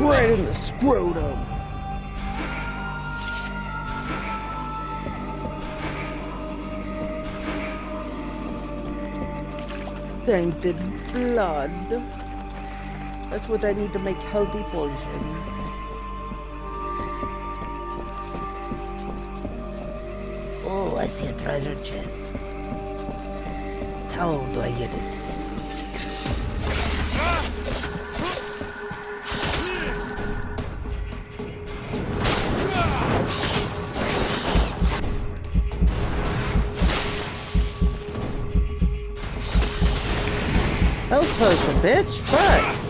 right in the scrotum. Tainted blood. That's what I need to make healthy poison. Oh, I see a treasure chest. How do I get it? Health potion, bitch. Fuck.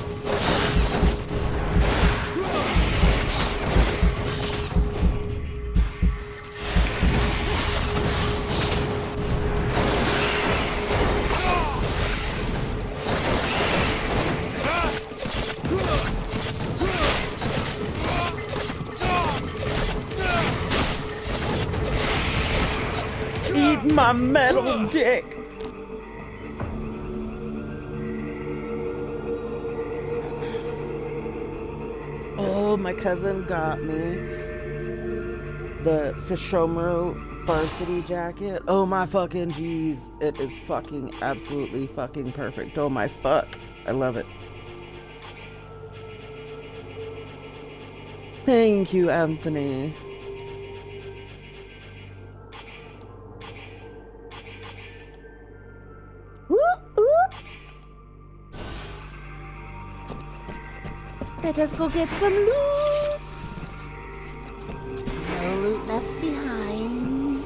Eat my metal dick. Oh, my cousin got me the Sesshomaru varsity jacket. Oh my fucking jeez. It is fucking absolutely fucking perfect. Oh my fuck. I love it. Thank you, Anthony. Let us go get some loot. No loot left behind.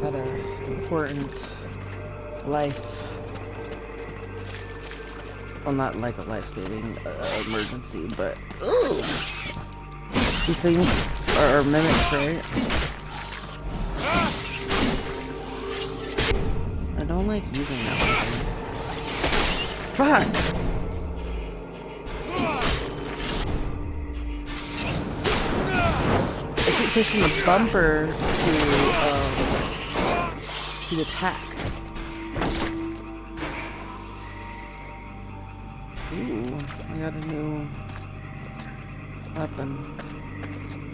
Had an important life, well, not like a life-saving emergency, but ooh, these things are mimics, right? I don't like using that one. Fuck! I keep pushing the bumper to attack. Ooh, I got a new weapon.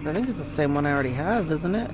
I think it's the same one I already have, isn't it?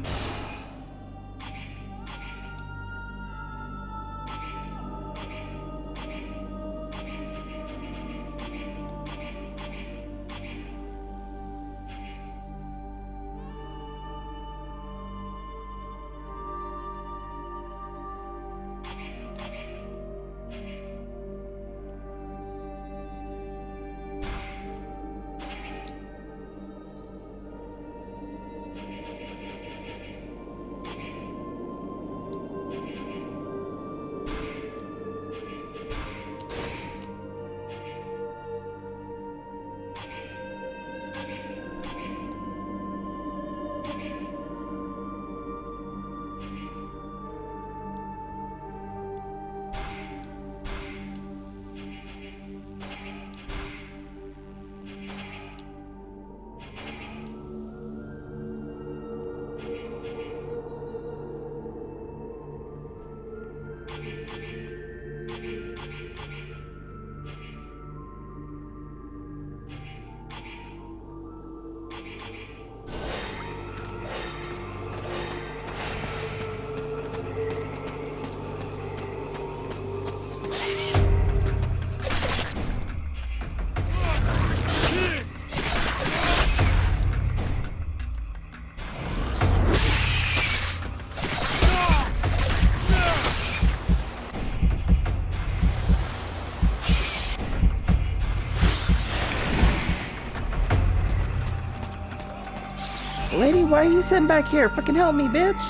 Lady, why are you sitting back here? Fucking help me, bitch.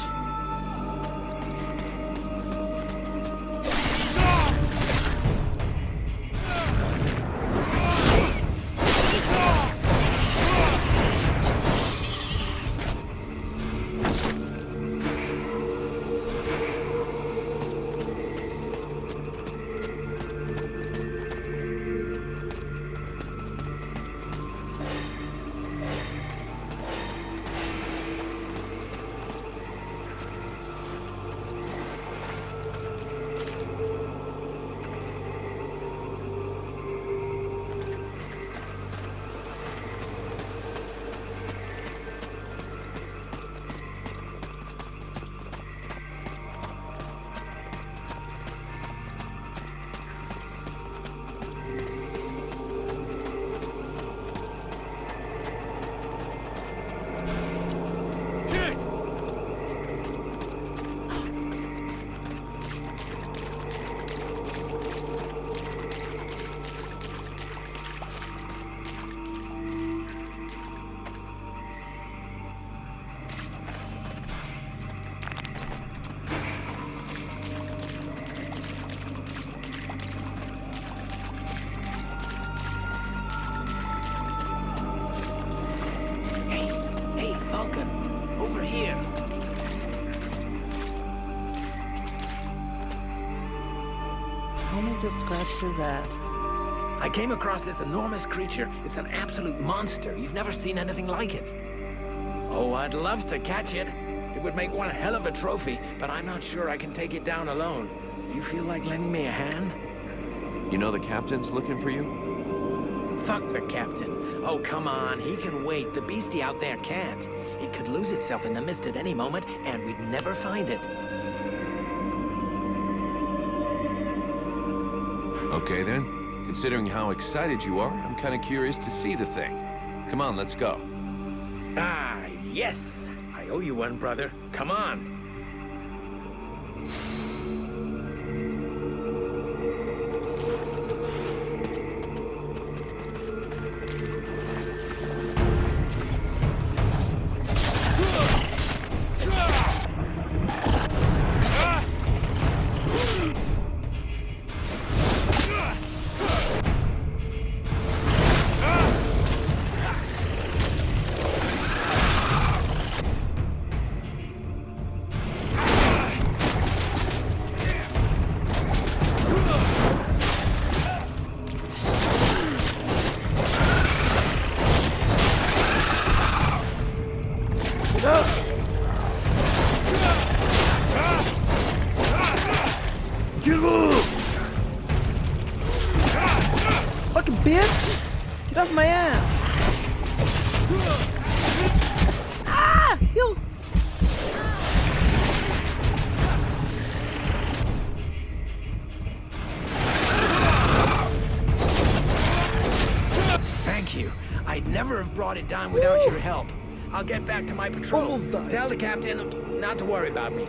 Homie just scratched his ass. I came across this enormous creature. It's an absolute monster. You've never seen anything like it. Oh, I'd love to catch it. It would make one hell of a trophy, but I'm not sure I can take it down alone. You feel like lending me a hand? You know the captain's looking for you? Fuck the captain. Oh, come on. He can wait. The beastie out there can't. It could lose itself in the mist at any moment, and we'd never find it. Okay then. Considering how excited you are, I'm kind of curious to see the thing. Come on, let's go. Ah, yes! I owe you one, brother. Come on! Fucking bitch! Get off my ass! Ah! Heal! Thank you. I'd never have brought it down without your help. I'll get back to my patrol. Almost died. Tell the captain not to worry about me.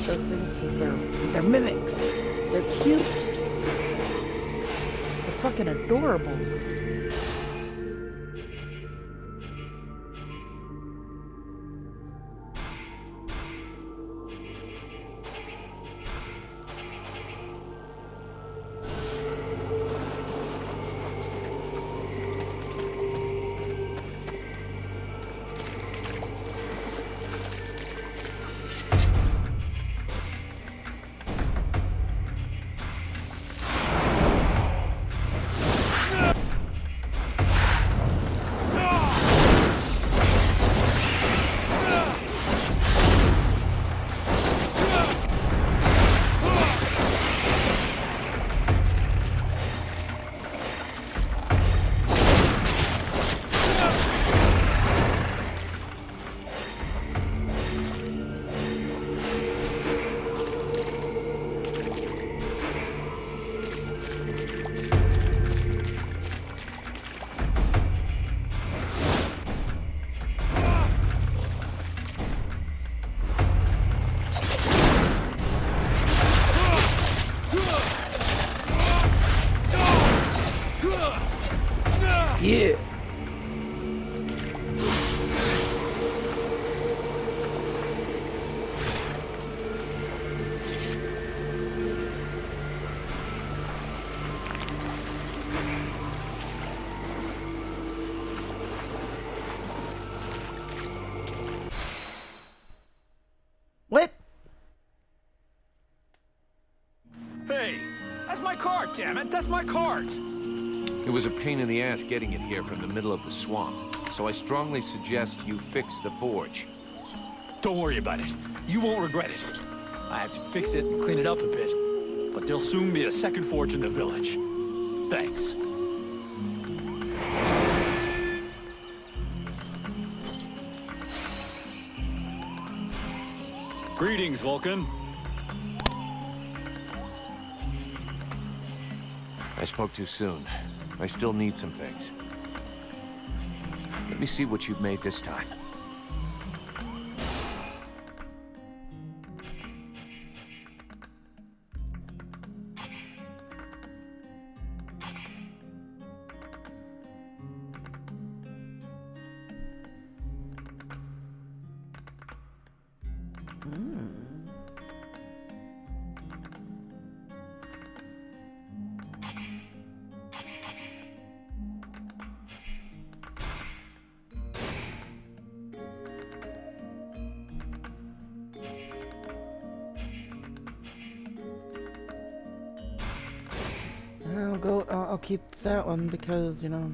like those things because they're mimics. They're cute. They're fucking adorable. Yeah. What? Hey, that's my cart, damn it! That's my cart! It was a pain in the ass getting it here from the middle of the swamp, so I strongly suggest you fix the forge. Don't worry about it. You won't regret it. I have to fix it and clean it up a bit, but there'll soon be a second forge in the village. Thanks. Greetings, Vulcan. I spoke too soon. I still need some things. Let me see what you've made this time. I'll keep that one because, you know.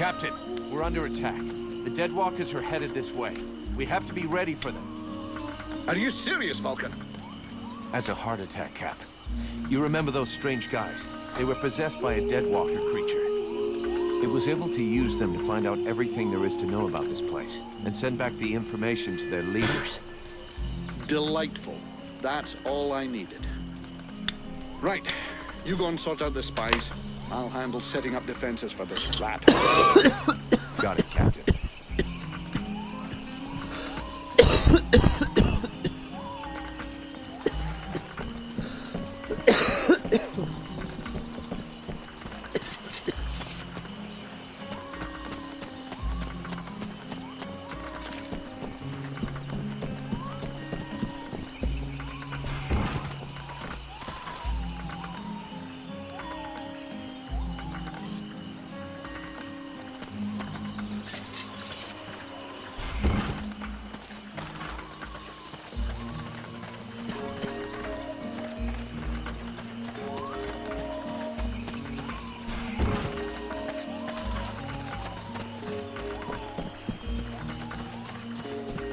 Captain, we're under attack. The Deadwalkers are headed this way. We have to be ready for them. Are you serious, Vulcan? As a heart attack, Cap. You remember those strange guys? They were possessed by a Deadwalker creature. It was able to use them to find out everything there is to know about this place, and send back the information to their leaders. Delightful. That's all I needed. Right. You go and sort out the spies. I'll handle setting up defenses for this rat. Got it, Captain.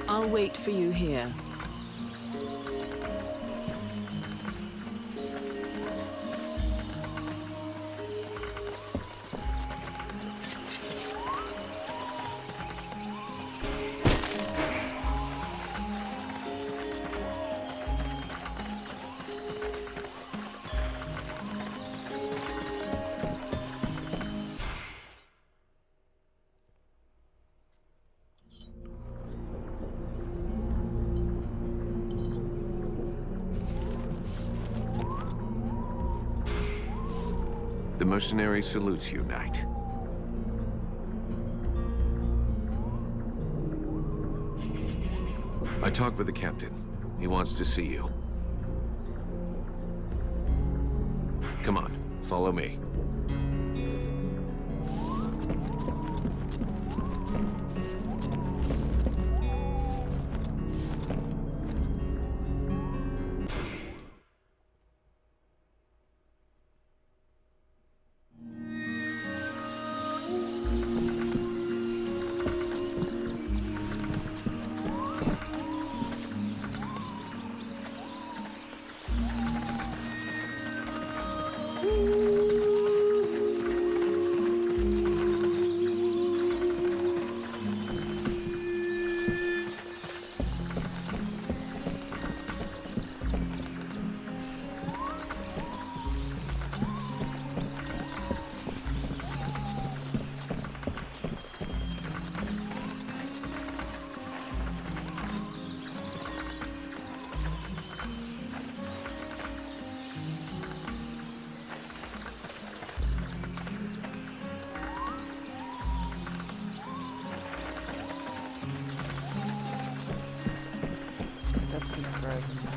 I'll wait for you here. The mercenary salutes you, Knight. I talked with the captain. He wants to see you. Come on, follow me. That's describing that.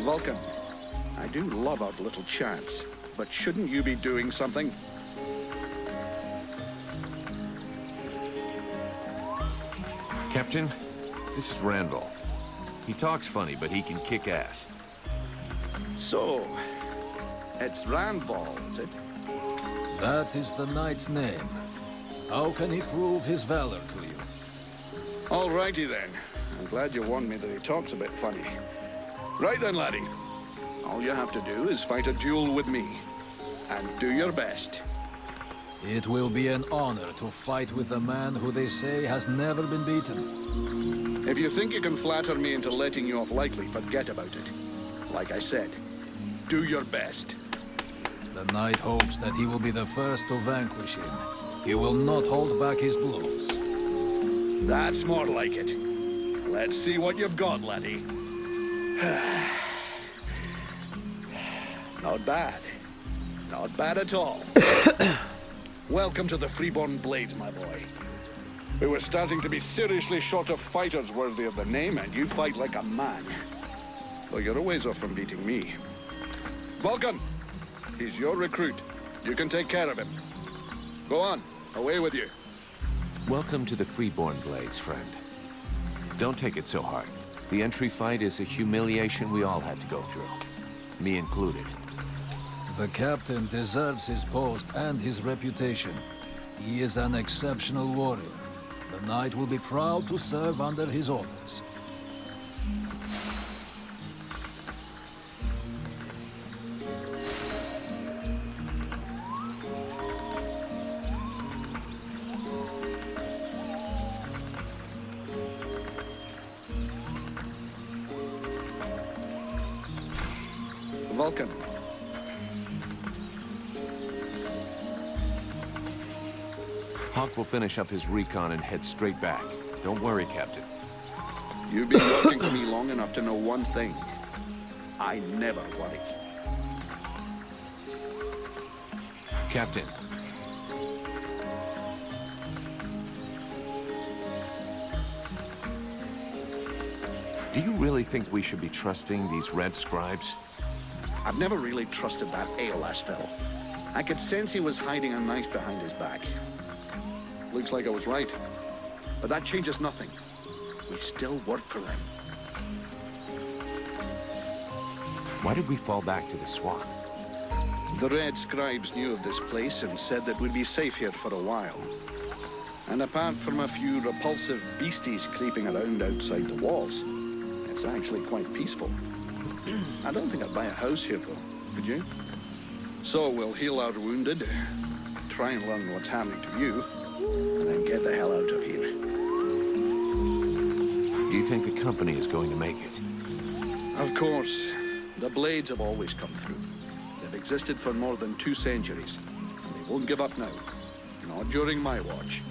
Vulcan, I do love our little chats, but shouldn't you be doing something? Captain, this is Randall. He talks funny, but he can kick ass. So, it's Randball, is it? That is the knight's name. How can he prove his valor to you? Alrighty then. I'm glad you warned me that he talks a bit funny. Right then, laddie. All you have to do is fight a duel with me. And do your best. It will be an honor to fight with a man who they say has never been beaten. If you think you can flatter me into letting you off lightly, forget about it. Like I said, do your best. The knight hopes that he will be the first to vanquish him. He will not hold back his blows. That's more like it. Let's see what you've got, laddie. Not bad. Not bad at all. Welcome to the Freeborn Blades, my boy. We were starting to be seriously short of fighters worthy of the name, and you fight like a man. Though you're a ways off from beating me. Vulcan, he's your recruit. You can take care of him. Go on, away with you. Welcome to the Freeborn Blades, friend. Don't take it so hard. The entry fight is a humiliation we all had to go through. Me included. The captain deserves his post and his reputation. He is an exceptional warrior. The knight will be proud to serve under his orders. Vulcan. Hawk will finish up his recon and head straight back. Don't worry, Captain. You've been working for me long enough to know one thing. I never worry. Captain. Do you really think we should be trusting these red scribes? I've never really trusted that ALS fellow. I could sense he was hiding a knife behind his back. Looks like I was right. But that changes nothing. We still work for them. Why did we fall back to the swamp? The Red Scribes knew of this place and said that we'd be safe here for a while. And apart from a few repulsive beasties creeping around outside the walls, it's actually quite peaceful. I don't think I'd buy a house here, though. Would you? So we'll heal our wounded, try and learn what's happening to you, and then get the hell out of here. Do you think the company is going to make it? Of course. The Blades have always come through. They've existed for more than 2 centuries, and they won't give up now. Not during my watch.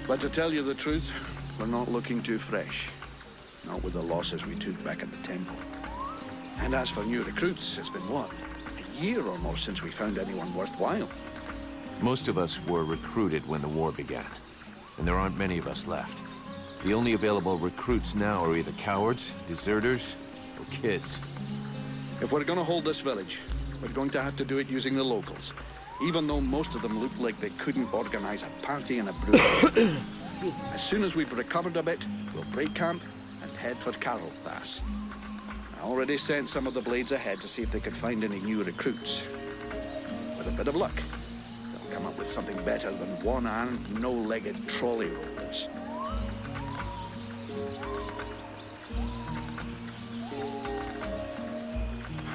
But to tell you the truth, we're not looking too fresh. Not with the losses we took back at the temple. And as for new recruits, it's been what? A year or more since we found anyone worthwhile. Most of us were recruited when the war began, and there aren't many of us left. The only available recruits now are either cowards, deserters, or kids. If we're gonna hold this village, we're going to have to do it using the locals. Even though most of them look like they couldn't organize a party in a brew. As soon as we've recovered a bit, we'll break camp and head for Carroll Pass. I already sent some of the Blades ahead to see if they could find any new recruits. With a bit of luck, they'll come up with something better than one-armed, no-legged trolley rollers.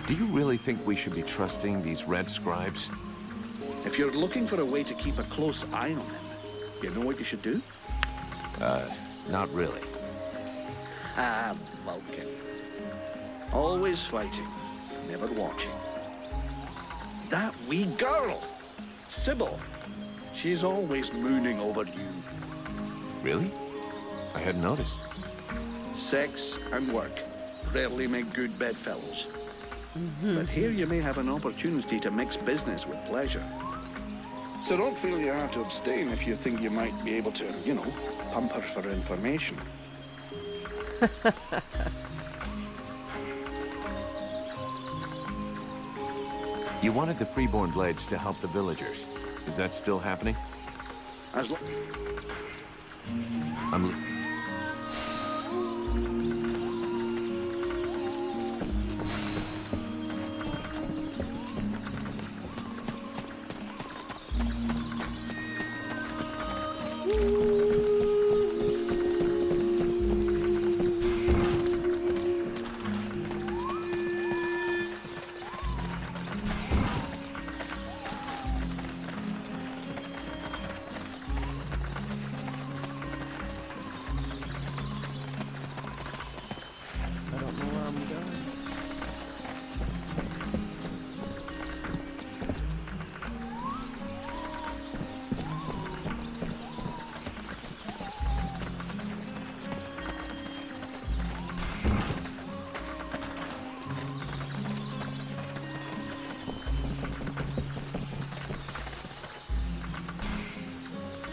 Do you really think we should be trusting these red scribes? If you're looking for a way to keep a close eye on them, you know what you should do? Not really. Ah, Vulcan. Always fighting, never watching. That wee girl, Sybil, she's always mooning over you. Really? I hadn't noticed. Sex and work rarely make good bedfellows. But here you may have an opportunity to mix business with pleasure. So don't feel you have to abstain if you think you might be able to, you know, pump her for information. You wanted the Freeborn Blades to help the villagers. Is that still happening? As lo- I'm...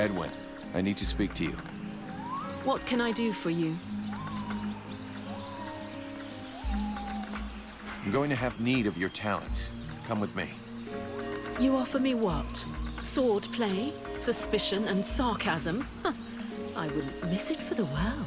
Edwin, I need to speak to you. What can I do for you? I'm going to have need of your talents. Come with me. You offer me what? Sword play, suspicion, and sarcasm? Huh. I wouldn't miss it for the world.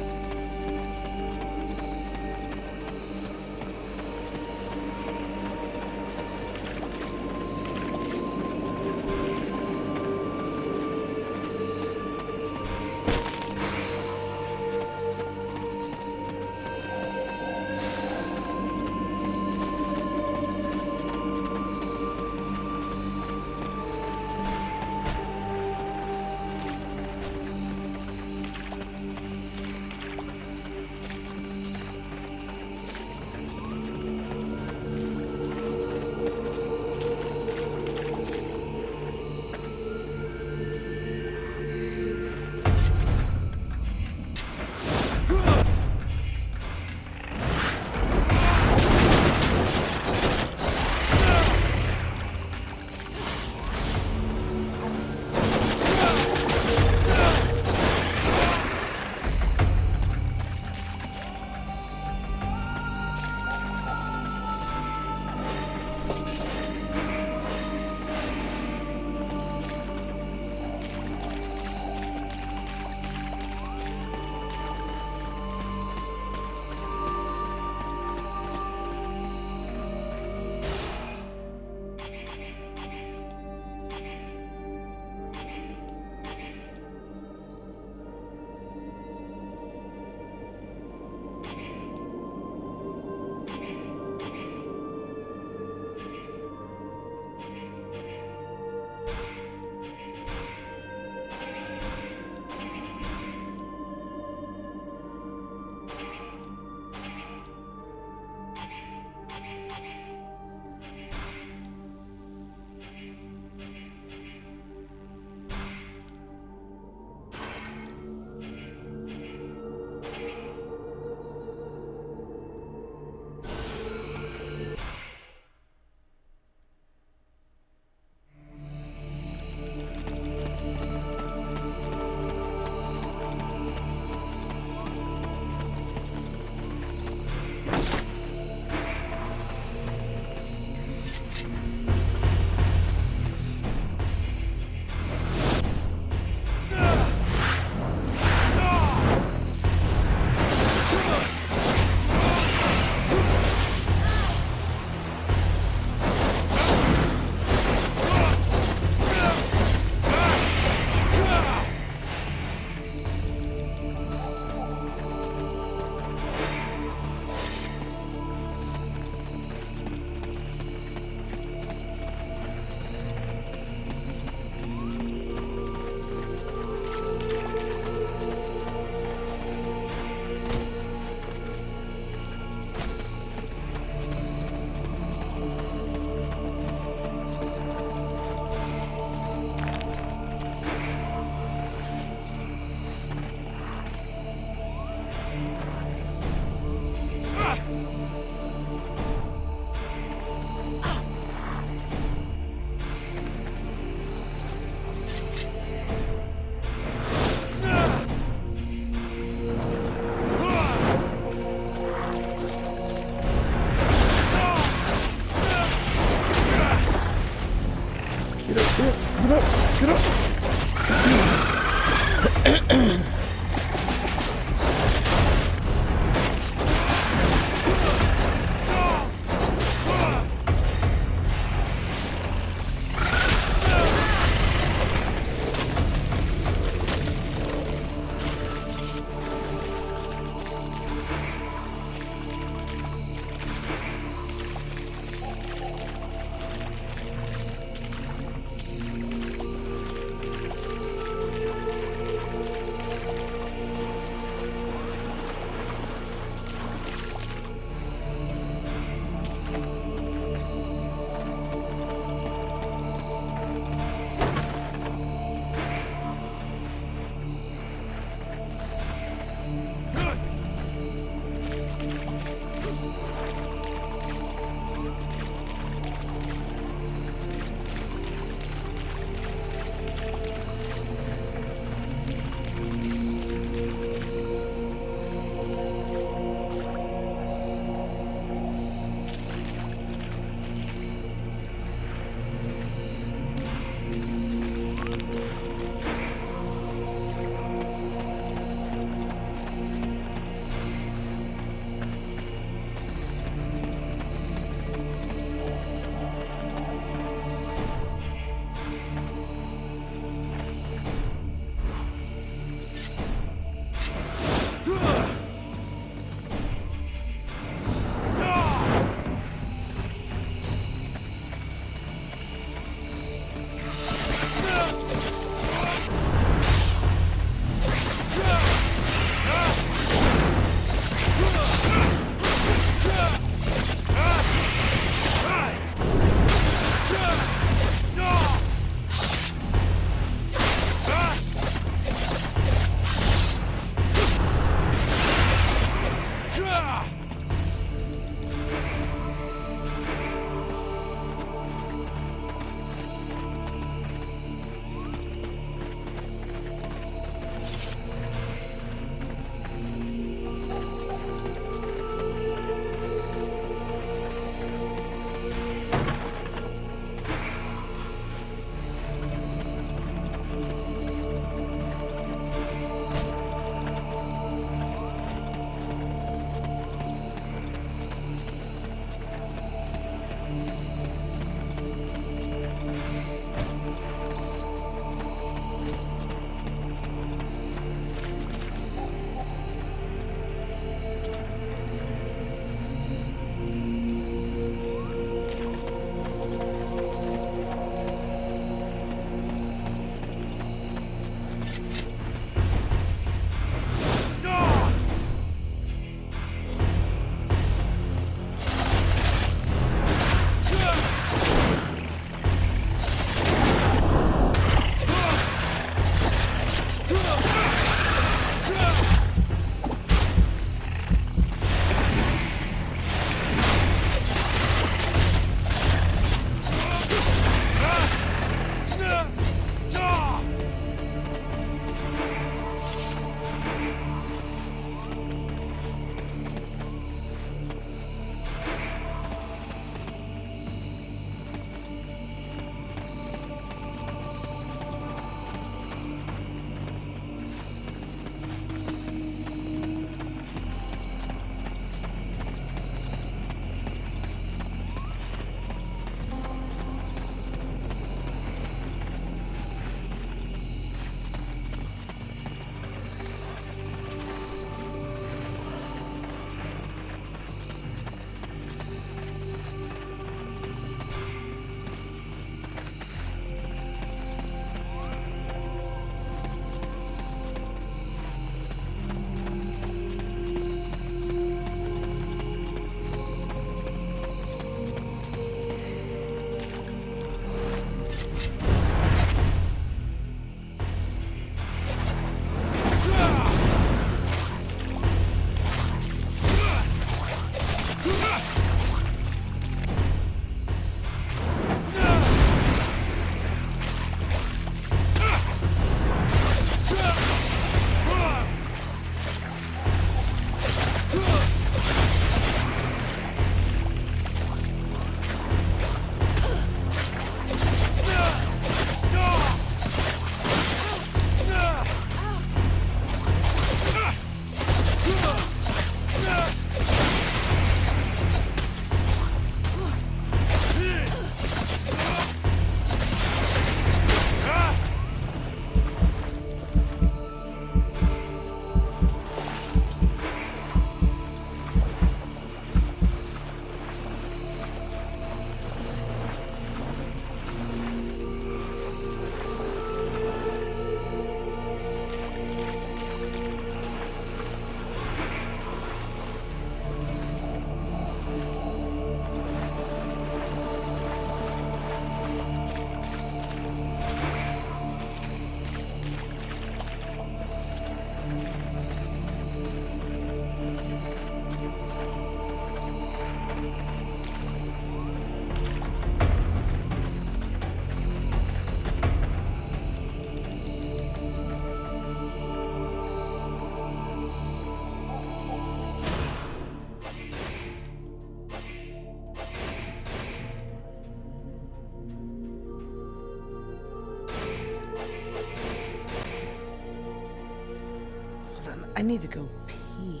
I need to go pee.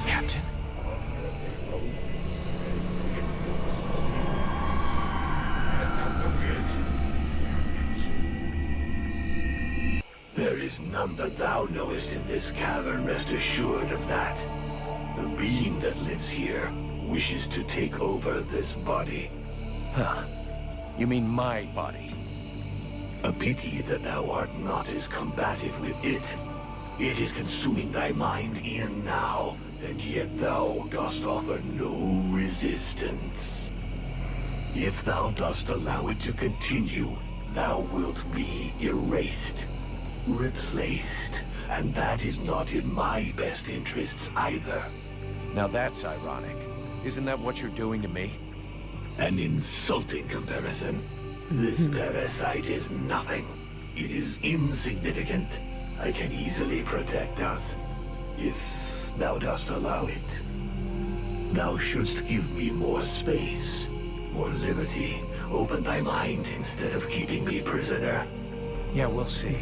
Captain? There is none that thou knowest in this cavern, rest assured of that. The being that lives here wishes to take over this body. Huh. You mean my body? A pity that thou art not as combative with it. It is consuming thy mind e'en now, and yet thou dost offer no resistance. If thou dost allow it to continue, thou wilt be erased, replaced, and that is not in my best interests either. Now that's ironic. Isn't that what you're doing to me? An insulting comparison. This parasite is nothing. It is insignificant. I can easily protect us, if thou dost allow it. Thou shouldst give me more space, more liberty. Open thy mind instead of keeping me prisoner. Yeah, we'll see.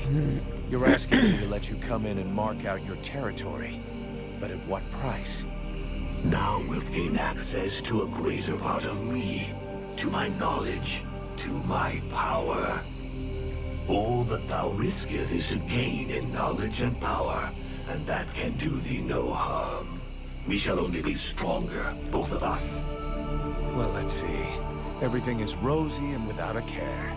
You're asking me to let you come in and mark out your territory. But at what price? Thou wilt gain access to a greater part of me, to my knowledge, to my power. All that thou risketh is to gain in knowledge and power, and that can do thee no harm. We shall only be stronger, both of us. Well, let's see. Everything is rosy and without a care.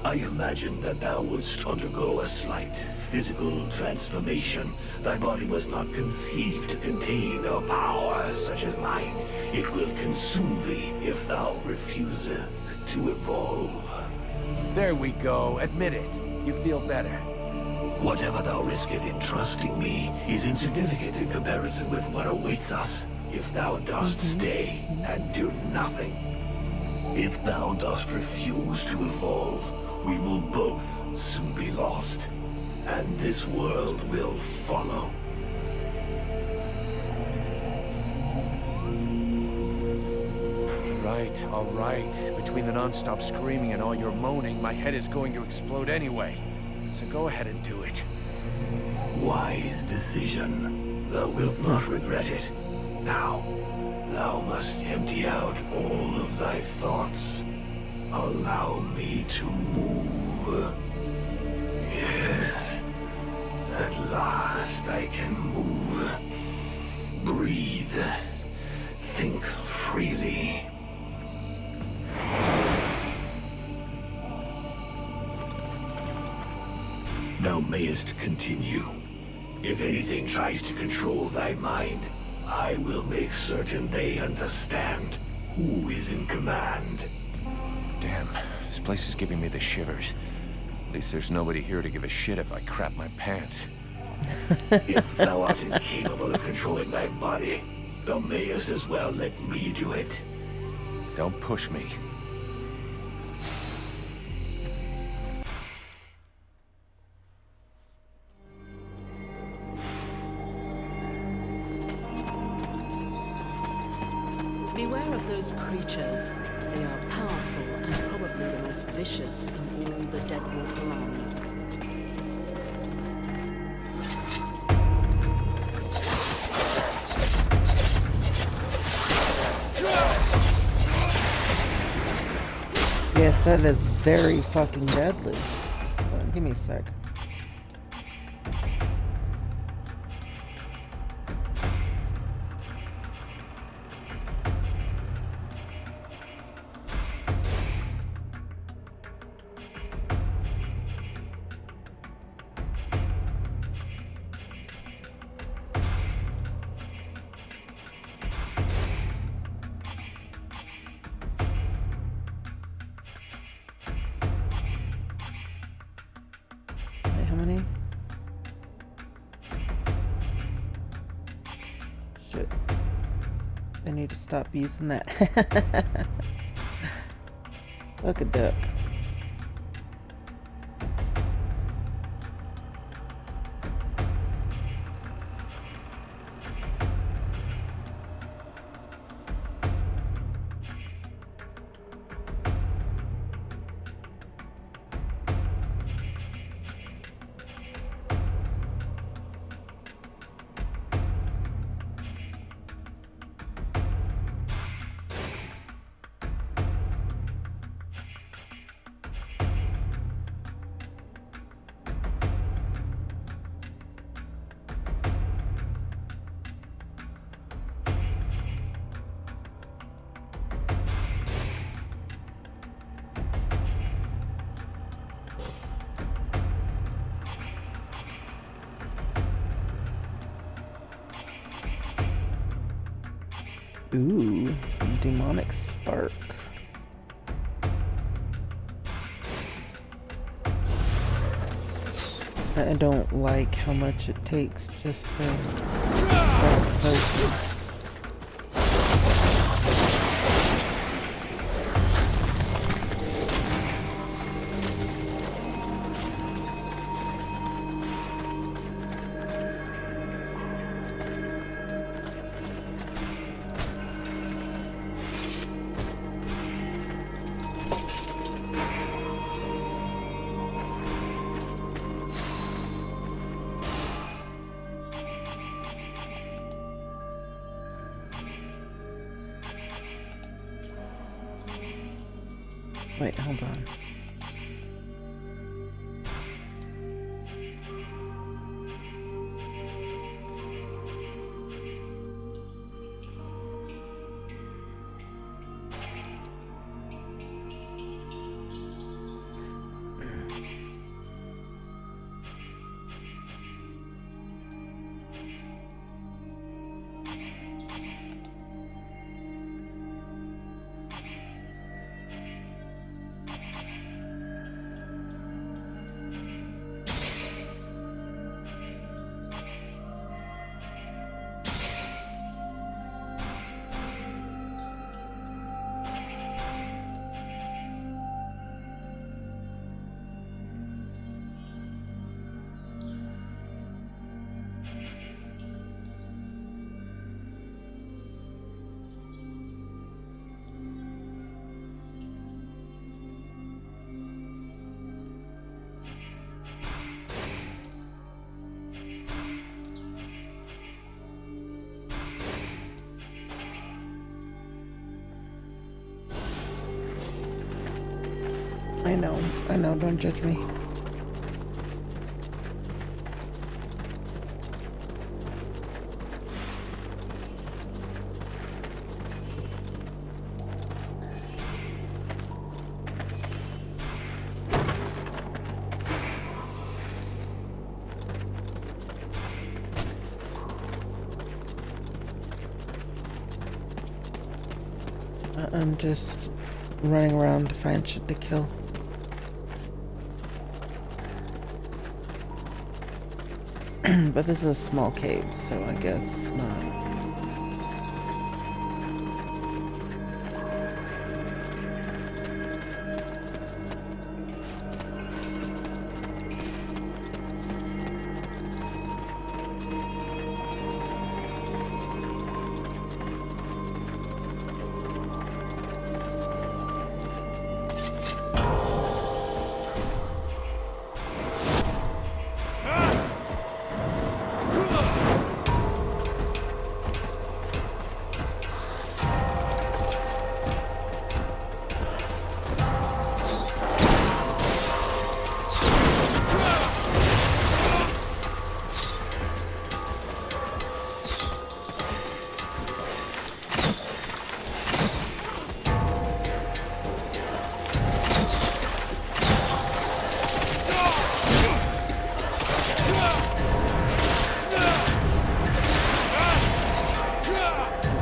I imagine that thou wouldst undergo a slight physical transformation. Thy body was not conceived to contain a power such as mine. It will consume thee if thou refuseth to evolve. There we go. Admit it. You feel better. Whatever thou risketh in trusting me is insignificant in comparison with what awaits us if thou dost stay and do nothing. If thou dost refuse to evolve, we will both soon be lost, and this world will follow. Right, all right. Between the non-stop screaming and all your moaning, my head is going to explode anyway. So go ahead and do it. Wise decision. Thou wilt not regret it. Now, thou must empty out all of thy thoughts. Allow me to move. Yes. At last I can move. Breathe. Think freely. Thou mayest continue. If anything tries to control thy mind, I will make certain they understand who is in command. Damn, this place is giving me the shivers. At least there's nobody here to give a shit if I crap my pants. If thou art incapable of controlling thy body, thou mayest as well let me do it. Don't push me. those creatures. They are powerful and probably the most vicious in all the Deadwalker army. Yes, that is very fucking deadly. Give me a sec. How many? Shit. I need to stop using that. Look a duck. Ooh, demonic spark. I don't like how much it takes just to person. Wait, hold on. I know, don't judge me. I'm just running around to find shit to kill. But this is a small cave, so I guess not.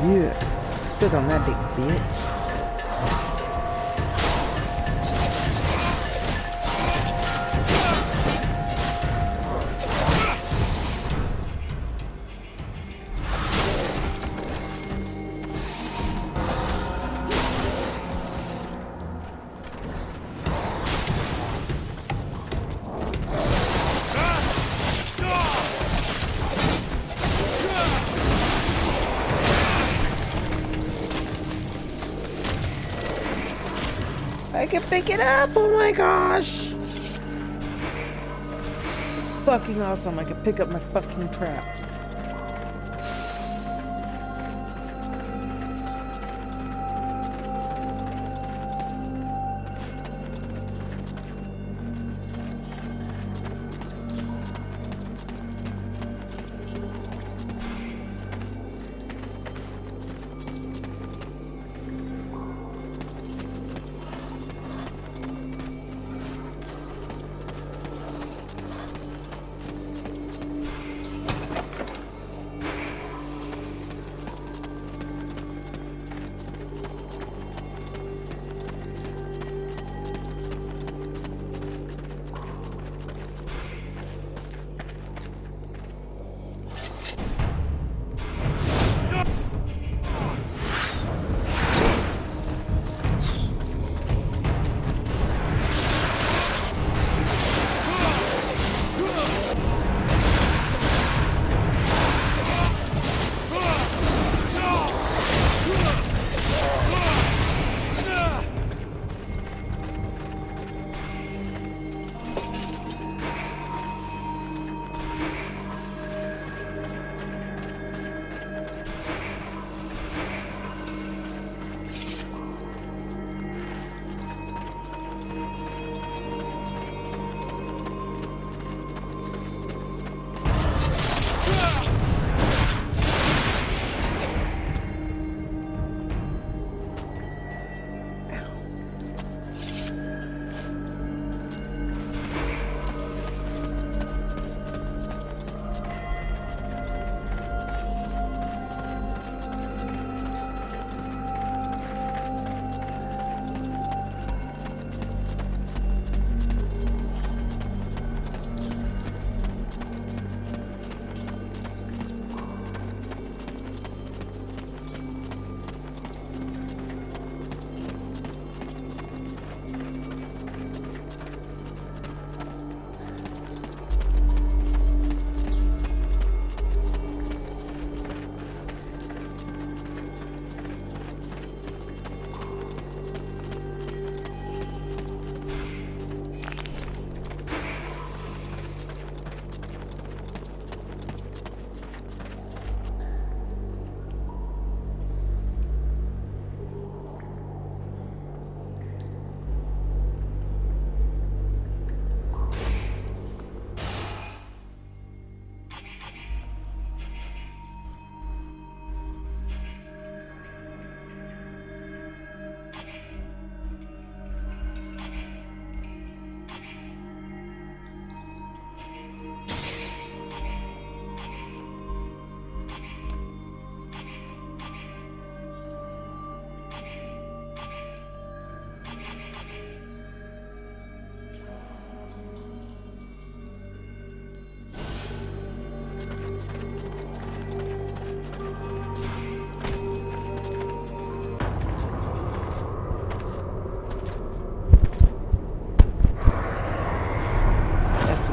Yeah. Sit on that dick, bitch. I can pick it up! Oh my gosh! Fucking awesome, I can pick up my fucking traps.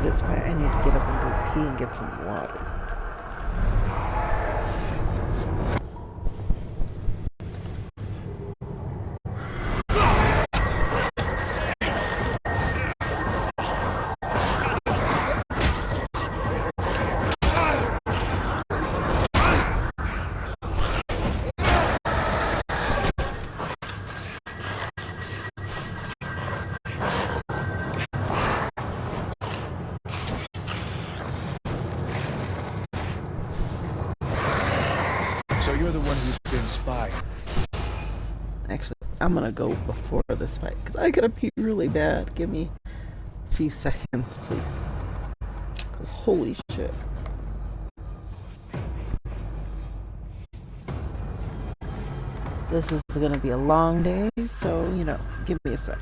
This fight, I need to get up and go pee and get some water. So you're the one who's been spying. Actually, I'm gonna go before this fight because I gotta pee really bad. Give me a few seconds, please. Because holy shit. This is gonna be a long day, so, give me a sec.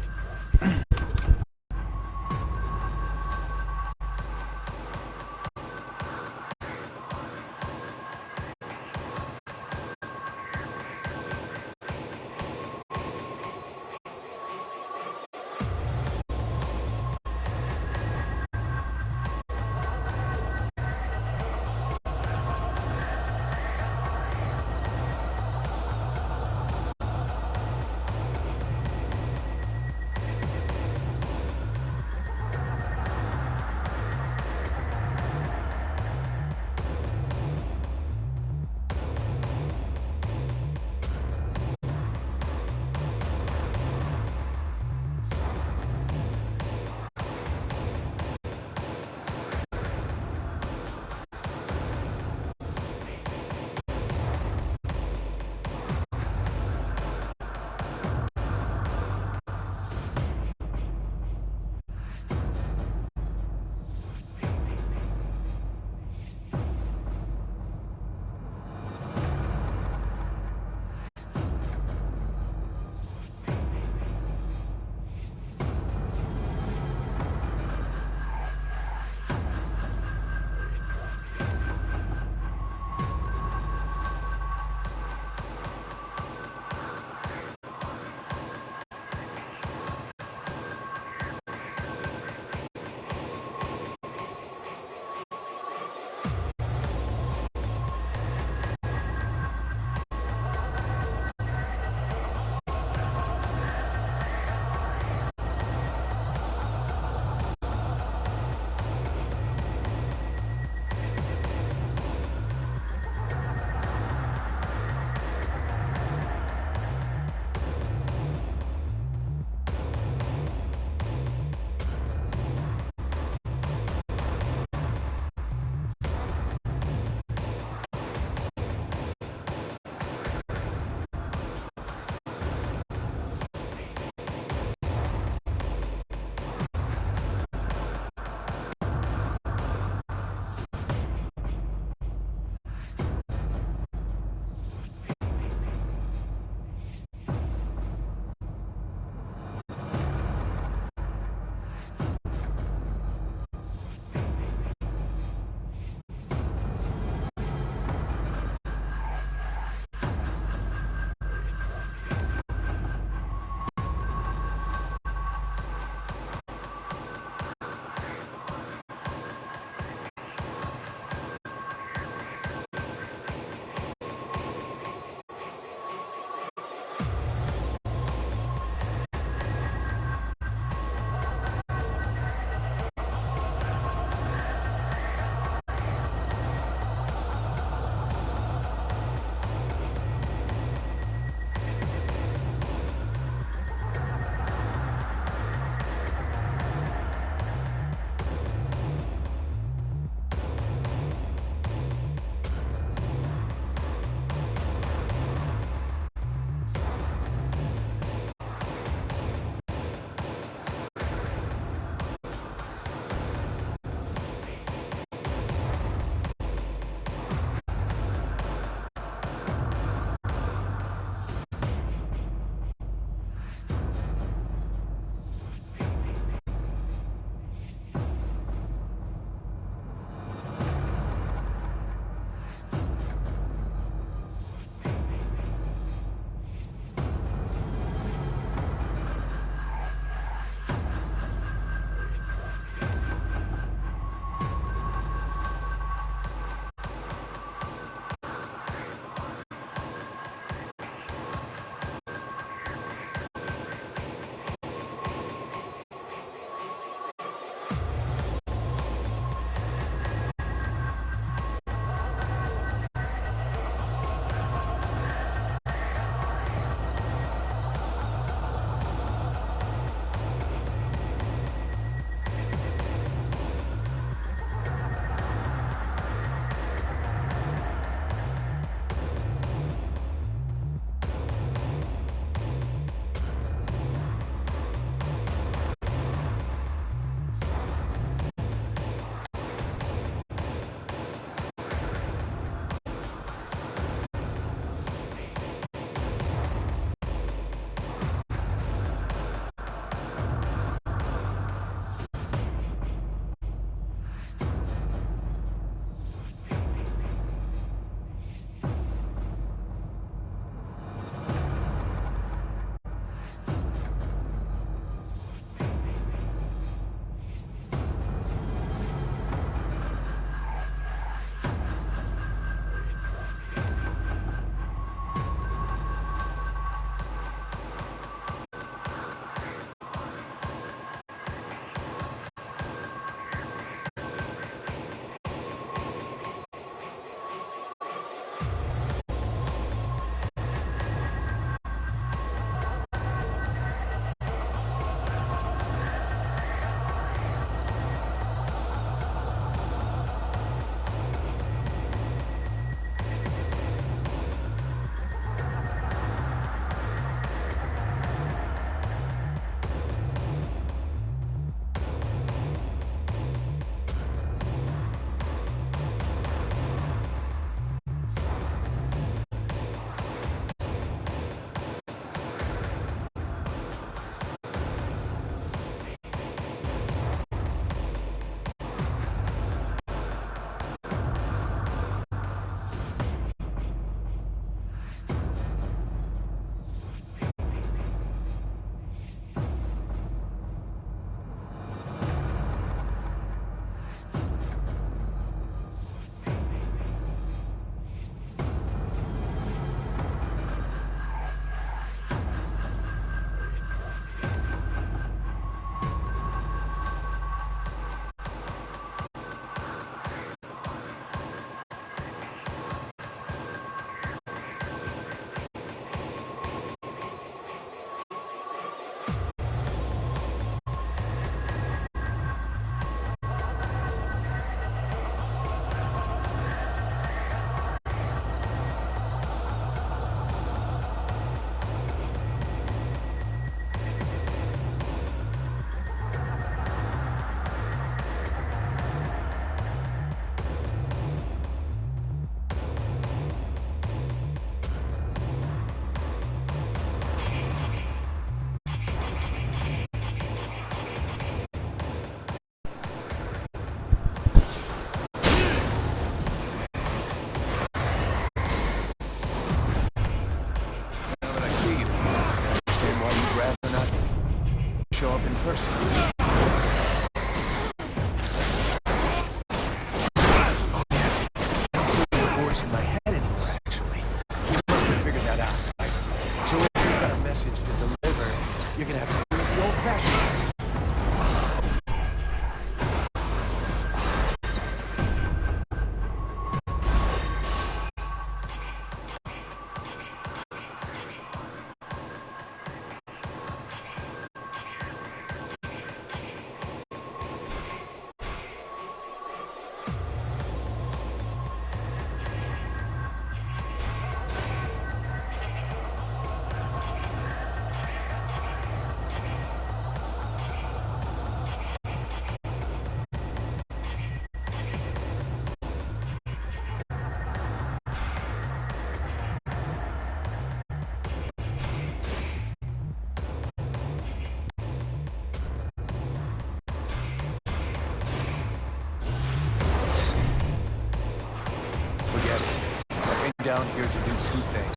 down here to do two things.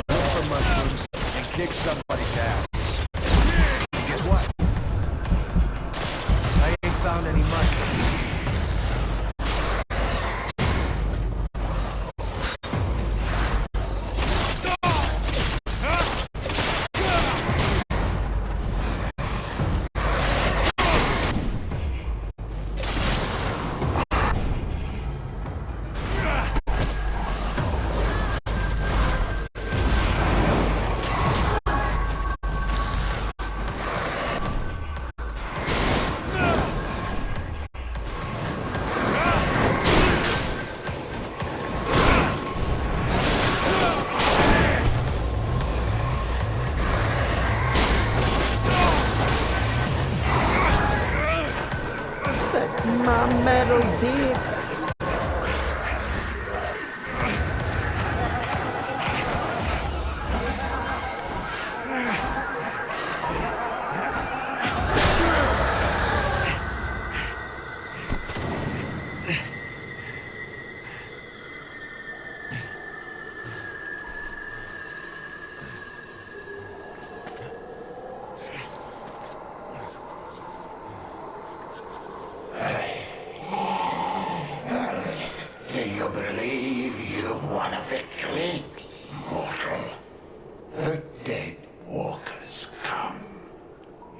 Look for mushrooms and kick somebody's ass. Guess what? I ain't found any mushrooms. My metal dick. Do you believe you've won a victory, mortal? The dead walkers come.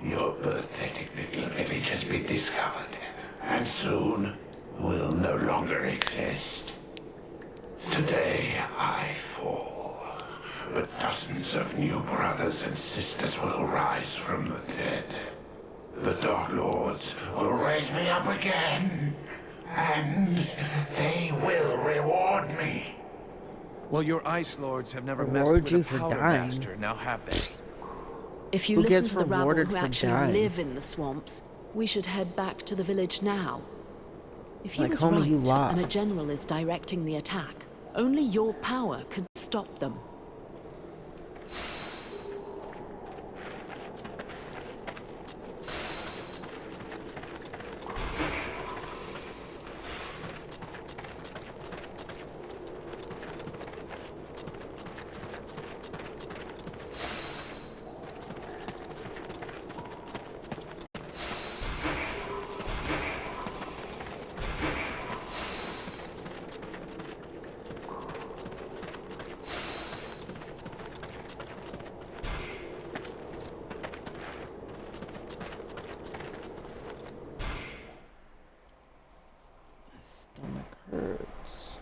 Your pathetic little village has been discovered, and soon will no longer exist. Today I fall, but dozens of new brothers and sisters will rise from the dead. The Dark Lords will raise me up again, and they will reward me. Well, your Ice Lords have never messed Reward with you a for Powder dying. Master, now have they? If you Who listen gets to the rabble rewarded who for actually dying? live in the swamps, we should head back to the village now. If he Like, was homie, right, you and a lost. general is directing the attack, only your power could stop them. Stomach hurts.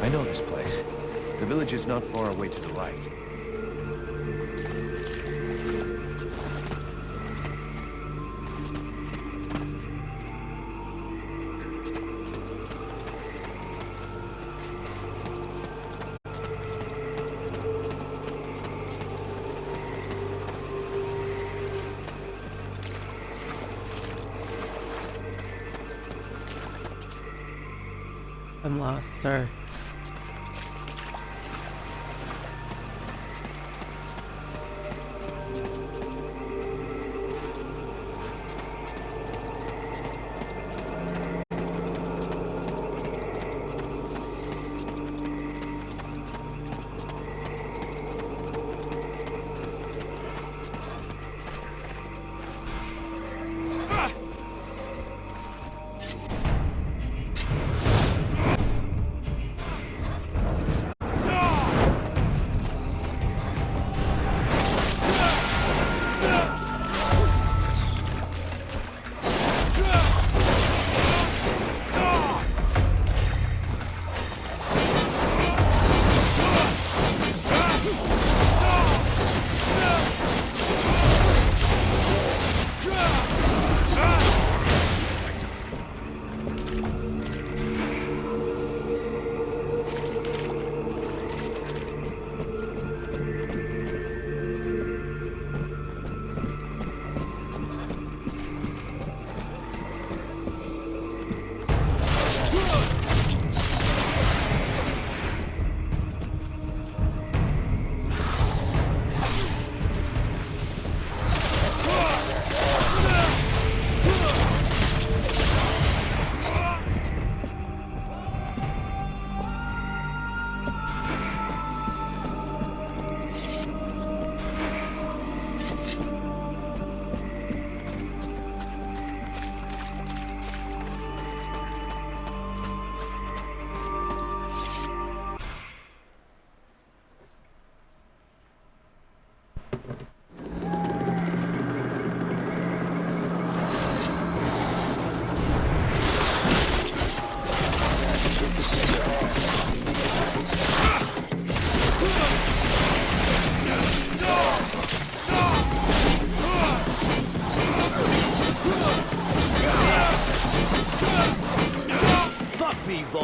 I know this place. The village is not far away to the right. I'm lost, sir.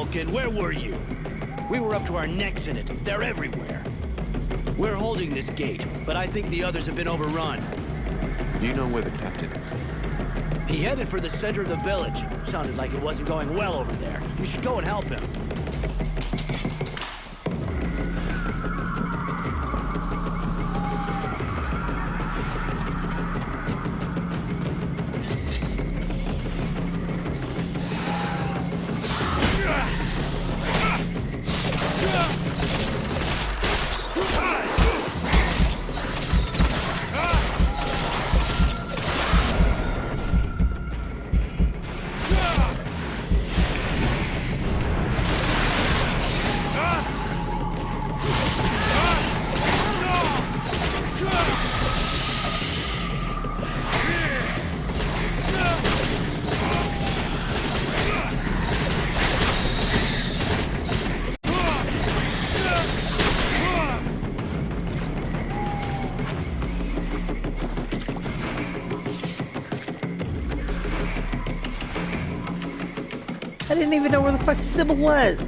Vulcan, where were you? We were up to our necks in it. They're everywhere. We're holding this gate, but I think the others have been overrun. Do you know where the captain is? He headed for the center of the village. Sounded like it wasn't going well over there. You should go and help him. I didn't even know where the fuck Sybil was.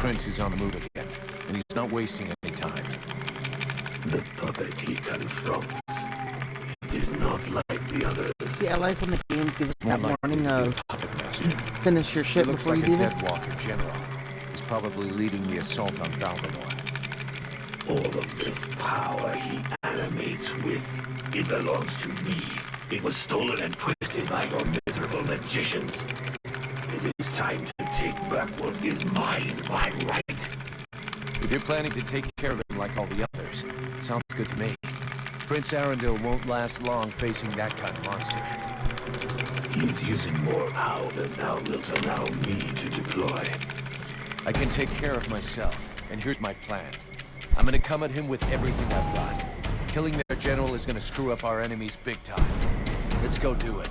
Prince is on the move again, and he's not wasting any time. The puppet he confronts is not like the others. Yeah, I like when the games give us that More like warning the of puppet master. finish your shit He looks before like you a do Dead Walker general. He's probably leading the assault on Valvanor. All of this power he animates with, it belongs to me. It was stolen and twisted by your miserable magicians. It is time to take back what is mine by right. If you're planning to take care of him like all the others, sounds good to me. Prince Arundel won't last long facing that kind of monster. He's using more power than thou wilt allow me to deploy. I can take care of myself, and here's my plan. I'm gonna come at him with everything I've got. Killing their general is gonna screw up our enemies big time. Let's go do it.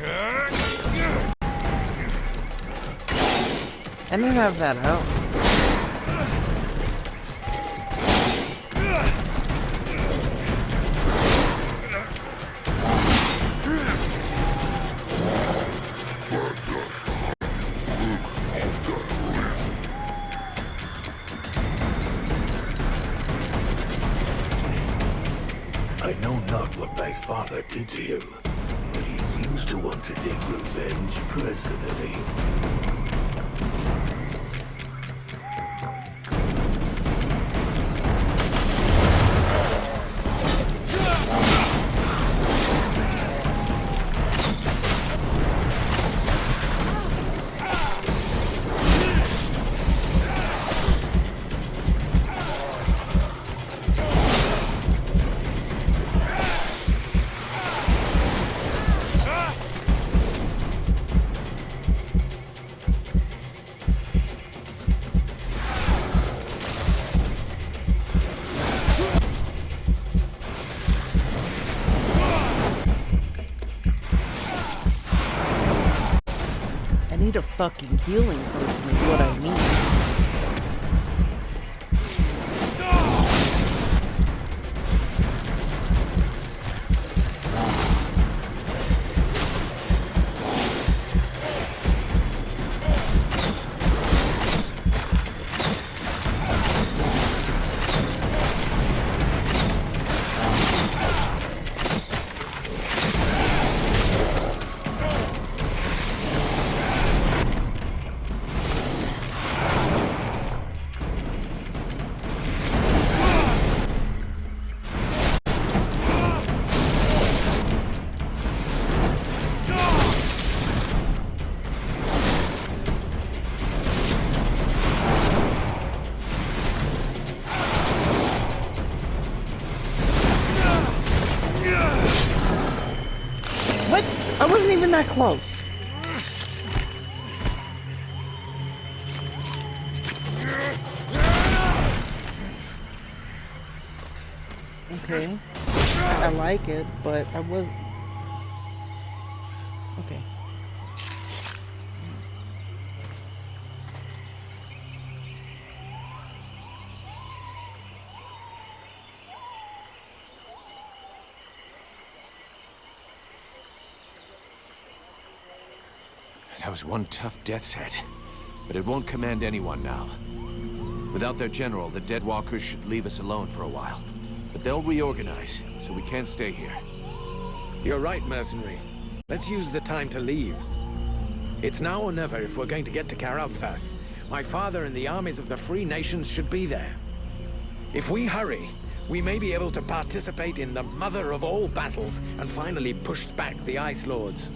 I didn't have that out. I know not what thy father did to him, but he seems to want to take revenge personally. I need a fucking healing potion is what I need. What? I wasn't even that close. Okay. I like it, but I was... Okay. That was one tough death's head, but it won't command anyone now. Without their general, the Deadwalkers should leave us alone for a while. But they'll reorganize, so we can't stay here. You're right, mercenary. Let's use the time to leave. It's now or never if we're going to get to Karavthas. My father and the armies of the Free Nations should be there. If we hurry, we may be able to participate in the mother of all battles and finally push back the Ice Lords.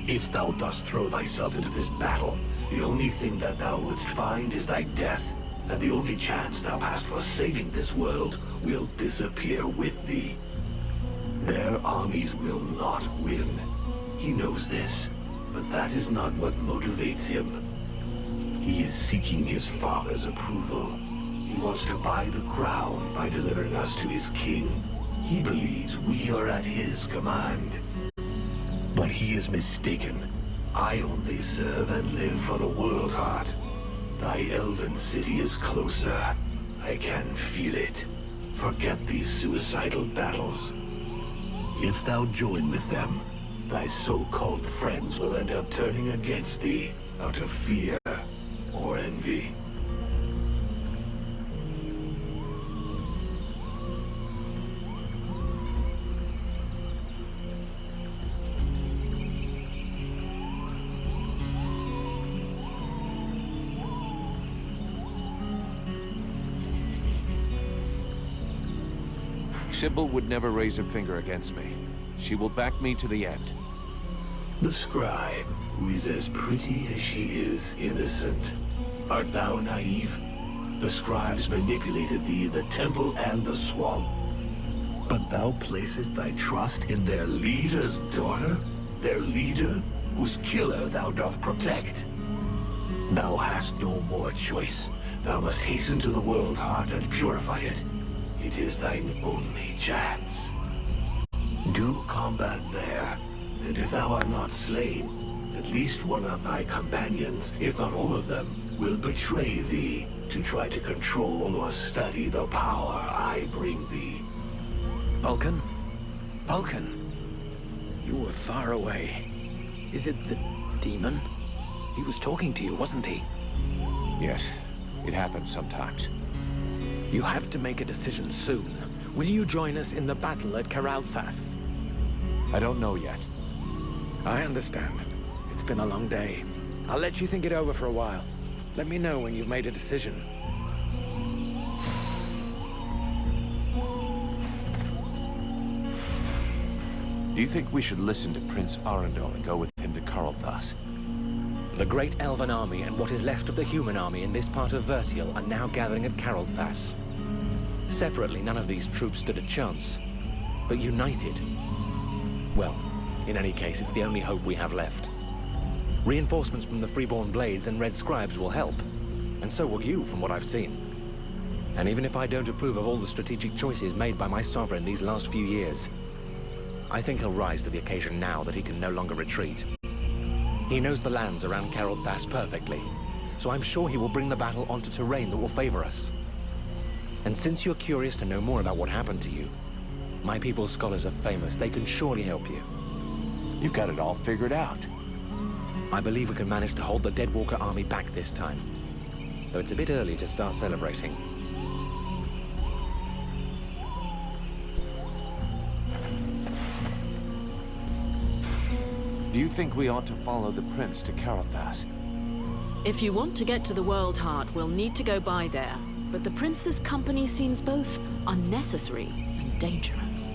If thou dost throw thyself into this battle, the only thing that thou wouldst find is thy death, and the only chance thou hast for saving this world will disappear with thee. Their armies will not win. He knows this, but that is not what motivates him. He is seeking his father's approval. He wants to buy the crown by delivering us to his king. He believes we are at his command. But he is mistaken. I only serve and live for the World Heart. Thy elven city is closer. I can feel it. Forget these suicidal battles. If thou join with them, thy so-called friends will end up turning against thee out of fear or envy. Sybil would never raise her finger against me. She will back me to the end. The scribe, who is as pretty as she is innocent. Art thou naive? The scribes manipulated thee in the temple and the swamp. But thou placest thy trust in their leader's daughter? Their leader, whose killer thou doth protect? Thou hast no more choice. Thou must hasten to the World Heart and purify it. It is thine only chance. Do combat there, and if if thou art not slain, at least one of thy companions, if not all of them, will betray thee to try to control or study the power I bring thee. Vulcan? Vulcan? You were far away. Is it the demon? He was talking to you, wasn't he? Yes, it happens sometimes. You have to make a decision soon. Will you join us in the battle at Karalthas? I don't know yet. I understand. It's been a long day. I'll let you think it over for a while. Let me know when you've made a decision. Do you think we should listen to Prince Arundel and go with him to Karlthas? The great elven army and what is left of the human army in this part of Vertial are now gathering at Karlthas. Separately, none of these troops stood a chance. But united... well, in any case, it's the only hope we have left. Reinforcements from the Freeborn Blades and Red Scribes will help. And so will you, from what I've seen. And even if I don't approve of all the strategic choices made by my sovereign these last few years, I think he'll rise to the occasion now that he can no longer retreat. He knows the lands around Karlthas perfectly, so I'm sure he will bring the battle onto terrain that will favor us. And since you're curious to know more about what happened to you, my people's scholars are famous. They can surely help you. You've got it all figured out. I believe we can manage to hold the Deadwalker army back this time, though it's a bit early to start celebrating. Do you think we ought to follow the prince to Karlthas? If you want to get to the World Heart, we'll need to go by there. But the prince's company seems both unnecessary and dangerous.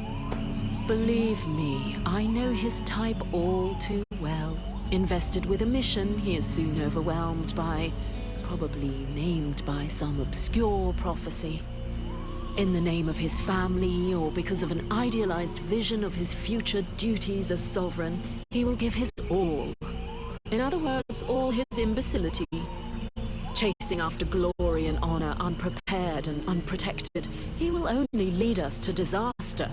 Believe me, I know his type all too well. Invested with a mission, he is soon overwhelmed by, probably named by some obscure prophecy. In the name of his family, or because of an idealized vision of his future duties as sovereign, he will give his all. In other words, all his imbecility. Chasing after glory and honor, unprepared and unprotected, he will only lead us to disaster.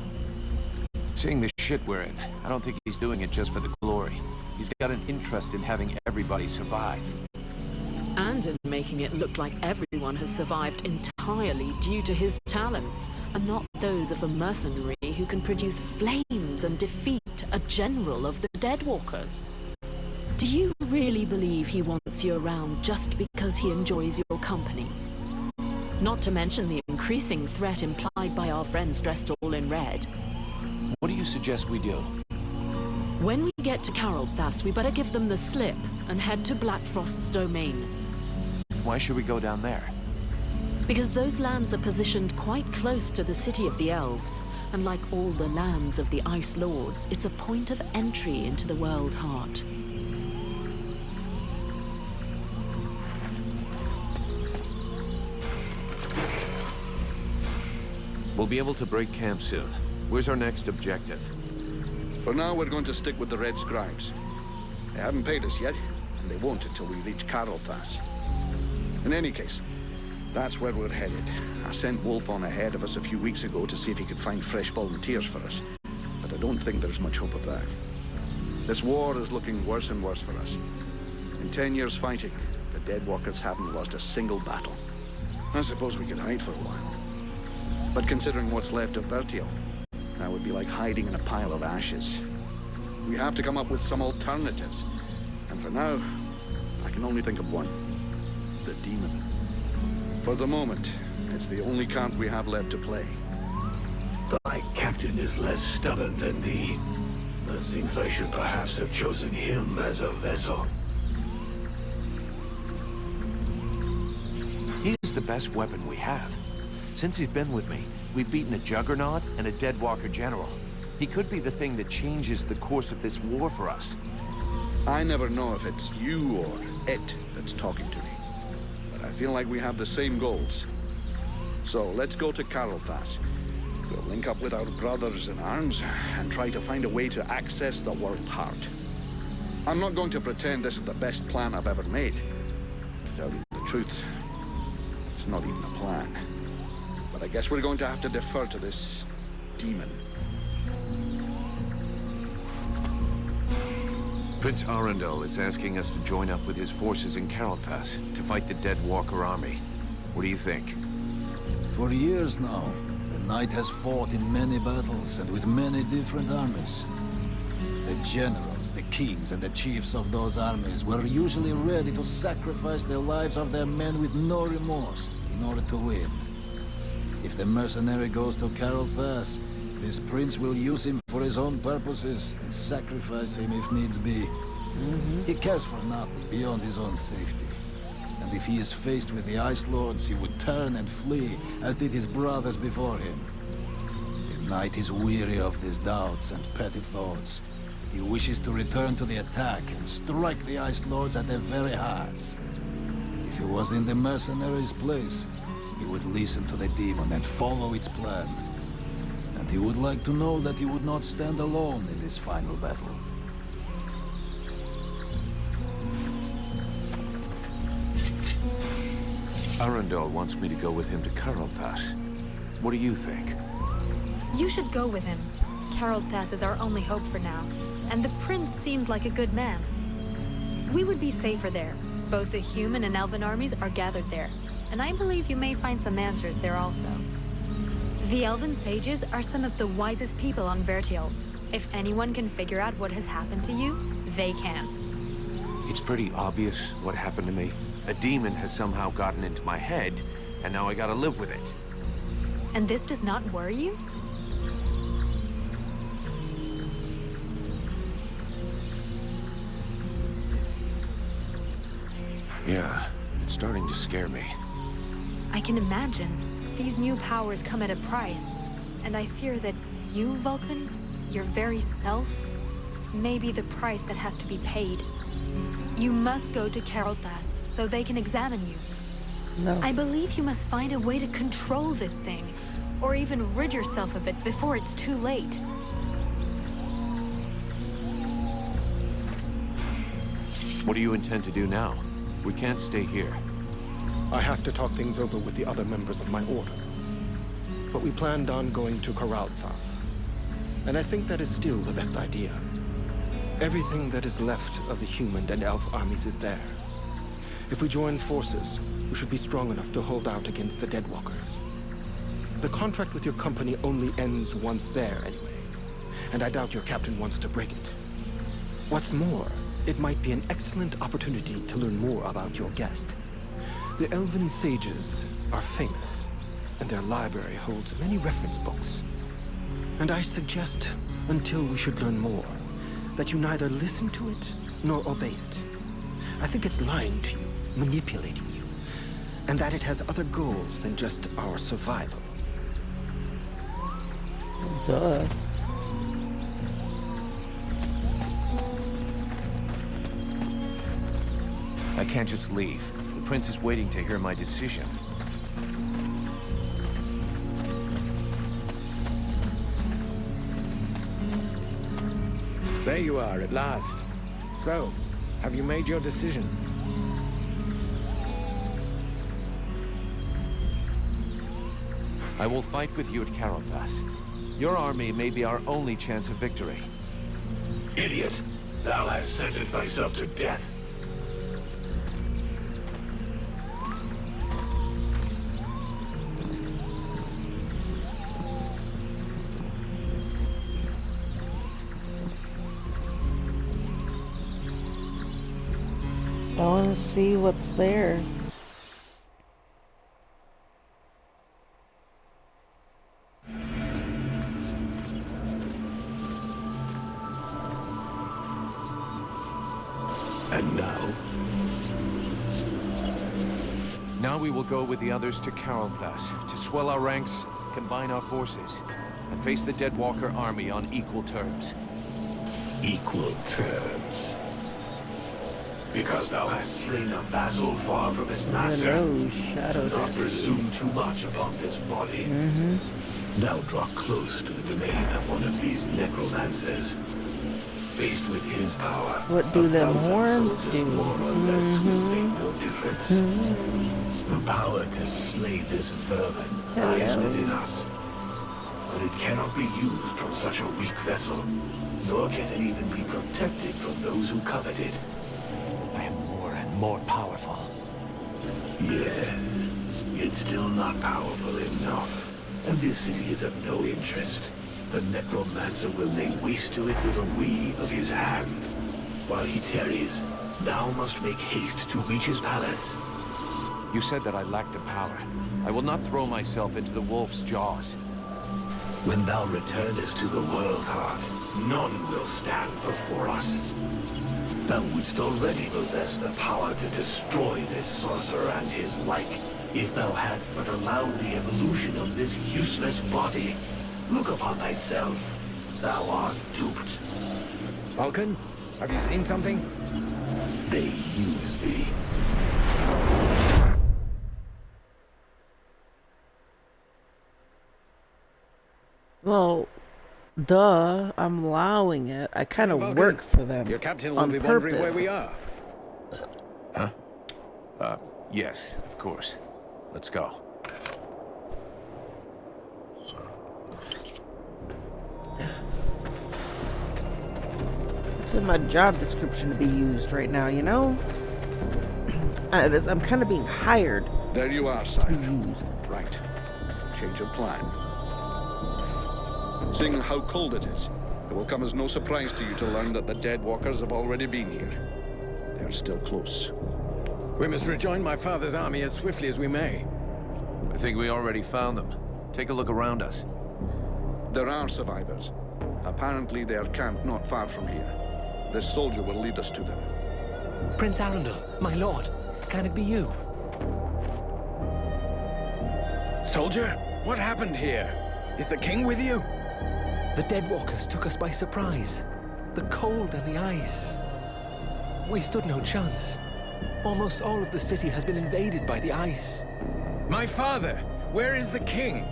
Seeing the shit we're in, I don't think he's doing it just for the glory. He's got an interest in having everybody survive. And in making it look like everyone has survived entirely due to his talents, and not those of a mercenary who can produce flames and defeat a general of the Deadwalkers. Do you really believe he wants you around just because he enjoys your company? Not to mention the increasing threat implied by our friends dressed all in red. What do you suggest we do? When we get to Karlthas, we better give them the slip and head to Blackfrost's domain. Why should we go down there? Because those lands are positioned quite close to the city of the elves, and like all the lands of the Ice Lords, it's a point of entry into the World Heart. We'll be able to break camp soon. Where's our next objective? For now, we're going to stick with the Red Scribes. They haven't paid us yet, and they won't until we reach Karlthas. In any case, that's where we're headed. I sent Wolf on ahead of us a few weeks ago to see if he could find fresh volunteers for us, but I don't think there's much hope of that. This war is looking worse and worse for us. In 10 years fighting, the Deadwalkers haven't lost a single battle. I suppose we could hide for a while. But considering what's left of Vertial, that would be like hiding in a pile of ashes. We have to come up with some alternatives. And for now, I can only think of one. The demon. For the moment, it's the only card we have left to play. Thy captain is less stubborn than thee. Methinks I should perhaps have chosen him as a vessel. He is the best weapon we have. Since he's been with me, we've beaten a Juggernaut and a Deadwalker general. He could be the thing that changes the course of this war for us. I never know if it's you or it that's talking to me. But I feel like we have the same goals. So let's go to Karlthas. We'll link up with our brothers in arms and try to find a way to access the World Heart. I'm not going to pretend this is the best plan I've ever made. To tell you the truth, it's not even a plan. But I guess we're going to have to defer to this demon. Prince Arundel is asking us to join up with his forces in Carolthas to fight the Dead Walker army. What do you think? For years now, the Knight has fought in many battles and with many different armies. The generals, the kings, and the chiefs of those armies were usually ready to sacrifice the lives of their men with no remorse in order to win. If the mercenary goes to Carolthas, this prince will use him for his own purposes and sacrifice him if needs be. He cares for nothing beyond his own safety. And if he is faced with the Ice Lords, he would turn and flee, as did his brothers before him. The Knight is weary of these doubts and petty thoughts. He wishes to return to the attack and strike the Ice Lords at their very hearts. If he was in the mercenaries' place, he would listen to the demon and follow its plan. And he would like to know that he would not stand alone in this final battle. Arundel wants me to go with him to Carolthas. What do you think? You should go with him. Carolthas is our only hope for now, and the prince seems like a good man. We would be safer there. Both the human and elven armies are gathered there, and I believe you may find some answers there also. The elven sages are some of the wisest people on Vertiel. If anyone can figure out what has happened to you, they can. It's pretty obvious what happened to me. A demon has somehow gotten into my head, and now I gotta live with it. And this does not worry you? Yeah, it's starting to scare me. I can imagine. These new powers come at a price, and I fear that you, Vulcan, your very self, may be the price that has to be paid. You must go to Carolthas, so they can examine you. No. I believe you must find a way to control this thing, or even rid yourself of it before it's too late. What do you intend to do now? We can't stay here. I have to talk things over with the other members of my order. But we planned on going to Carolthas, and I think that is still the best idea. Everything that is left of the human and elf armies is there. If we join forces, we should be strong enough to hold out against the Deadwalkers. The contract with your company only ends once there anyway, and I doubt your captain wants to break it. What's more, it might be an excellent opportunity to learn more about your guest. The elven sages are famous, and their library holds many reference books. And I suggest, until we should learn more, that you neither listen to it nor obey it. I think it's lying to you, manipulating you, and that it has other goals than just our survival. Duh. I can't just leave. The prince is waiting to hear my decision. There you are, at last. So, have you made your decision? I will fight with you at Carolthas. Your army may be our only chance of victory. Idiot! Thou hast sentenced thyself to death. I want to see what's there. And now? Now we will go with the others to Carolthas to swell our ranks, combine our forces, and face the Deadwalker army on equal terms. Equal terms. Because thou hast slain a vassal far from his master. Hello, Shadow. Do not presume too much upon this body. Now draw close to the domain of one of these necromancers. Faced with his power, What do them horns soldiers do? more or less will make no difference. The power to slay this vermin lies within us. But it cannot be used from such a weak vessel, nor can it even be protected from those those who coveted. I am more and more powerful. Yes, it's still not powerful enough. And this city is of no interest. The necromancer will lay waste to it with a wave of his hand. While he tarries, thou must make haste to reach his palace. You said that I lacked the power. I will not throw myself into the wolf's jaws. When thou returnest to the world heart, none will stand before us. Thou wouldst already possess the power to destroy this sorcerer and his like, if thou hadst but allowed the evolution of this useless body. Look upon thyself. Thou art duped. Vulcan, have you seen something? They use thee. Well, duh, I'm allowing it. I kind of work for them. Your captain will on be purpose. wondering where we are. Huh? Yes, of course. Let's go. It's in my job description to be used right now, you know? I'm kind of being hired. There you are, Seth. Right. Change of plan. Seeing how cold it is, it will come as no surprise to you to learn that the dead walkers have already been here. They're still close. We must rejoin my father's army as swiftly as we may. I think we already found them. Take a look around us. There are survivors. Apparently they are camped not far from here. This soldier will lead us to them. Prince Arundel, my lord, can it be you? Soldier, what happened here? Is the king with you? The Deadwalkers took us by surprise. The cold and the ice. We stood no chance. Almost all of the city has been invaded by the ice. My father, where is the king?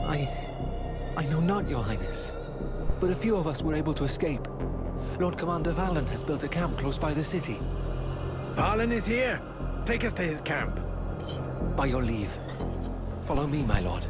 I know not, Your Highness. But a few of us were able to escape. Lord Commander Valen has built a camp close by the city. Valen is here. Take us to his camp. By your leave. Follow me, my lord.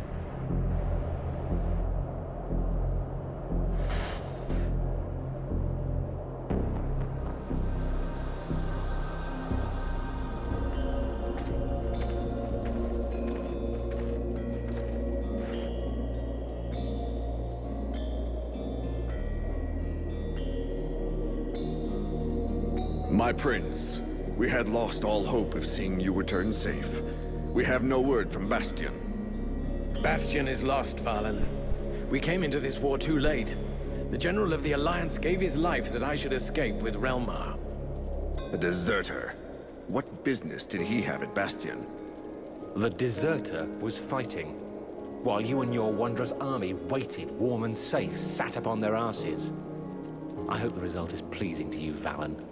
My prince, we had lost all hope of seeing you return safe. We have no word from Bastion. Bastion is lost, Valen. We came into this war too late. The General of the Alliance gave his life that I should escape with Relmar. The deserter. What business did he have at Bastion? The deserter was fighting, while you and your wondrous army waited, warm and safe, sat upon their asses. I hope the result is pleasing to you, Valen.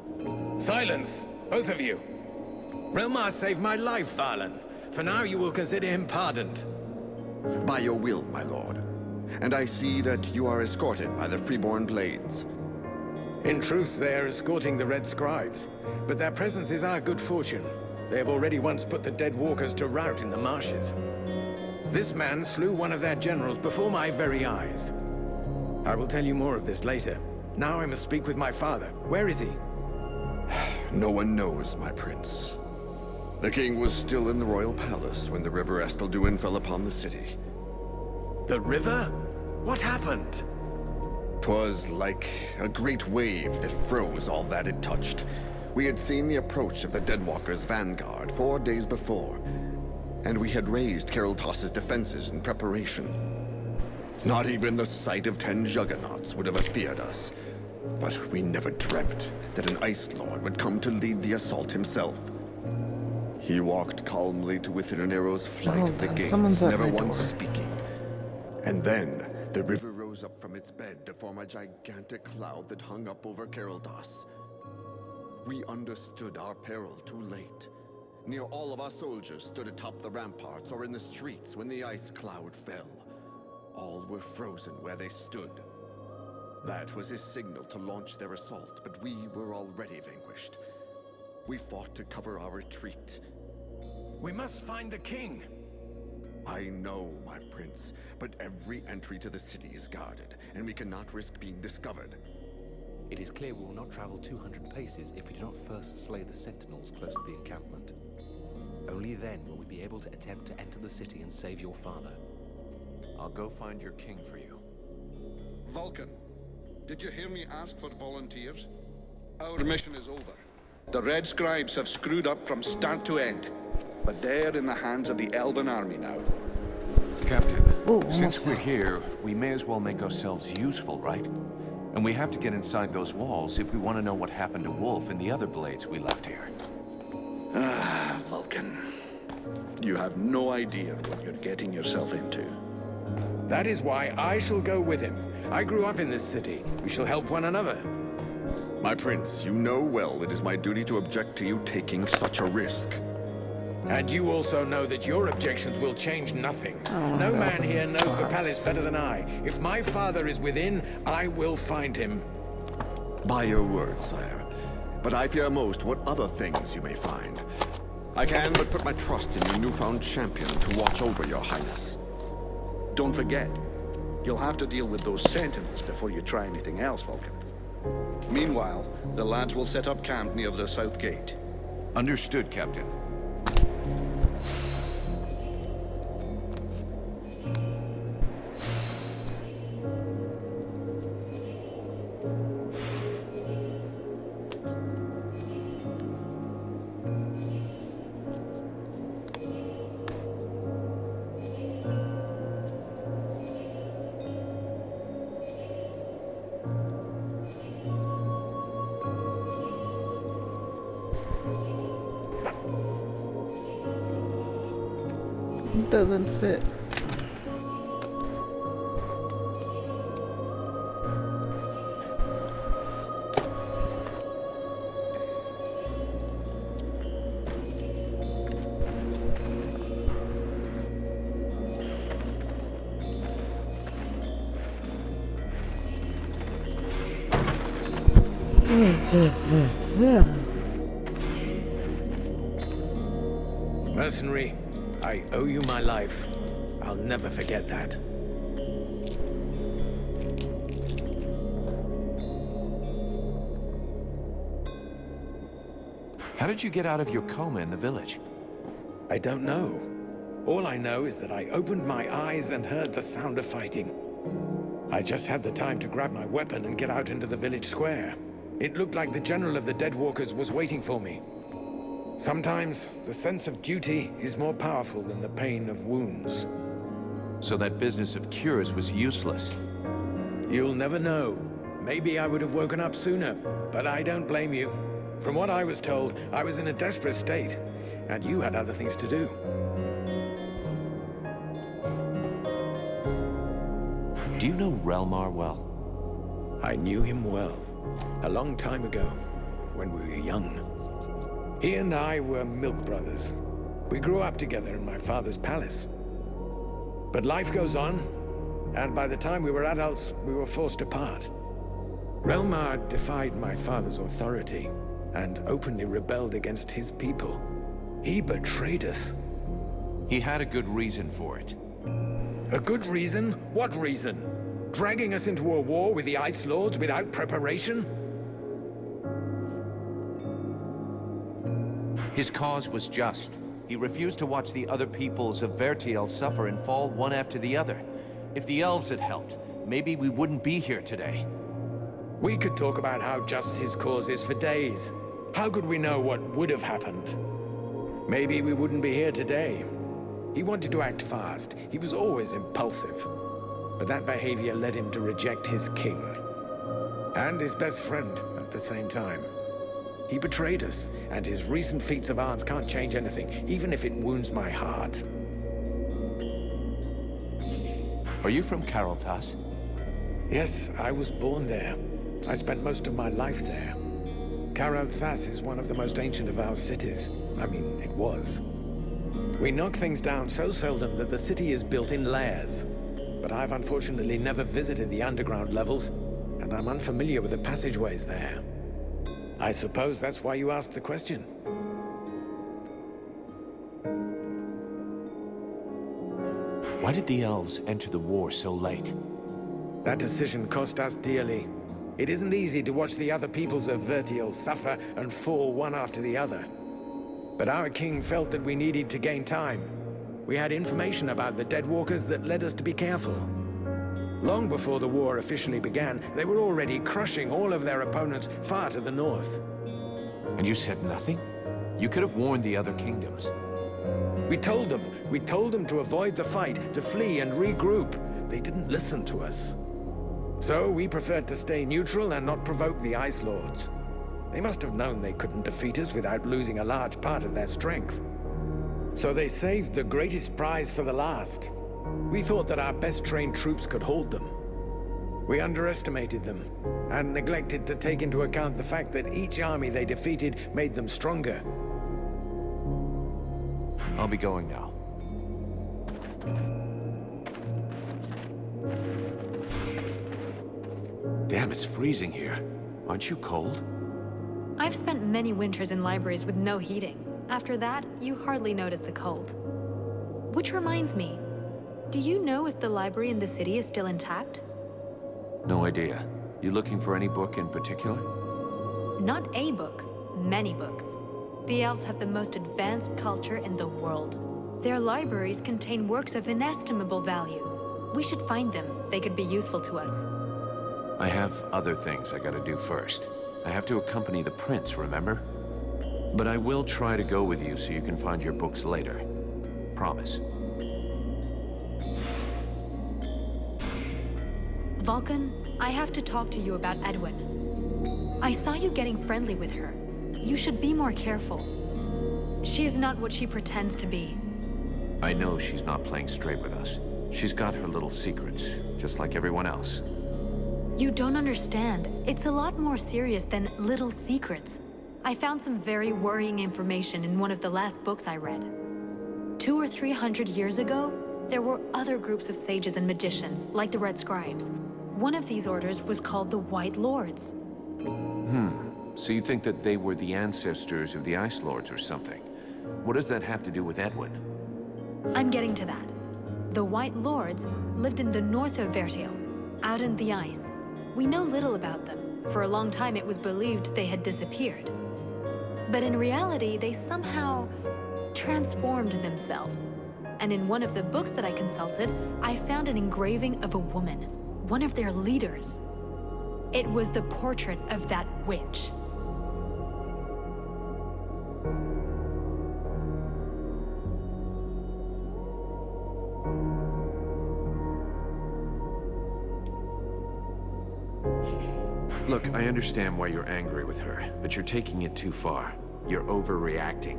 Silence, both of you. Relmar saved my life, Valen. For now, you will consider him pardoned. By your will, my lord. And I see that you are escorted by the Freeborn Blades. In truth, they are escorting the Red Scribes, but their presence is our good fortune. They have already once put the dead walkers to rout in the marshes. This man slew one of their generals before my very eyes. I will tell you more of this later. Now I must speak with my father. Where is he? No one knows, my prince. The king was still in the royal palace when the river Estelduin fell upon the city. The river? What happened? 'Twas like a great wave that froze all that it touched. We had seen the approach of the Deadwalkers' vanguard 4 days before, and we had raised Caroltas's defenses in preparation. Not even the sight of 10 juggernauts would have feared us. But we never dreamt that an Ice Lord would come to lead the assault himself. He walked calmly to within an arrow's flight of the gates, never once speaking. And then the river rose up from its bed to form a gigantic cloud that hung up over Caroltas. We understood our peril too late. Near all of our soldiers stood atop the ramparts or in the streets when the ice cloud fell. All were frozen where they stood. That was his signal to launch their assault, but we were already vanquished. We fought to cover our retreat. We must find the king. I know, my prince, but every entry to the city is guarded, and we cannot risk being discovered. It is clear we will not travel 200 paces if we do not first slay the sentinels close to the encampment. Only then will we be able to attempt to enter the city and save your father. I'll go find your king for you. Vulcan, did you hear me ask for volunteers? Our mission is over. The Red Scribes have screwed up from start to end. But they're in the hands of the Elven army now. Captain, Ooh, since we're here, we may as well make ourselves useful, right? And we have to get inside those walls if we want to know what happened to Wolf and the other blades we left here. Ah, Vulcan. You have no idea what you're getting yourself into. That is why I shall go with him. I grew up in this city. We shall help one another. My prince, you know well it is my duty to object to you taking such a risk. And you also know that your objections will change nothing. No man here knows the palace better than I. If my father is within, I will find him. By your word, sire. But I fear most what other things you may find. I can but put my trust in your newfound champion to watch over your highness. Don't forget, you'll have to deal with those sentinels before you try anything else, Vulcan. Meanwhile, the lads will set up camp near the south gate. Understood, Captain. Doesn't fit. Mercenary, I owe you my life. I'll never forget that. How did you get out of your coma in the village? I don't know. All I know is that I opened my eyes and heard the sound of fighting. I just had the time to grab my weapon and get out into the village square. It looked like the general of the Deadwalkers was waiting for me. Sometimes, the sense of duty is more powerful than the pain of wounds. So that business of cures was useless. You'll never know. Maybe I would have woken up sooner, but I don't blame you. From what I was told, I was in a desperate state, and you had other things to do. Do you know Relmar well? I knew him well. A long time ago, when we were young. He and I were milk brothers. We grew up together in my father's palace. But life goes on, and by the time we were adults, we were forced apart. Relmar defied my father's authority, and openly rebelled against his people. He betrayed us. He had a good reason for it. A good reason? What reason? Dragging us into a war with the Ice Lords without preparation? His cause was just. He refused to watch the other peoples of Vertiel suffer and fall one after the other. If the elves had helped, maybe we wouldn't be here today. We could talk about how just his cause is for days. How could we know what would have happened? Maybe we wouldn't be here today. He wanted to act fast. He was always impulsive. But that behavior led him to reject his king. And his best friend at the same time. He betrayed us, and his recent feats of arms can't change anything, even if it wounds my heart. Are you from Carolthas? Yes, I was born there. I spent most of my life there. Carolthas is one of the most ancient of our cities. I mean, it was. We knock things down so seldom that the city is built in layers. But I've unfortunately never visited the underground levels, and I'm unfamiliar with the passageways there. I suppose that's why you asked the question. Why did the elves enter the war so late? That decision cost us dearly. It isn't easy to watch the other peoples of Vertiel suffer and fall one after the other. But our king felt that we needed to gain time. We had information about the Deadwalkers that led us to be careful. Long before the war officially began, they were already crushing all of their opponents far to the north. And you said nothing? You could have warned the other kingdoms. We told them to avoid the fight, to flee and regroup. They didn't listen to us. So we preferred to stay neutral and not provoke the Ice Lords. They must have known they couldn't defeat us without losing a large part of their strength. So they saved the greatest prize for the last. We thought that our best trained troops could hold them. We underestimated them, and neglected to take into account the fact that each army they defeated made them stronger. I'll be going now. Damn, it's freezing here. Aren't you cold? I've spent many winters in libraries with no heating. After that, you hardly notice the cold. Which reminds me, do you know if the library in the city is still intact? No idea. You looking for any book in particular? Not a book, many books. The elves have the most advanced culture in the world. Their libraries contain works of inestimable value. We should find them. They could be useful to us. I have other things I gotta do first. I have to accompany the prince, remember? But I will try to go with you so you can find your books later. Promise. Vulcan, I have to talk to you about Edwin. I saw you getting friendly with her. You should be more careful. She is not what she pretends to be. I know she's not playing straight with us. She's got her little secrets, just like everyone else. You don't understand. It's a lot more serious than little secrets. I found some very worrying information in one of the last books I read. 200 or 300 years ago, there were other groups of sages and magicians, like the Red Scribes. One of these orders was called the White Lords. So you think that they were the ancestors of the Ice Lords or something? What does that have to do with Edwin? I'm getting to that. The White Lords lived in the north of Vertiel, out in the ice. We know little about them. For a long time it was believed they had disappeared. But in reality, they somehow transformed themselves. And in one of the books that I consulted, I found an engraving of a woman, one of their leaders. It was the portrait of that witch. Look, I understand why you're angry with her, but you're taking it too far. You're overreacting.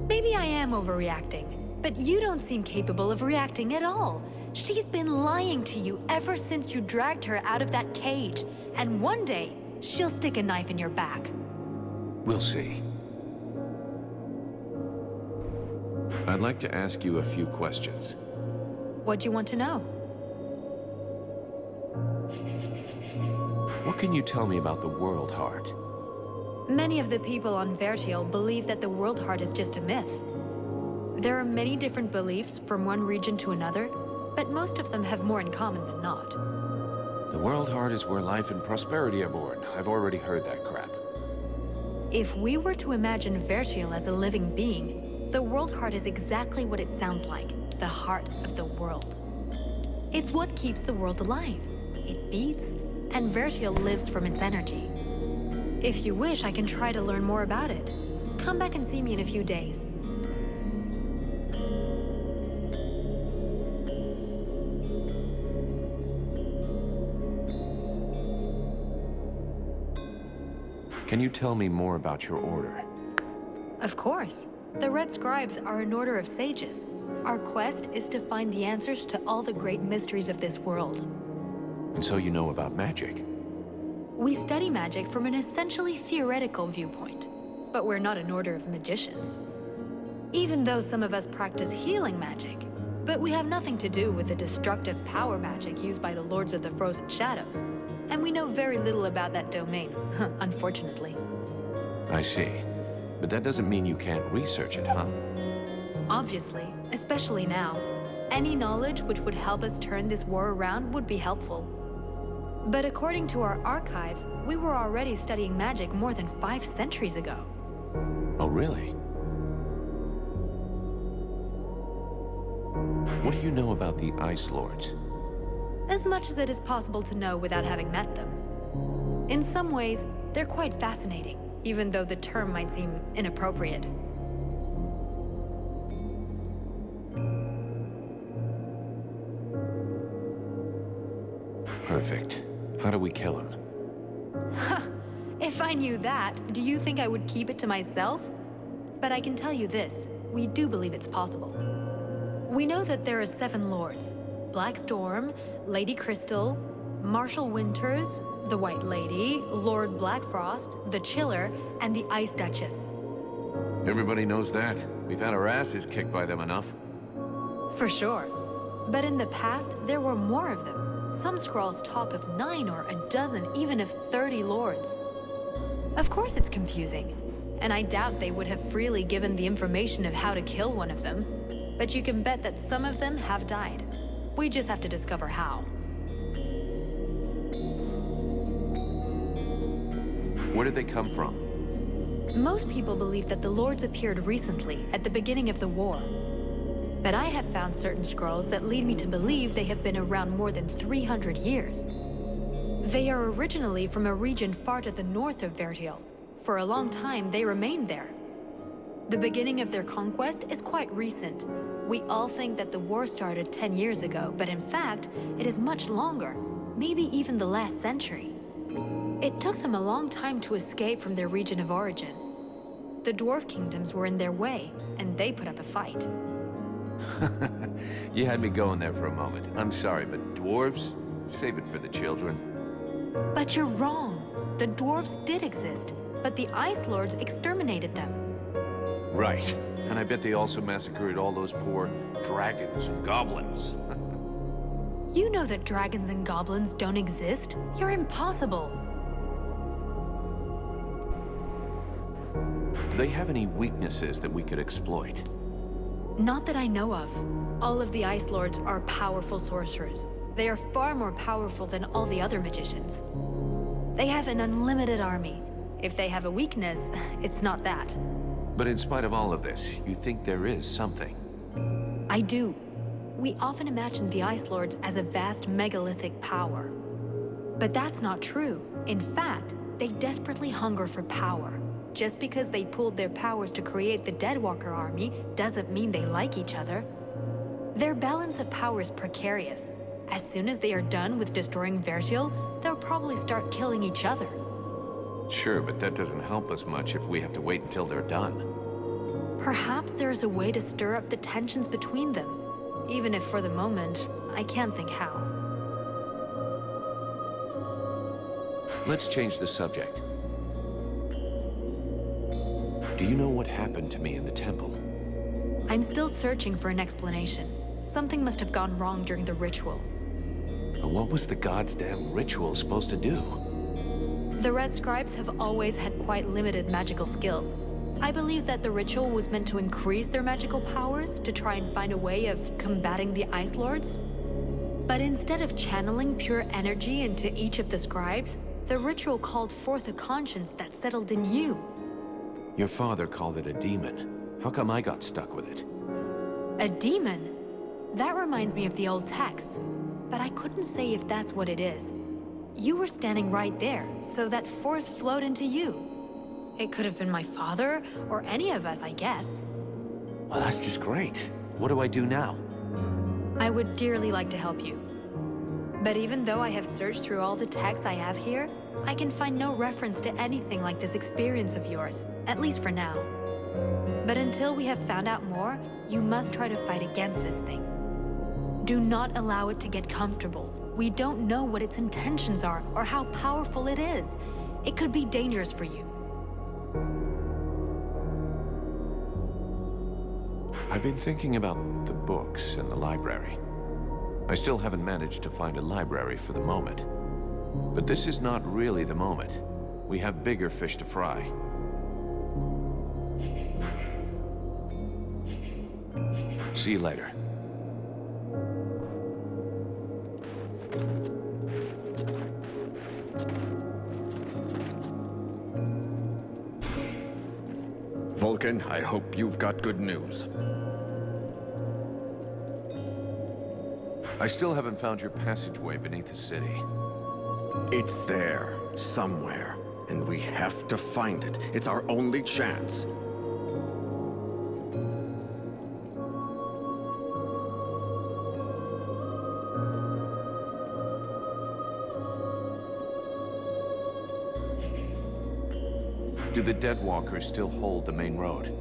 Maybe I am overreacting, but you don't seem capable of reacting at all. She's been lying to you ever since you dragged her out of that cage, and one day, she'll stick a knife in your back. We'll see. I'd like to ask you a few questions. What do you want to know? What can you tell me about the World Heart? Many of the people on Vertiel believe that the World Heart is just a myth. There are many different beliefs from one region to another, but most of them have more in common than not. The World Heart is where life and prosperity are born. I've already heard that crap. If we were to imagine Vertiel as a living being, the World Heart is exactly what it sounds like, the heart of the world. It's what keeps the world alive. It beats, and Vertiel lives from its energy. If you wish, I can try to learn more about it. Come back and see me in a few days. Can you tell me more about your order? Of course. The Red Scribes are an order of sages. Our quest is to find the answers to all the great mysteries of this world. And so you know about magic? We study magic from an essentially theoretical viewpoint, but we're not an order of magicians. Even though some of us practice healing magic, but we have nothing to do with the destructive power magic used by the Lords of the Frozen Shadows, and we know very little about that domain, unfortunately. I see. But that doesn't mean you can't research it, huh? Obviously, especially now. Any knowledge which would help us turn this war around would be helpful. But according to our archives, we were already studying magic more than 5 centuries ago. Oh, really? What do you know about the Ice Lords? As much as it is possible to know without having met them. In some ways, they're quite fascinating, even though the term might seem inappropriate. Perfect. How do we kill him? If I knew that, do you think I would keep it to myself? But I can tell you this, we do believe it's possible. We know that there are 7 lords. Black Storm, Lady Crystal, Marshal Winters, the White Lady, Lord Blackfrost, the Chiller, and the Ice Duchess. Everybody knows that. We've had our asses kicked by them enough. For sure. But in the past, there were more of them. Some scrolls talk of 9 or a dozen, even of 30 lords. Of course it's confusing, and I doubt they would have freely given the information of how to kill one of them. But you can bet that some of them have died. We just have to discover how. Where did they come from? Most people believe that the lords appeared recently, at the beginning of the war. But I have found certain scrolls that lead me to believe they have been around more than 300 years. They are originally from a region far to the north of Vertiel. For a long time, they remained there. The beginning of their conquest is quite recent. We all think that the war started 10 years ago, but in fact, it is much longer, maybe even the last century. It took them a long time to escape from their region of origin. The dwarf kingdoms were in their way, and they put up a fight. You had me going there for a moment. I'm sorry, but dwarves? Save it for the children. But you're wrong. The dwarves did exist, but the Ice Lords exterminated them. Right. And I bet they also massacred all those poor dragons and goblins. You know that dragons and goblins don't exist. You're impossible. Do they have any weaknesses that we could exploit? Not that I know of. All of the Ice Lords are powerful sorcerers. They are far more powerful than all the other magicians. They have an unlimited army. If they have a weakness, it's not that. But in spite of all of this, you think there is something? I do. We often imagine the Ice Lords as a vast megalithic power. But that's not true. In fact, they desperately hunger for power. Just because they pooled their powers to create the Deadwalker army doesn't mean they like each other. Their balance of power is precarious. As soon as they are done with destroying Vertiel, they'll probably start killing each other. Sure, but that doesn't help us much if we have to wait until they're done. Perhaps there is a way to stir up the tensions between them, even if for the moment, I can't think how. Let's change the subject. Do you know what happened to me in the temple? I'm still searching for an explanation. Something must have gone wrong during the ritual. But what was the god's damn ritual supposed to do? The Red Scribes have always had quite limited magical skills. I believe that the ritual was meant to increase their magical powers to try and find a way of combating the Ice Lords. But instead of channeling pure energy into each of the scribes, the ritual called forth a conscience that settled in you. Your father called it a demon. How come I got stuck with it? A demon? That reminds me of the old texts, but I couldn't say if that's what it is. You were standing right there, so that force flowed into you. It could have been my father, or any of us, I guess. Well, that's just great. What do I do now? I would dearly like to help you. But even though I have searched through all the texts I have here, I can find no reference to anything like this experience of yours, at least for now. But until we have found out more, you must try to fight against this thing. Do not allow it to get comfortable. We don't know what its intentions are or how powerful it is. It could be dangerous for you. I've been thinking about the books and the library. I still haven't managed to find a library for the moment. But this is not really the moment. We have bigger fish to fry. See you later. Vulcan, I hope you've got good news. I still haven't found your passageway beneath the city. It's there, somewhere, and we have to find it. It's our only chance. Do the Deadwalkers still hold the main road?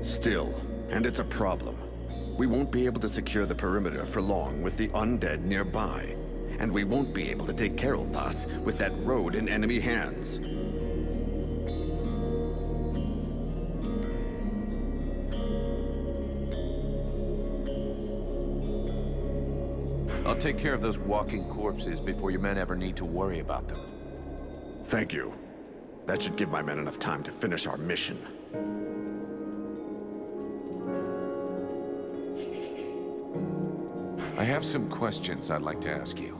Still, and it's a problem. We won't be able to secure the perimeter for long with the undead nearby. And we won't be able to take Carolthas with that road in enemy hands. I'll take care of those walking corpses before your men ever need to worry about them. Thank you. That should give my men enough time to finish our mission. I have some questions I'd like to ask you.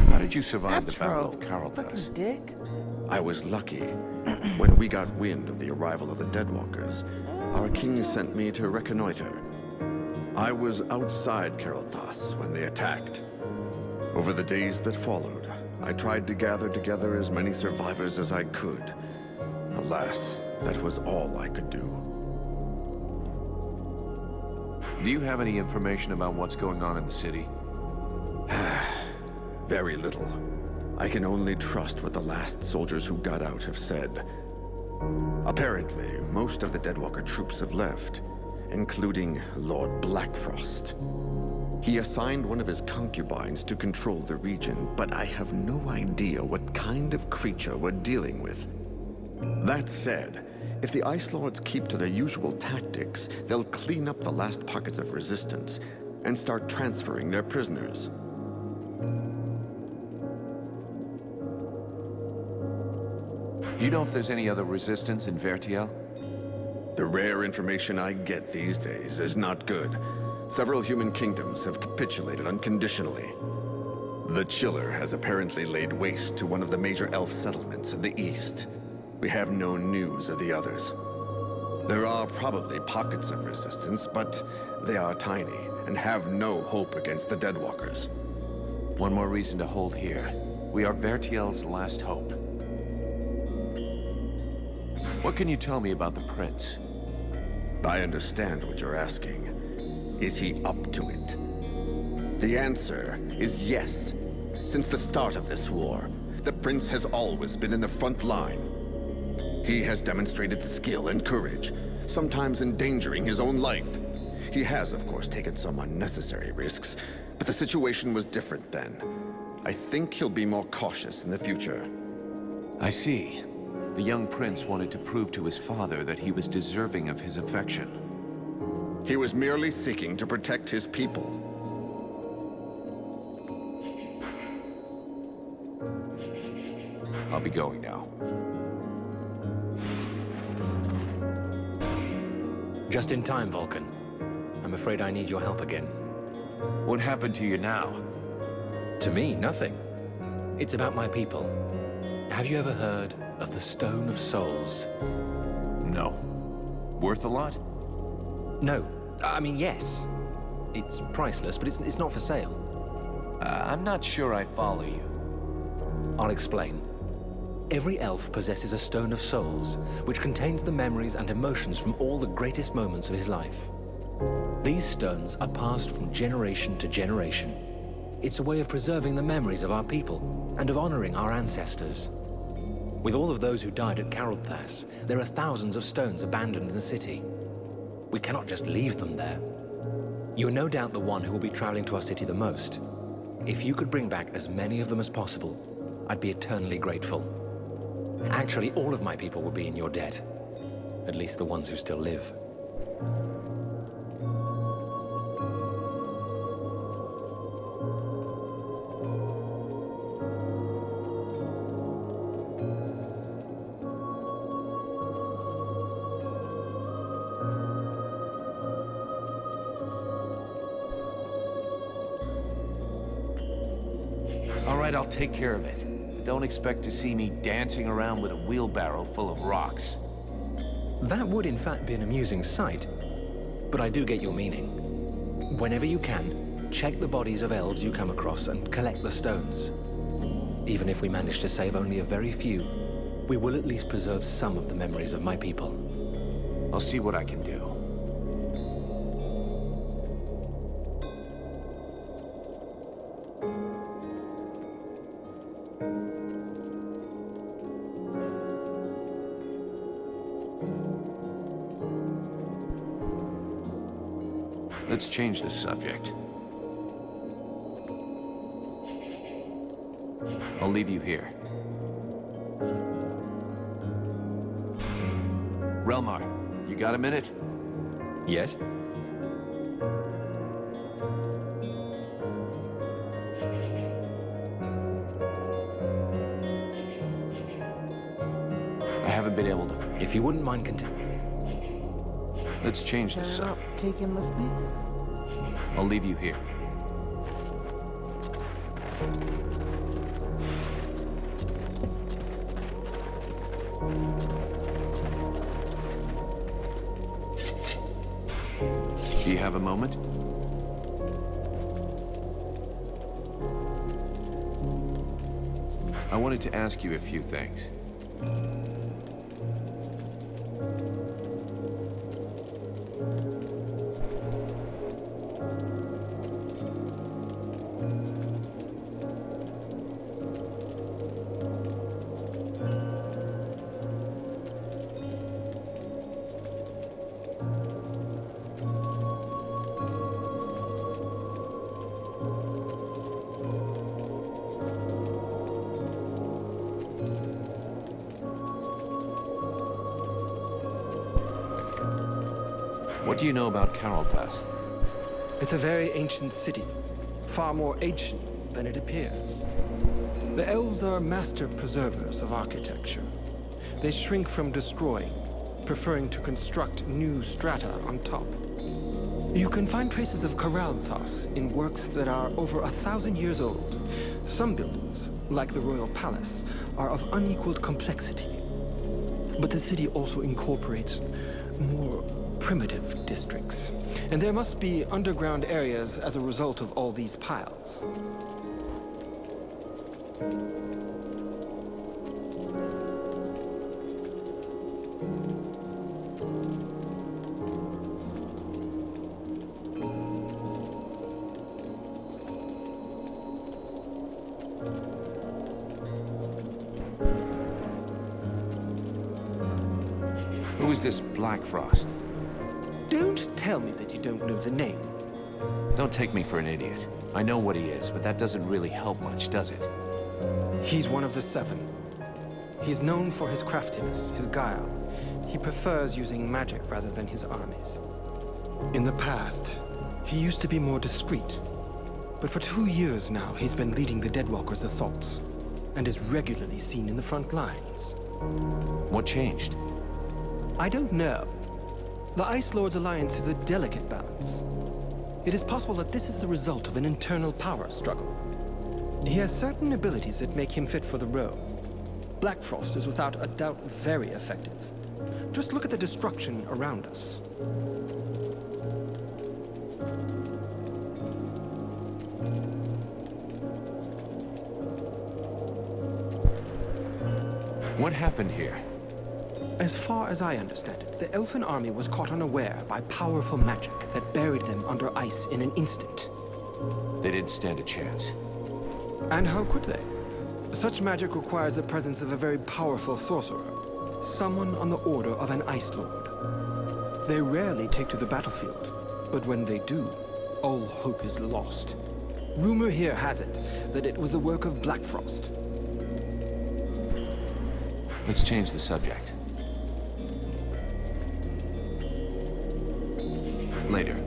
How did you survive the Battle of Carolthas? Dick. I was lucky. When we got wind of the arrival of the Deadwalkers, our king sent me to reconnoiter. I was outside Carolthas when they attacked. Over the days that followed, I tried to gather together as many survivors as I could. Alas, that was all I could do. Do you have any information about what's going on in the city? Very little. I can only trust what the last soldiers who got out have said. Apparently, most of the Deadwalker troops have left, including Lord Blackfrost. He assigned one of his concubines to control the region, but I have no idea what kind of creature we're dealing with. That said, if the Ice Lords keep to their usual tactics, they'll clean up the last pockets of resistance and start transferring their prisoners. Do you know if there's any other resistance in Vertiel? The rare information I get these days is not good. Several human kingdoms have capitulated unconditionally. The Chiller has apparently laid waste to one of the major elf settlements in the east. We have no news of the others. There are probably pockets of resistance, but they are tiny and have no hope against the Deadwalkers. One more reason to hold here. We are Vertiel's last hope. What can you tell me about the Prince? I understand what you're asking. Is he up to it? The answer is yes. Since the start of this war, the Prince has always been in the front line. He has demonstrated skill and courage, sometimes endangering his own life. He has, of course, taken some unnecessary risks, but the situation was different then. I think he'll be more cautious in the future. I see. The young prince wanted to prove to his father that he was deserving of his affection. He was merely seeking to protect his people. I'll be going now. Just in time, Vulcan. I'm afraid I need your help again. What happened to you now? To me, nothing. It's about my people. Have you ever heard of the Stone of Souls? No. Worth a lot? No. I mean, yes. It's priceless, but it's not for sale. I'm not sure I follow you. I'll explain. Every elf possesses a Stone of Souls, which contains the memories and emotions from all the greatest moments of his life. These stones are passed from generation to generation. It's a way of preserving the memories of our people and of honoring our ancestors. With all of those who died at Carolthas, there are thousands of stones abandoned in the city. We cannot just leave them there. You're no doubt the one who will be traveling to our city the most. If you could bring back as many of them as possible, I'd be eternally grateful. Actually, all of my people will be in your debt. At least the ones who still live. All right, I'll take care of it. don't expect to see me dancing around with a wheelbarrow full of rocks. That would in fact be an amusing sight, but I do get your meaning. Whenever you can, check the bodies of elves you come across and collect the stones. Even if we manage to save only a very few, we will at least preserve some of the memories of my people. I'll see what I can do. Let's change the subject. I'll leave you here. Relmar, you got a minute? Yes? I haven't been able to... If you wouldn't mind continuing. Let's change the subject. Take him with me. I'll leave you here. Do you have a moment? I wanted to ask you a few things. What do you know about Carolthas? It's a very ancient city, far more ancient than it appears. The elves are master preservers of architecture. They shrink from destroying, preferring to construct new strata on top. You can find traces of Carolthas in works that are over 1,000 years old. Some buildings, like the royal palace, are of unequaled complexity. But the city also incorporates more primitive districts. And there must be underground areas as a result of all these piles. Who is this Black Frost? Don't tell me that you don't know the name. Don't take me for an idiot. I know what he is, but that doesn't really help much, does it? He's one of the seven. He's known for his craftiness, his guile. He prefers using magic rather than his armies. In the past, he used to be more discreet. But for 2 years now, he's been leading the Deadwalkers' assaults, and is regularly seen in the front lines. What changed? I don't know. The Ice Lord's alliance is a delicate balance. It is possible that this is the result of an internal power struggle. He has certain abilities that make him fit for the role. Black Frost is without a doubt very effective. Just look at the destruction around us. What happened here? As far as I understand it, the Elfin army was caught unaware by powerful magic that buried them under ice in an instant. They didn't stand a chance. And how could they? Such magic requires the presence of a very powerful sorcerer, someone on the order of an Ice Lord. They rarely take to the battlefield, but when they do, all hope is lost. Rumor here has it that it was the work of Black Frost. Let's change the subject. Later.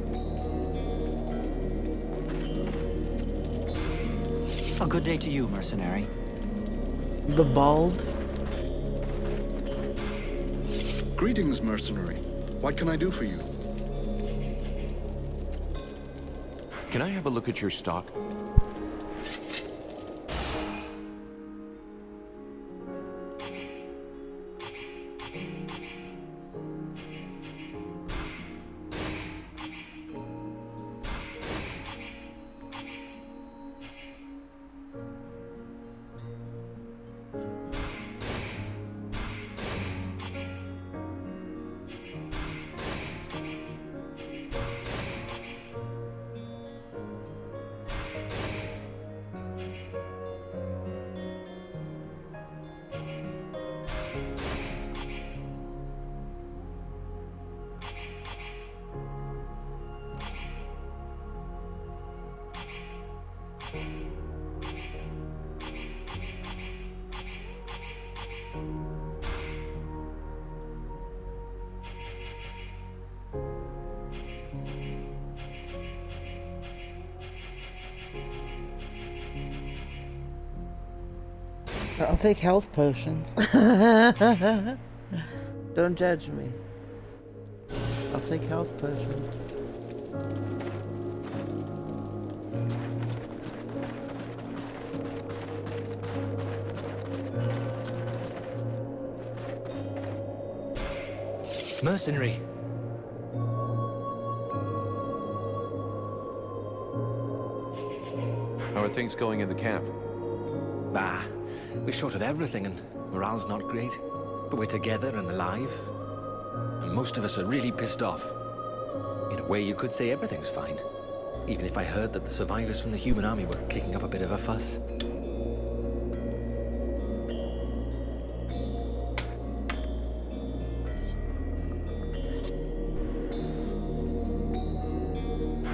A good day to you, mercenary. The bald. Greetings, mercenary. What can I do for you? Can I have a look at your stock? I'll take health potions. Don't judge me. I'll take health potions. Mercenary. How are things going in the camp? Bah, we're short of everything and morale's not great. But we're together and alive. And most of us are really pissed off. In a way, you could say everything's fine. Even if I heard that the survivors from the human army were kicking up a bit of a fuss.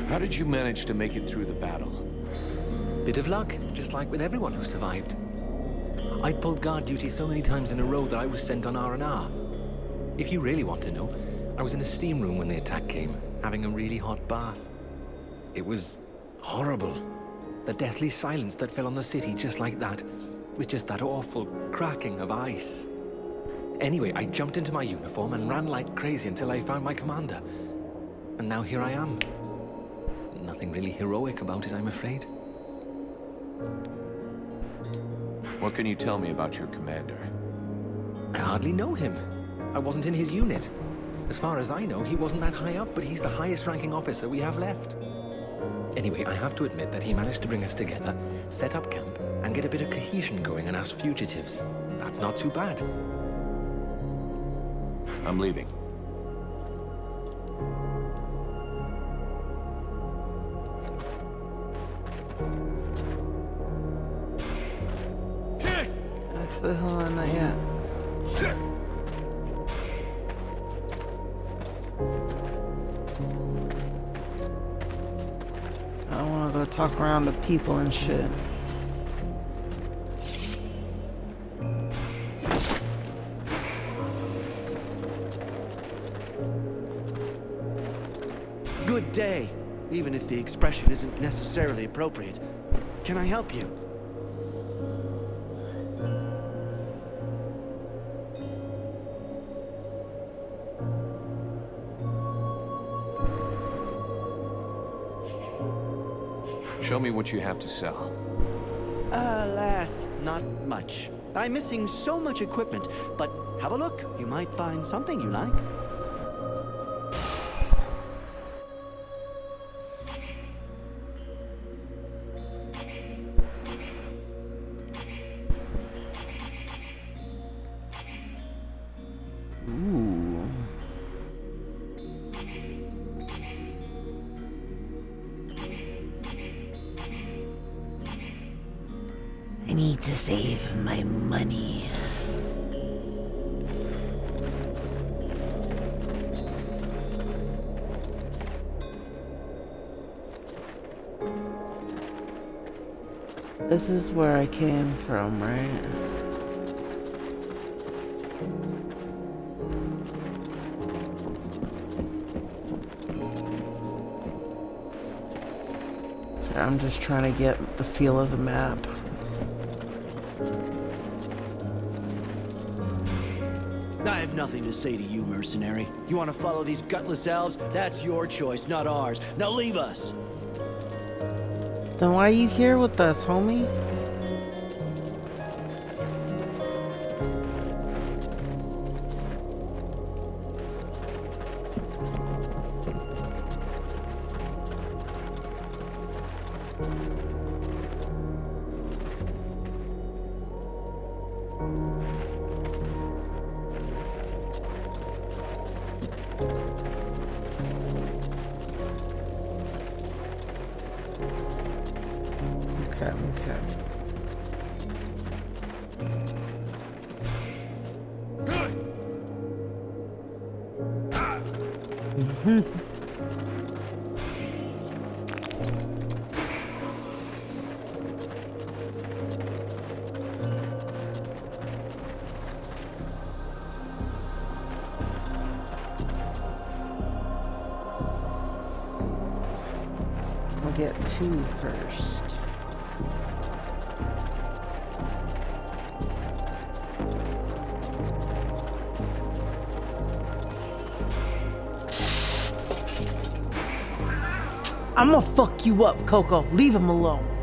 How did you manage to make it through the battle? Bit of luck, just like with everyone who survived. I'd pulled guard duty so many times in a row that I was sent on R&R. If you really want to know, I was in a steam room when the attack came, having a really hot bath. It was horrible. The deathly silence that fell on the city just like that was just that awful cracking of ice. Anyway, I jumped into my uniform and ran like crazy until I found my commander. And now here I am. Nothing really heroic about it, I'm afraid. What can you tell me about your commander? I hardly know him. I wasn't in his unit. As far as I know, he wasn't that high up, but he's the highest ranking officer we have left. Anyway, I have to admit that he managed to bring us together, set up camp, and get a bit of cohesion going on us fugitives. That's not too bad. I'm leaving. Actually, hold on, not yet. I want to go talk around to people and shit. Good day, even if the expression isn't necessarily appropriate. Can I help you? Show me what you have to sell. Alas, not much. I'm missing so much equipment, but have a look. You might find something you like. Ooh. I need to save my money. This is where I came from, right? So I'm just trying to get the feel of the map. I have nothing to say to you, mercenary. You want to follow these gutless elves? That's your choice, not ours. Now leave us! Then why are you here with us, homie? We'll get 2 first. I'ma fuck you up, Coco. Leave him alone.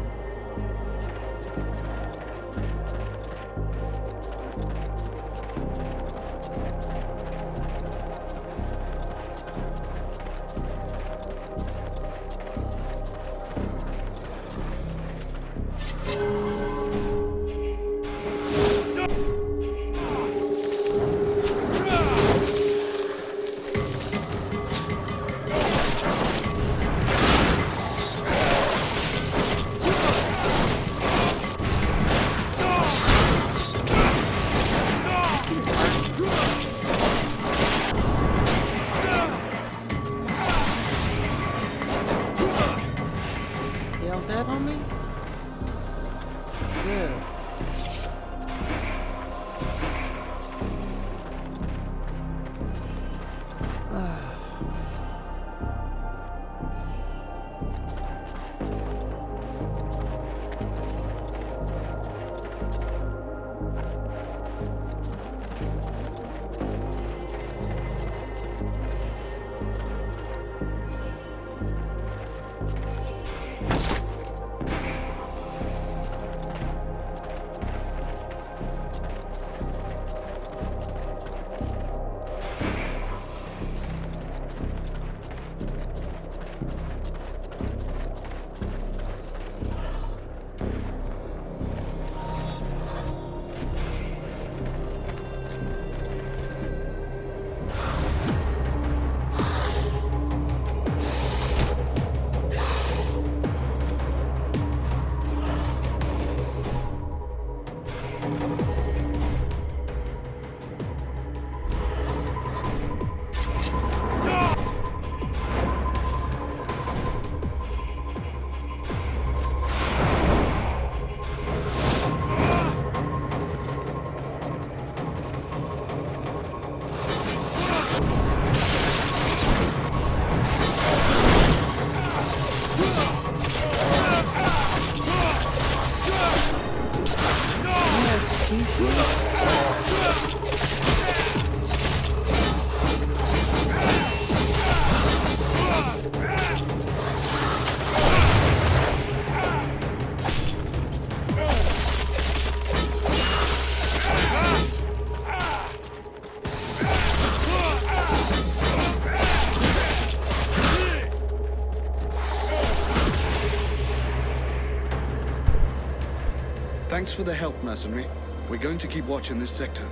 Thanks for the help, mercenary. We're going to keep watch in this sector.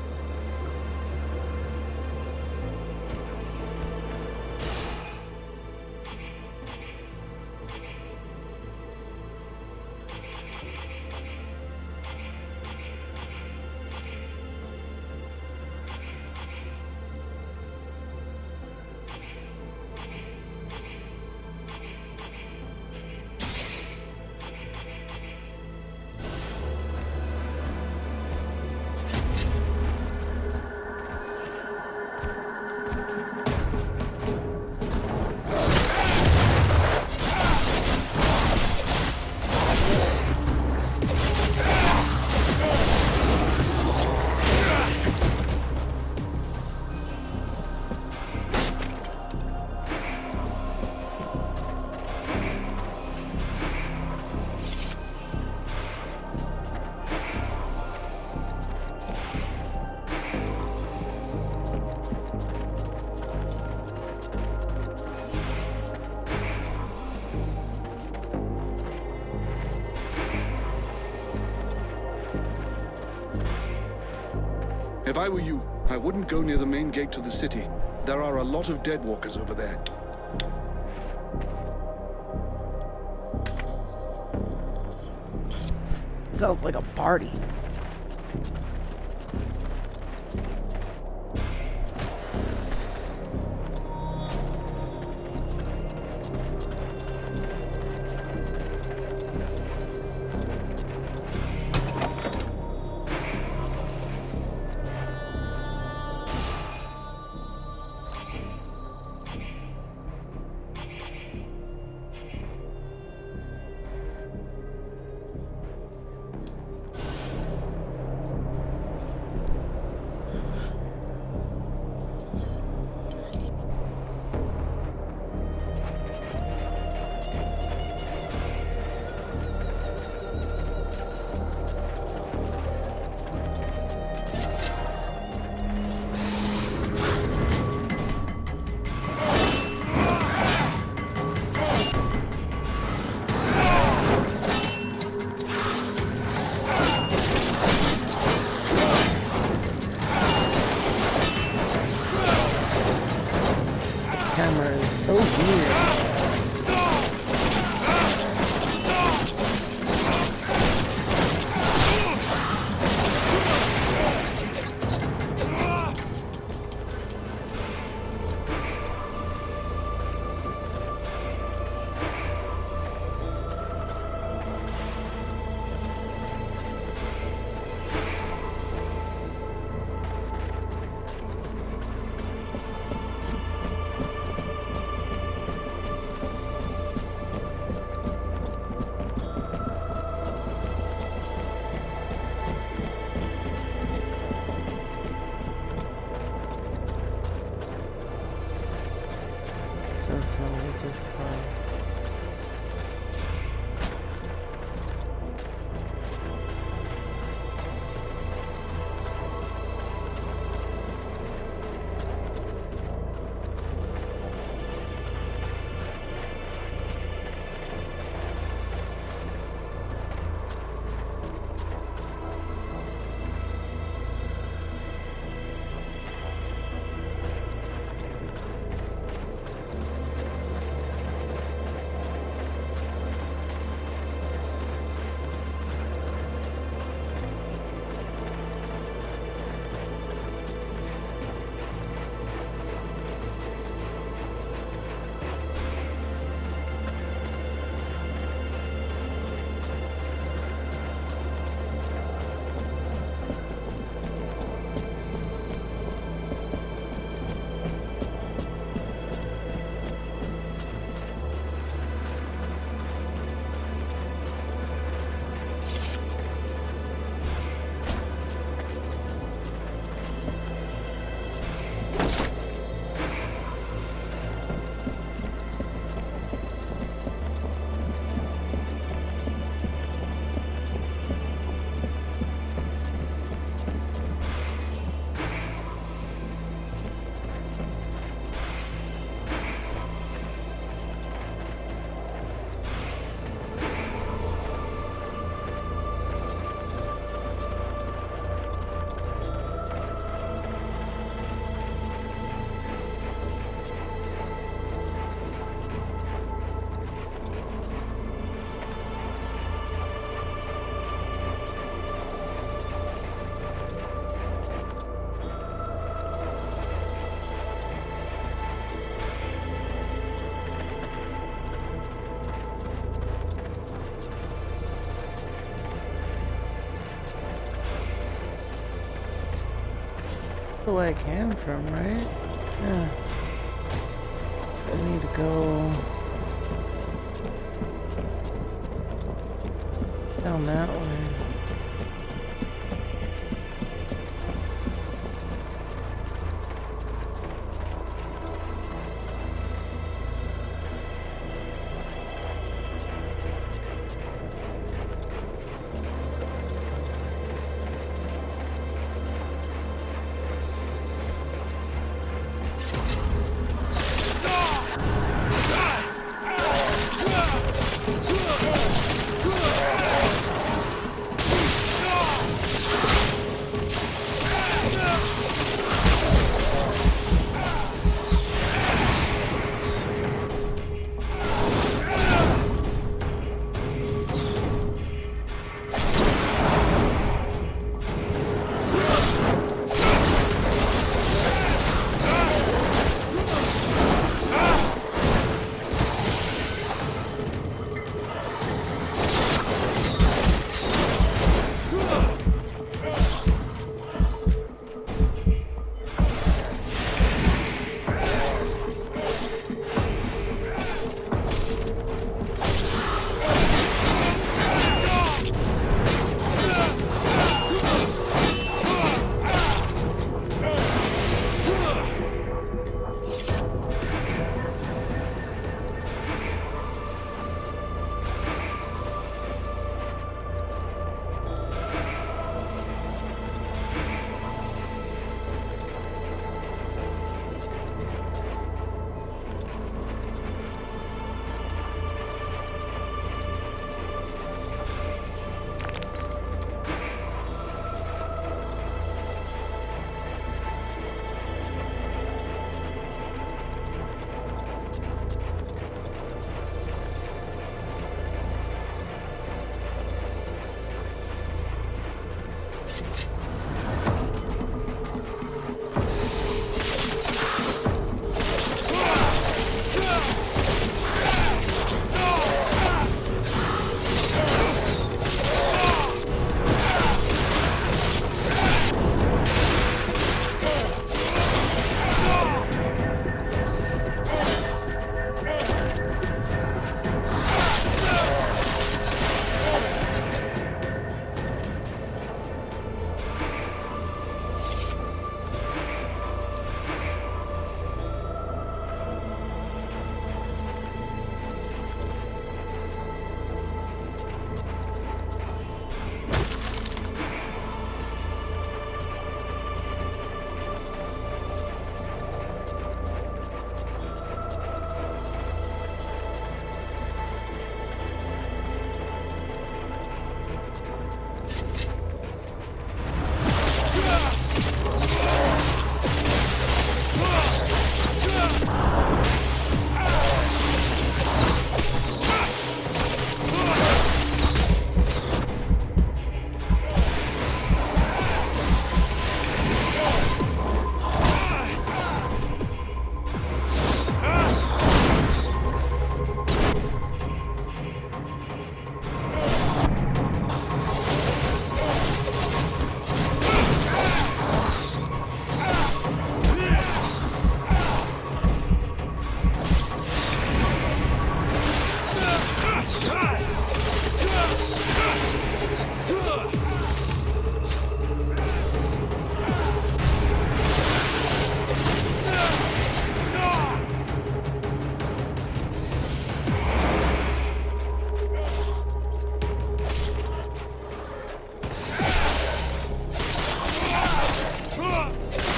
If I were you, I wouldn't go near the main gate to the city. There are a lot of deadwalkers over there. Sounds like a party. the way I came from, right? Yeah. I need to go down that way.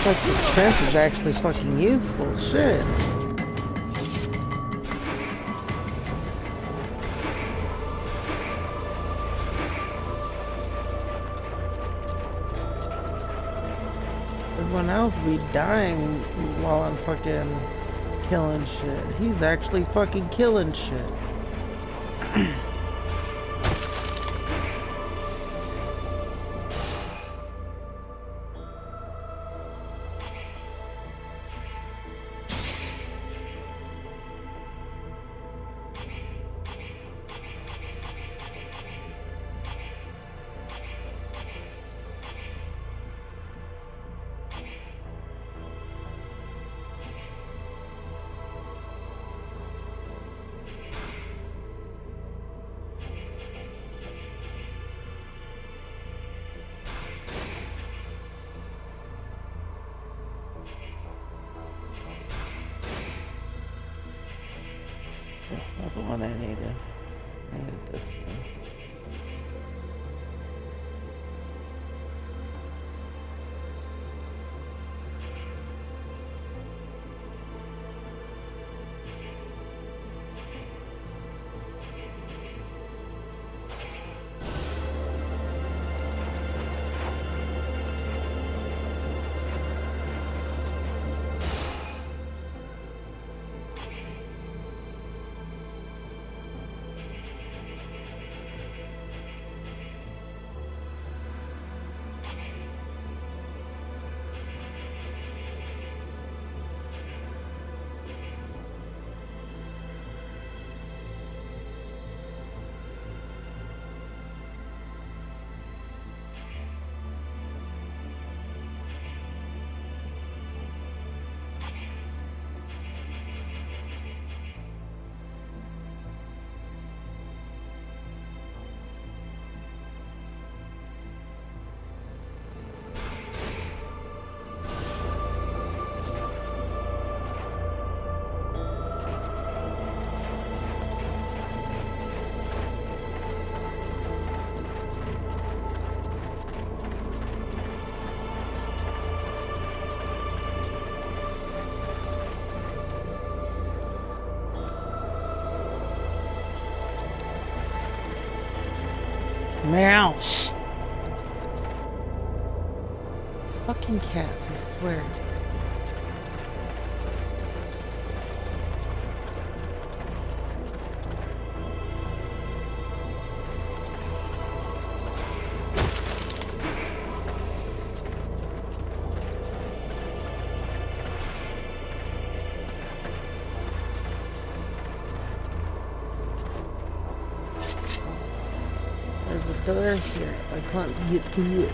Like this fence is actually fucking useful. Shit. Everyone else be dying while I'm fucking killing shit. He's actually fucking killing shit. That's not the one I needed. I needed this one. Meow. Shh. It's fucking cats, I swear. There's a door here. I can't get through it.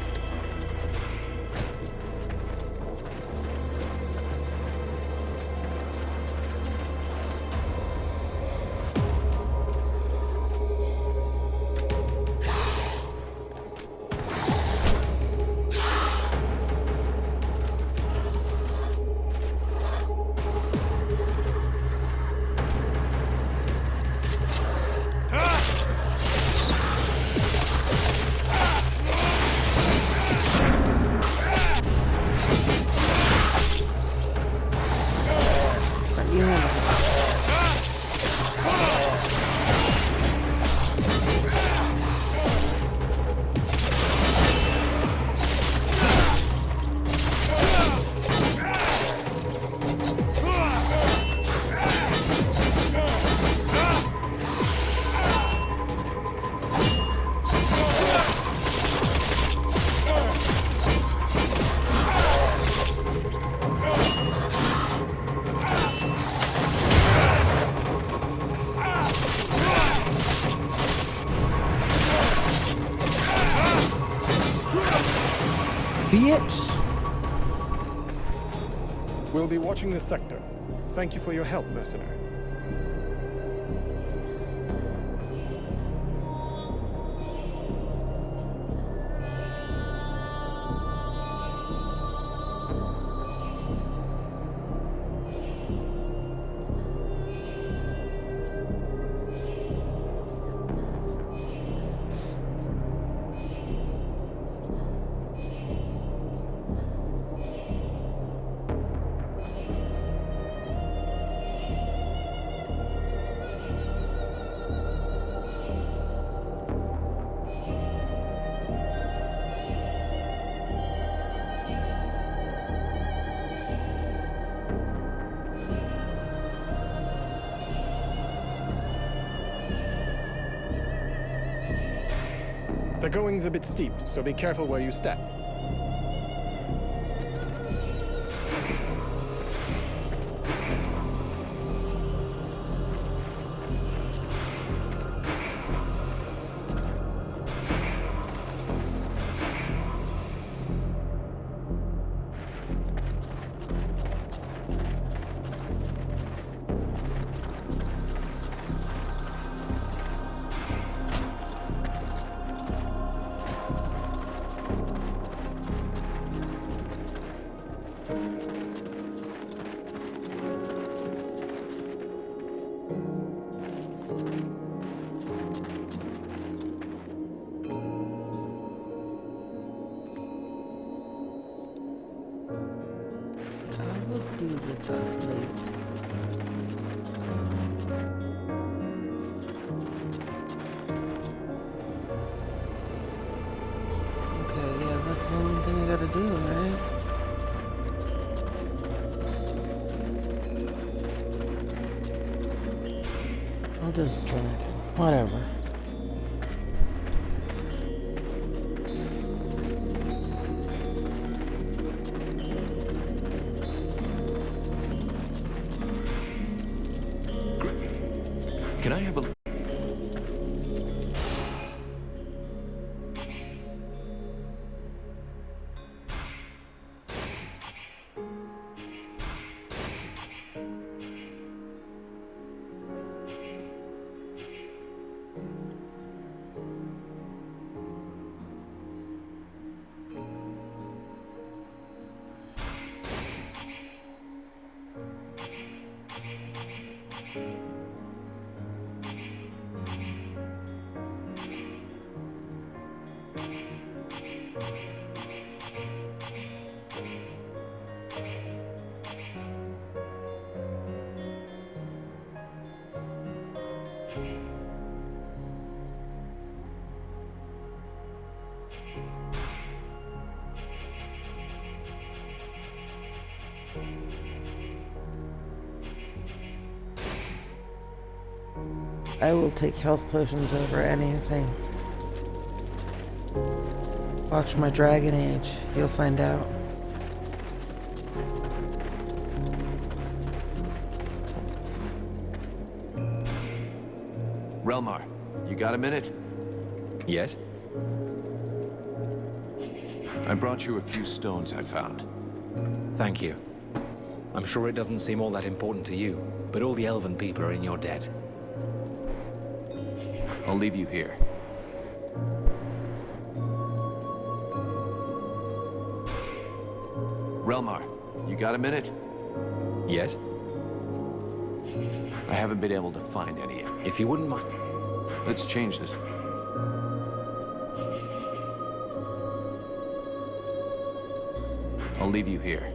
Bitch. We'll be watching this sector. Thank you for your help, mercenary. The going's a bit steep, so be careful where you step. I will do this late. Okay, yeah, that's the only thing I gotta do, right? I'll just try it. Whatever. Can I have a... I will take health potions over anything. Watch my dragon age. You'll find out. Relmar, you got a minute? Yes? I brought you a few stones I found. Thank you. I'm sure it doesn't seem all that important to you, but all the elven people are in your debt. I'll leave you here. Relmar, you got a minute? Yes? I haven't been able to find any. If you wouldn't mind... Let's change this. I'll leave you here.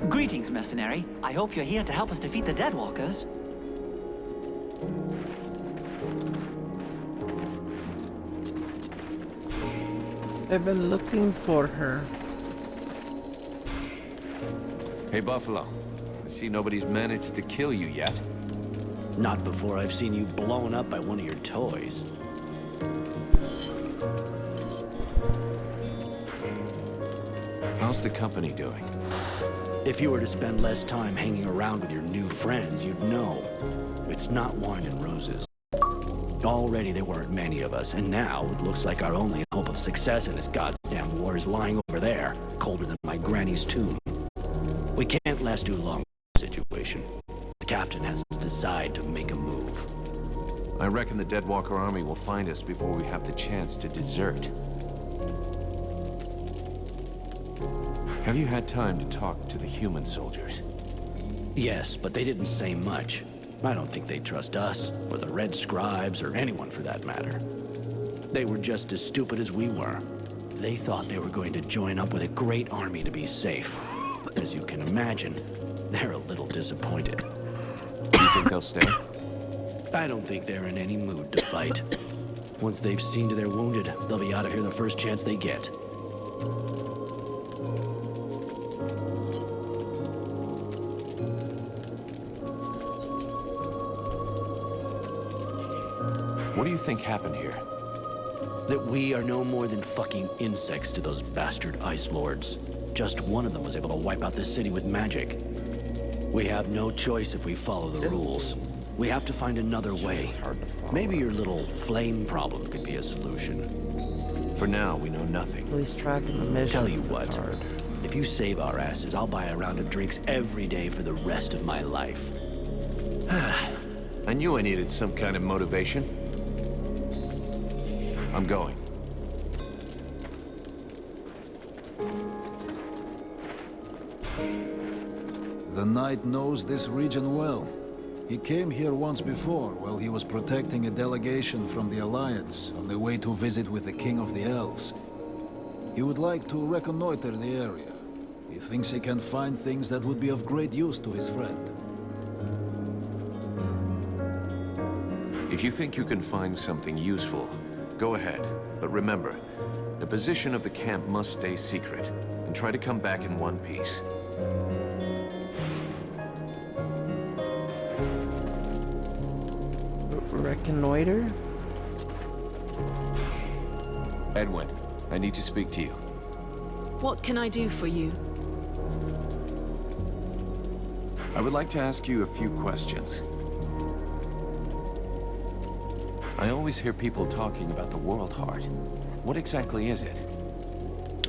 Greetings, mercenary. I hope you're here to help us defeat the Deadwalkers. I've been looking for her. Hey, Buffalo. I see nobody's managed to kill you yet. Not before I've seen you blown up by one of your toys. How's the company doing? If you were to spend less time hanging around with your new friends, you'd know. It's not wine and roses. Already there weren't many of us, and now it looks like our only hope of success in this goddamn war is lying over there, colder than my granny's tomb. We can't last too long in this situation. The captain has to decide to make a move. I reckon the Deadwalker army will find us before we have the chance to desert. Have you had time to talk to the human soldiers? Yes, but they didn't say much. I don't think they trust us, or the Red Scribes, or anyone for that matter. They were just as stupid as we were. They thought they were going to join up with a great army to be safe. As you can imagine, they're a little disappointed. You think they'll stay? I don't think they're in any mood to fight. Once they've seen to their wounded, they'll be out of here the first chance they get. What do you think happened here? That we are no more than fucking insects to those bastard Ice Lords. Just one of them was able to wipe out this city with magic. We have no choice if we follow the rules. We have to find another way. Maybe your little flame problem could be a solution. For now, we know nothing. Police tracking the mission. Tell you what, if you save our asses, I'll buy a round of drinks every day for the rest of my life. I knew I needed some kind of motivation. I'm going. The Knight knows this region well. He came here once before while he was protecting a delegation from the Alliance on the way to visit with the King of the Elves. He would like to reconnoiter the area. He thinks he can find things that would be of great use to his friend. If you think you can find something useful, go ahead. But remember, the position of the camp must stay secret, and try to come back in one piece. Reconnoiter? Edwin, I need to speak to you. What can I do for you? I would like to ask you a few questions. I always hear people talking about the World Heart. What exactly is it?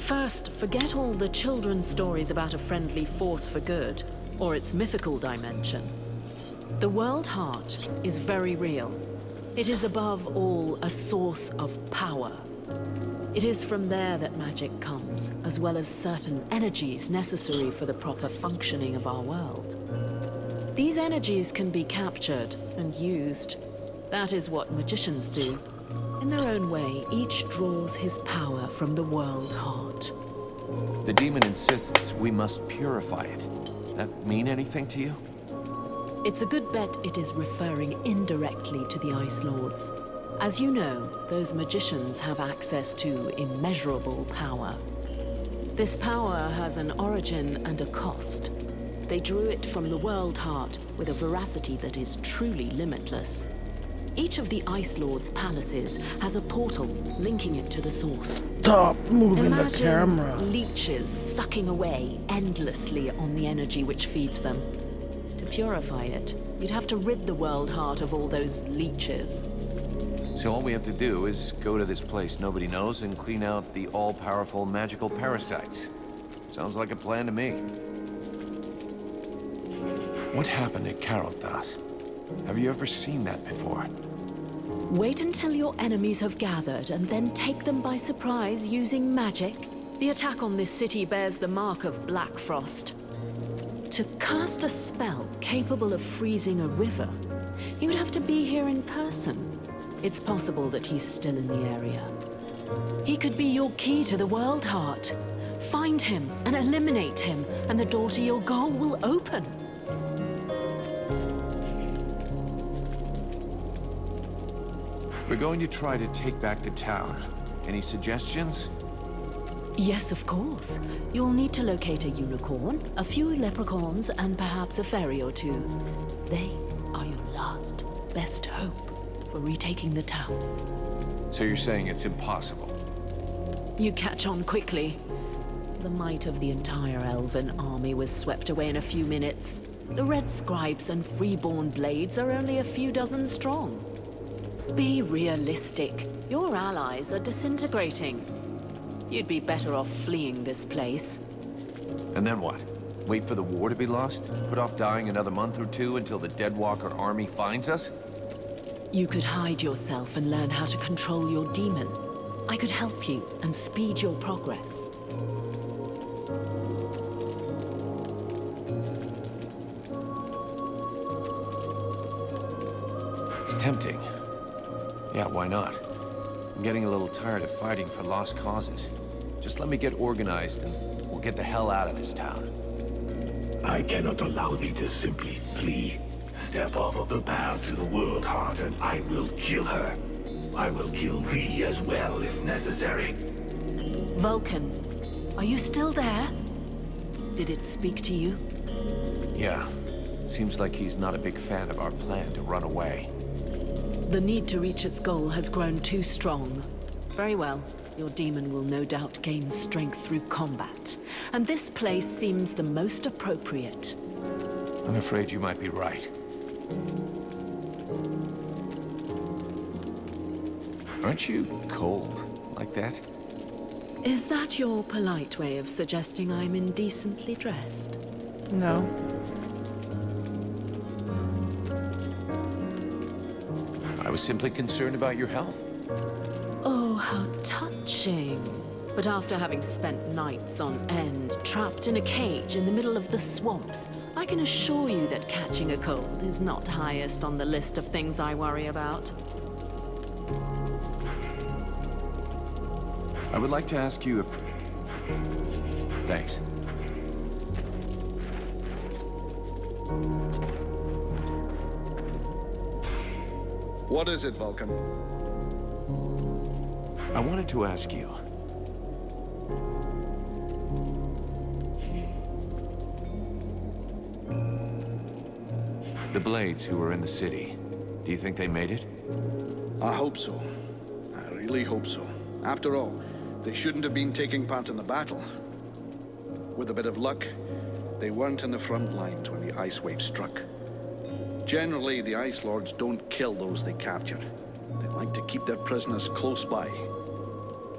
First, forget all the children's stories about a friendly force for good, or its mythical dimension. The World Heart is very real. It is above all a source of power. It is from there that magic comes, as well as certain energies necessary for the proper functioning of our world. These energies can be captured and used. That is what magicians do. In their own way, each draws his power from the World Heart. The demon insists we must purify it. That mean anything to you? It's a good bet it is referring indirectly to the Ice Lords. As you know, those magicians have access to immeasurable power. This power has an origin and a cost. They drew it from the World Heart with a veracity that is truly limitless. Each of the Ice Lords' palaces has a portal linking it to the source. Stop moving the Imagine camera. leeches sucking away endlessly on the energy which feeds them. To purify it, you'd have to rid the World Heart of all those leeches. So all we have to do is go to this place nobody knows and clean out the all-powerful magical parasites. Sounds like a plan to me. What happened at Carolthas? Have you ever seen that before? Wait until your enemies have gathered and then take them by surprise using magic. The attack on this city bears the mark of Black Frost. To cast a spell capable of freezing a river, he would have to be here in person. It's possible that he's still in the area. He could be your key to the World Heart. Find him and eliminate him, and the door to your goal will open. We're going to try to take back the town. Any suggestions? Yes, of course. You'll need to locate a unicorn, a few leprechauns, and perhaps a fairy or two. They are your last, best hope for retaking the town. So you're saying it's impossible? You catch on quickly. The might of the entire elven army was swept away in a few minutes. The red scribes and freeborn blades are only a few dozen strong. Be realistic. Your allies are disintegrating. You'd be better off fleeing this place. And then what? Wait for the war to be lost? Put off dying another month or two until the Deadwalker army finds us? You could hide yourself and learn how to control your demon. I could help you and speed your progress. It's tempting. Yeah, why not? I'm getting a little tired of fighting for lost causes. Just let me get organized and we'll get the hell out of this town. I cannot allow thee to simply flee. Step off of the path to the World Heart and I will kill her. I will kill thee as well if necessary. Vulcan, are you still there? Did it speak to you? Yeah. Seems like he's not a big fan of our plan to run away. The need to reach its goal has grown too strong. Very well. Your demon will no doubt gain strength through combat. And this place seems the most appropriate. I'm afraid you might be right. Aren't you cold like that? Is that your polite way of suggesting I'm indecently dressed? No. I was simply concerned about your health. Oh, how touching. But after having spent nights on end, trapped in a cage in the middle of the swamps, I can assure you that catching a cold is not highest on the list of things I worry about. I would like to ask you if... Thanks. What is it, Vulcan? I wanted to ask you. The Blades who were in the city, do you think they made it? I hope so. I really hope so. After all, they shouldn't have been taking part in the battle. With a bit of luck, they weren't in the front lines when the ice wave struck. Generally, the Ice Lords don't kill those they capture. They like to keep their prisoners close by.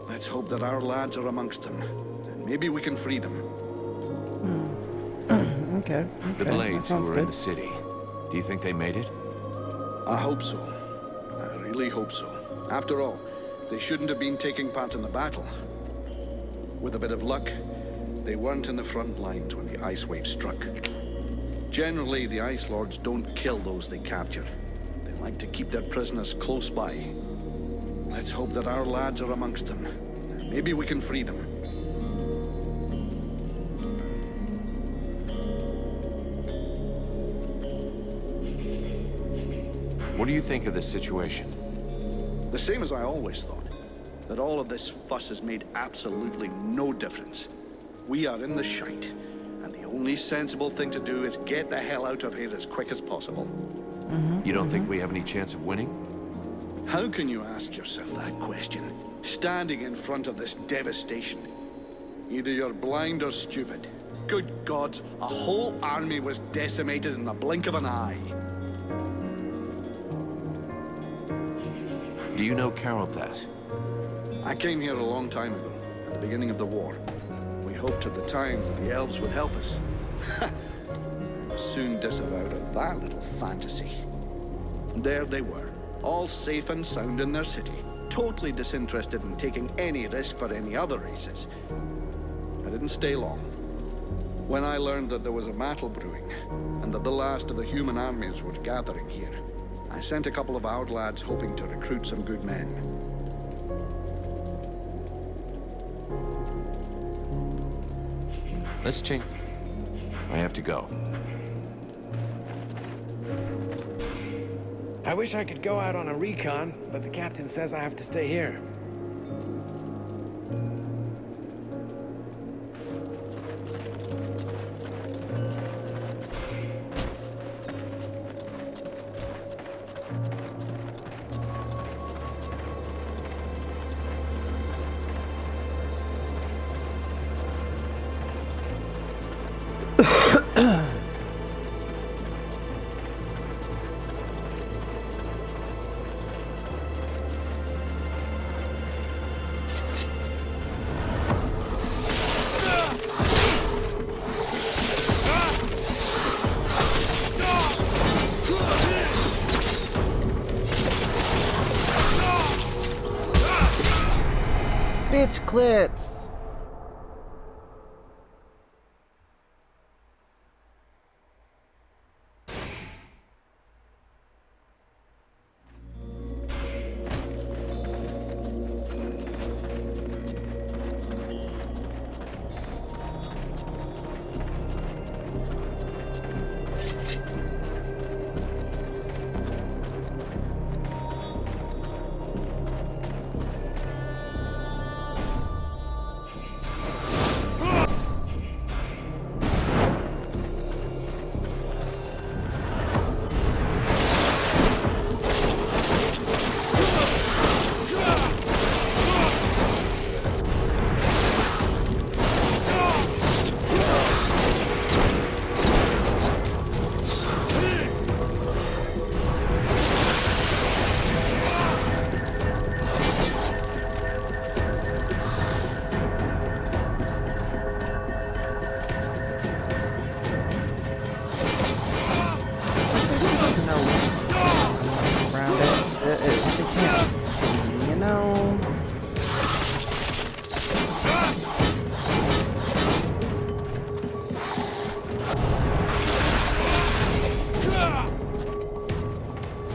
Let's hope that our lads are amongst them, and maybe we can free them. Okay. The Blades who were in the city, do you think they made it? I hope so. I really hope so. After all, they shouldn't have been taking part in the battle. With a bit of luck, they weren't in the front lines when the ice wave struck. Generally, the Ice Lords don't kill those they capture. They like to keep their prisoners close by. Let's hope that our lads are amongst them. Maybe we can free them. What do you think of this situation? The same as I always thought. That all of this fuss has made absolutely no difference. We are in the shite. And the only sensible thing to do is get the hell out of here as quick as possible. You don't think we have any chance of winning? How can you ask yourself that question, standing in front of this devastation? Either you're blind or stupid. Good gods, a whole army was decimated in the blink of an eye. Do you know Carolthas? I came here a long time ago, at the beginning of the war. We hoped at the time that the elves would help us. I was soon disavowed of that little fantasy. And there they were, all safe and sound in their city, totally disinterested in taking any risk for any other races. I didn't stay long. When I learned that there was a battle brewing, and that the last of the human armies were gathering here, I sent a couple of our lads hoping to recruit some good men. Let's change. I have to go. I wish I could go out on a recon, but the captain says I have to stay here. Bitch clits.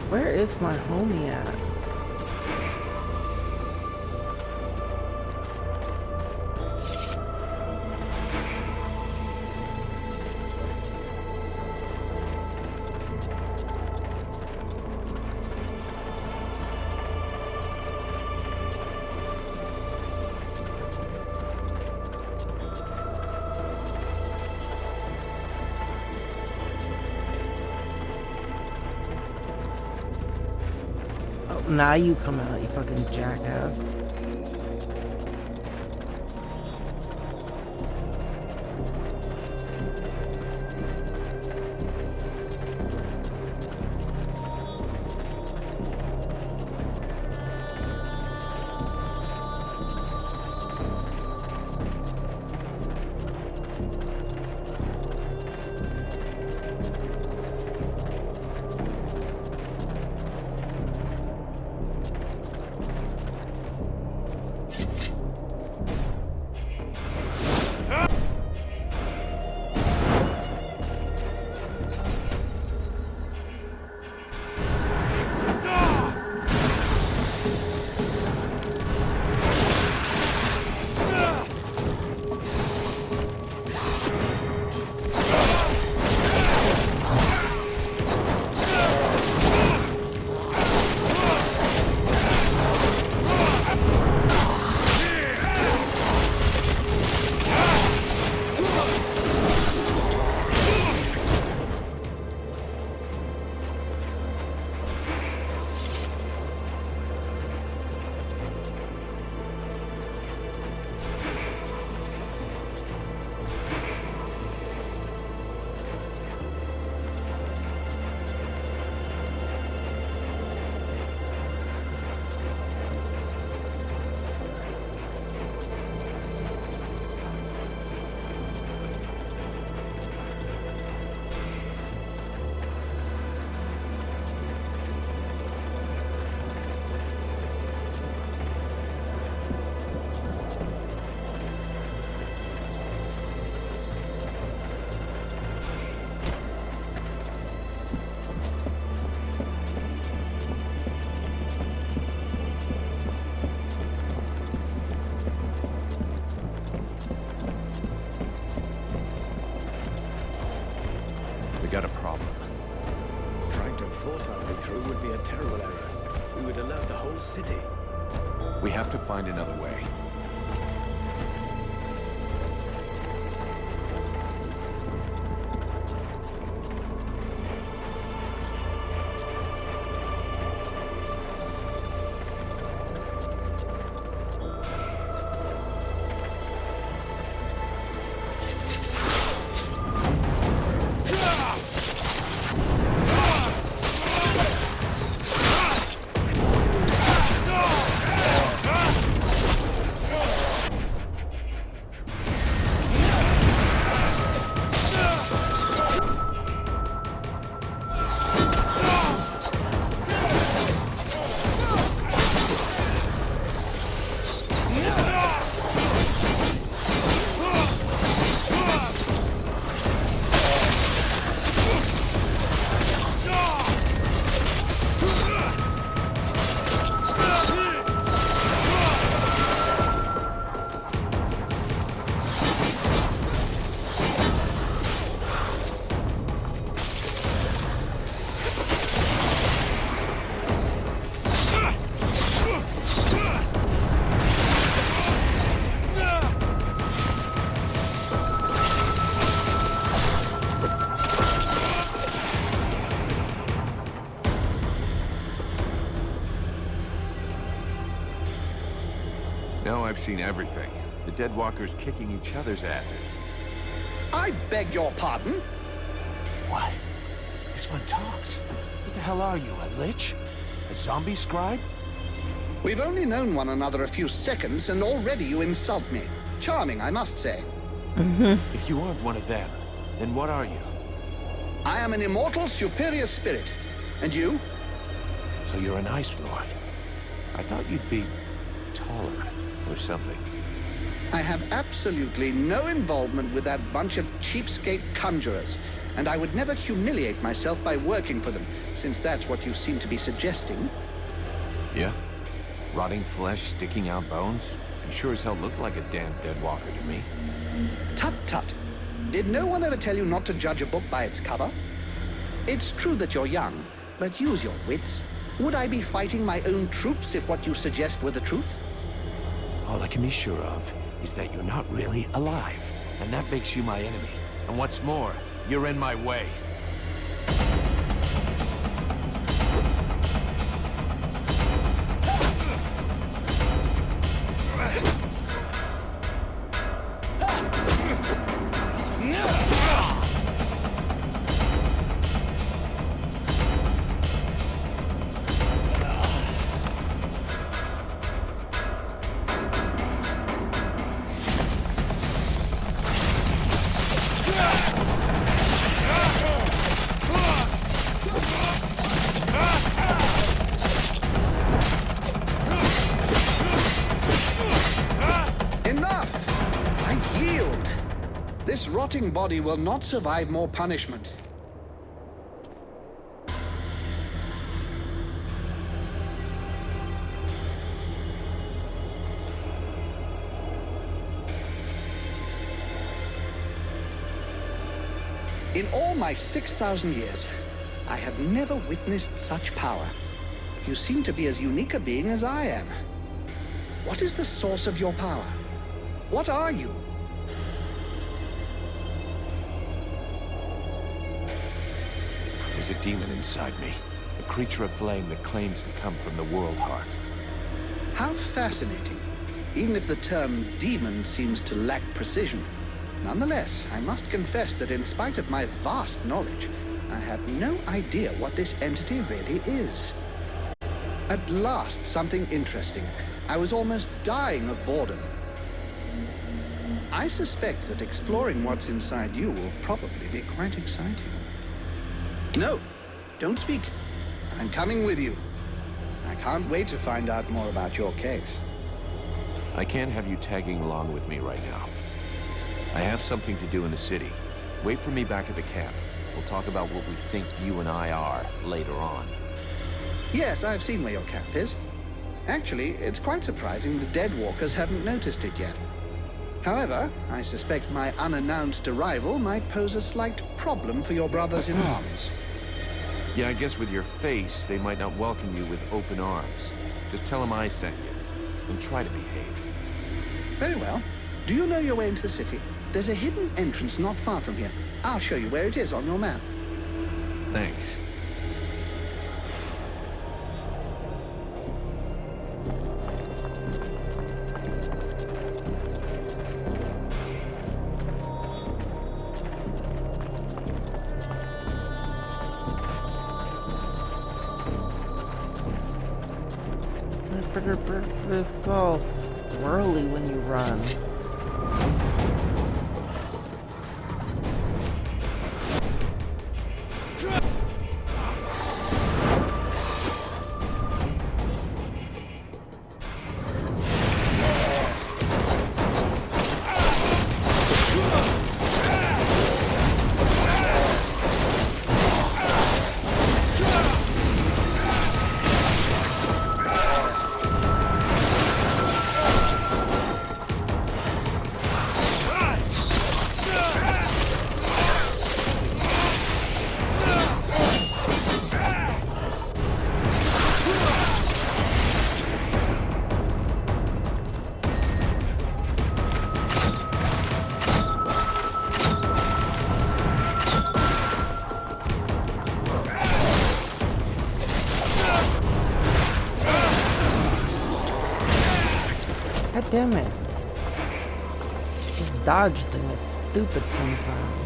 Where is my homie at? Now you come out, you fucking jackass. Got a problem. Trying to force our way through would be a terrible error. We would alert the whole city. We have to find another way. I've seen everything. The Deadwalkers kicking each other's asses. I beg your pardon? What? This one talks. What the hell are you, a lich? A zombie scribe? We've only known one another a few seconds, and already you insult me. Charming, I must say. If you aren't one of them, then what are you? I am an immortal, superior spirit. And you? So you're an Ice Lord. I thought you'd be taller or something. I have absolutely no involvement with that bunch of cheapskate conjurers, and I would never humiliate myself by working for them, since that's what you seem to be suggesting. Yeah? Rotting flesh, sticking out bones? You sure as hell look like a damn Deadwalker to me. Tut tut. Did no one ever tell you not to judge a book by its cover? It's true that you're young, but use your wits. Would I be fighting my own troops if what you suggest were the truth? All I can be sure of is that you're not really alive, and that makes you my enemy. And what's more, you're in my way. This rotting body will not survive more punishment. In all my 6,000 years, I have never witnessed such power. You seem to be as unique a being as I am. What is the source of your power? What are you? There's a demon inside me. A creature of flame that claims to come from the World Heart. How fascinating. Even if the term demon seems to lack precision. Nonetheless, I must confess that in spite of my vast knowledge, I have no idea what this entity really is. At last, something interesting. I was almost dying of boredom. I suspect that exploring what's inside you will probably be quite exciting. No, don't speak. I'm coming with you. I can't wait to find out more about your case. I can't have you tagging along with me right now. I have something to do in the city. Wait for me back at the camp. We'll talk about what we think you and I are later on. Yes, I've seen where your camp is. Actually, it's quite surprising the Deadwalkers haven't noticed it yet. However, I suspect my unannounced arrival might pose a slight problem for your brothers-in-arms. Yeah, I guess with your face, they might not welcome you with open arms. Just tell them I sent you, and try to behave. Very well. Do you know your way into the city? There's a hidden entrance not far from here. I'll show you where it is on your map. Thanks. It's all swirly when you run. damn it. This dodge thing is stupid sometimes.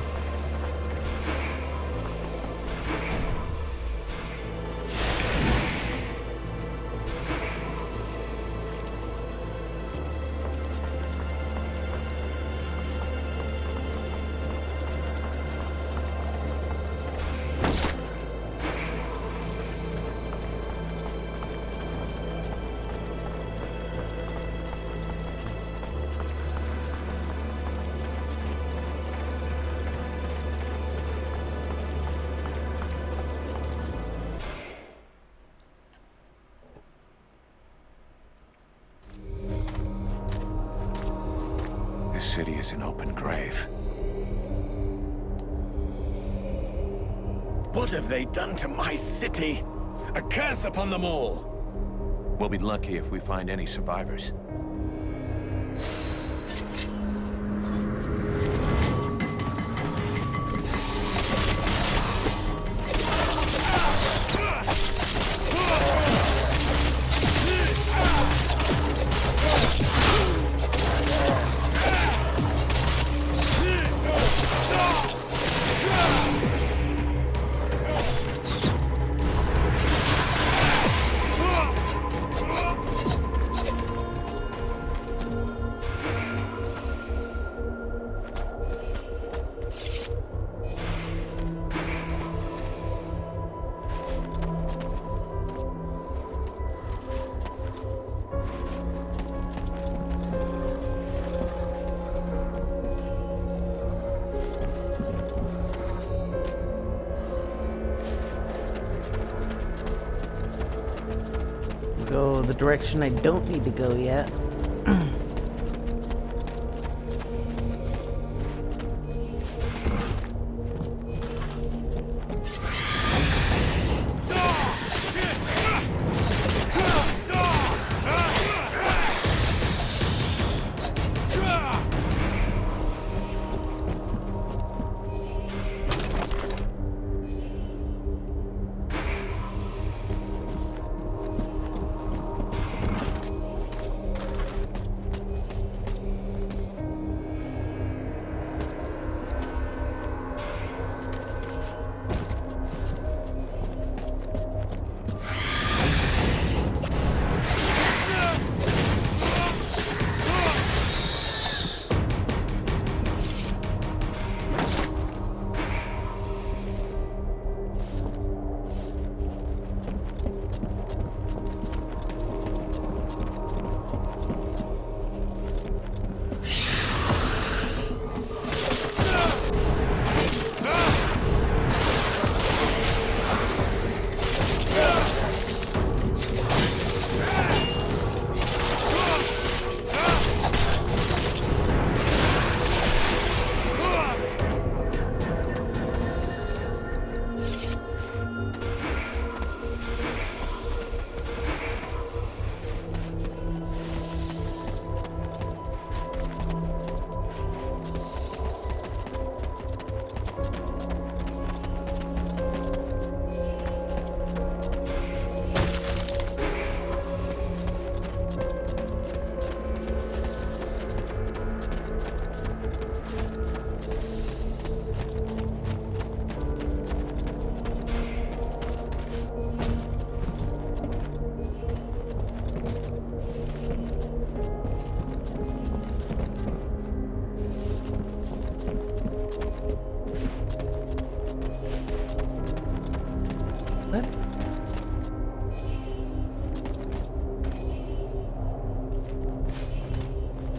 This city is an open grave. What have they done to my city? A curse upon them all! We'll be lucky if we find any survivors. Go the direction I don't need to go yet.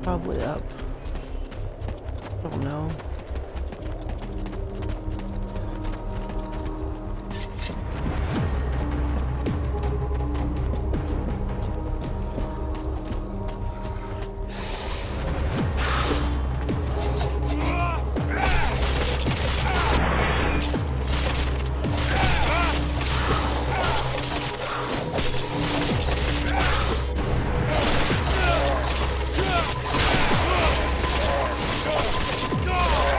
Probably up. Don't know. Go!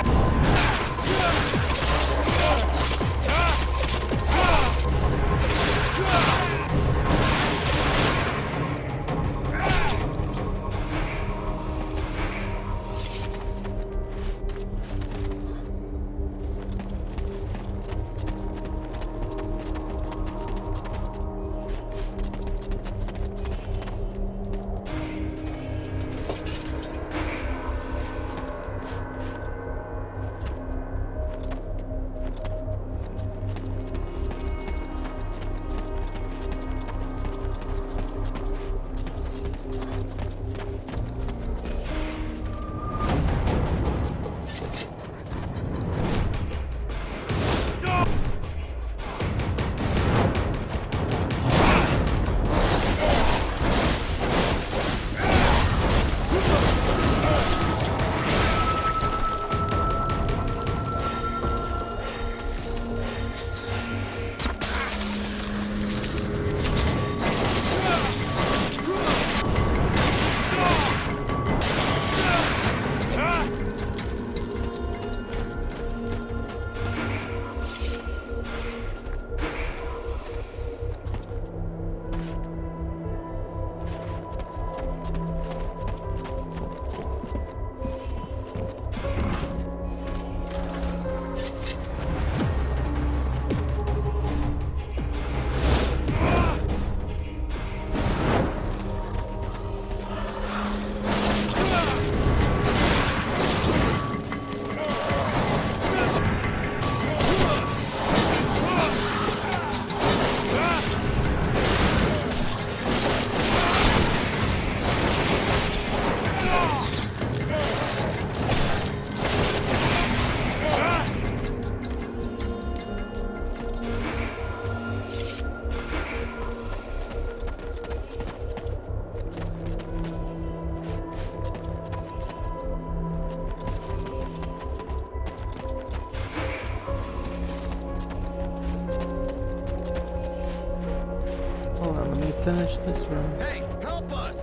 finish this room. Hey, help us!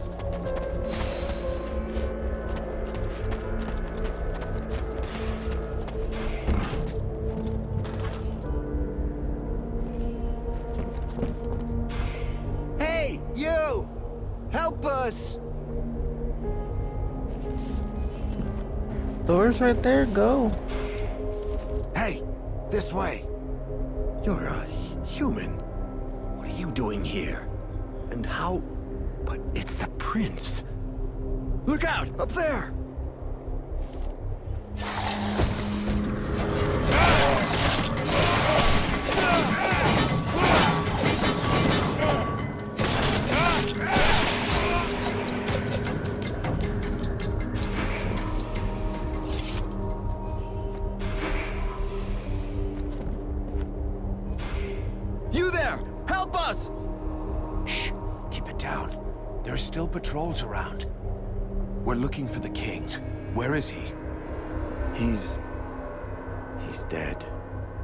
Hey, you! Help us! Door's right there, go. Hey, this way. You're a human. What are you doing here? And how... But it's the prince. Look out! Up there! You there! Help us! Shh! Keep it down. There are still patrols around. We're looking for the king. Where is he? He's dead.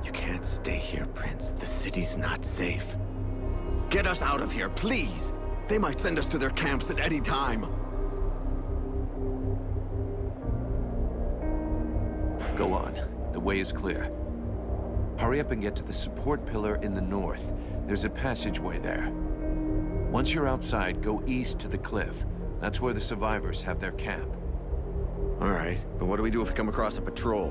You can't stay here, Prince. The city's not safe. Get us out of here, please! They might send us to their camps at any time. Go on. The way is clear. Hurry up and get to the support pillar in the north. There's a passageway there. Once you're outside, go east to the cliff. That's where the survivors have their camp. All right, but what do we do if we come across a patrol?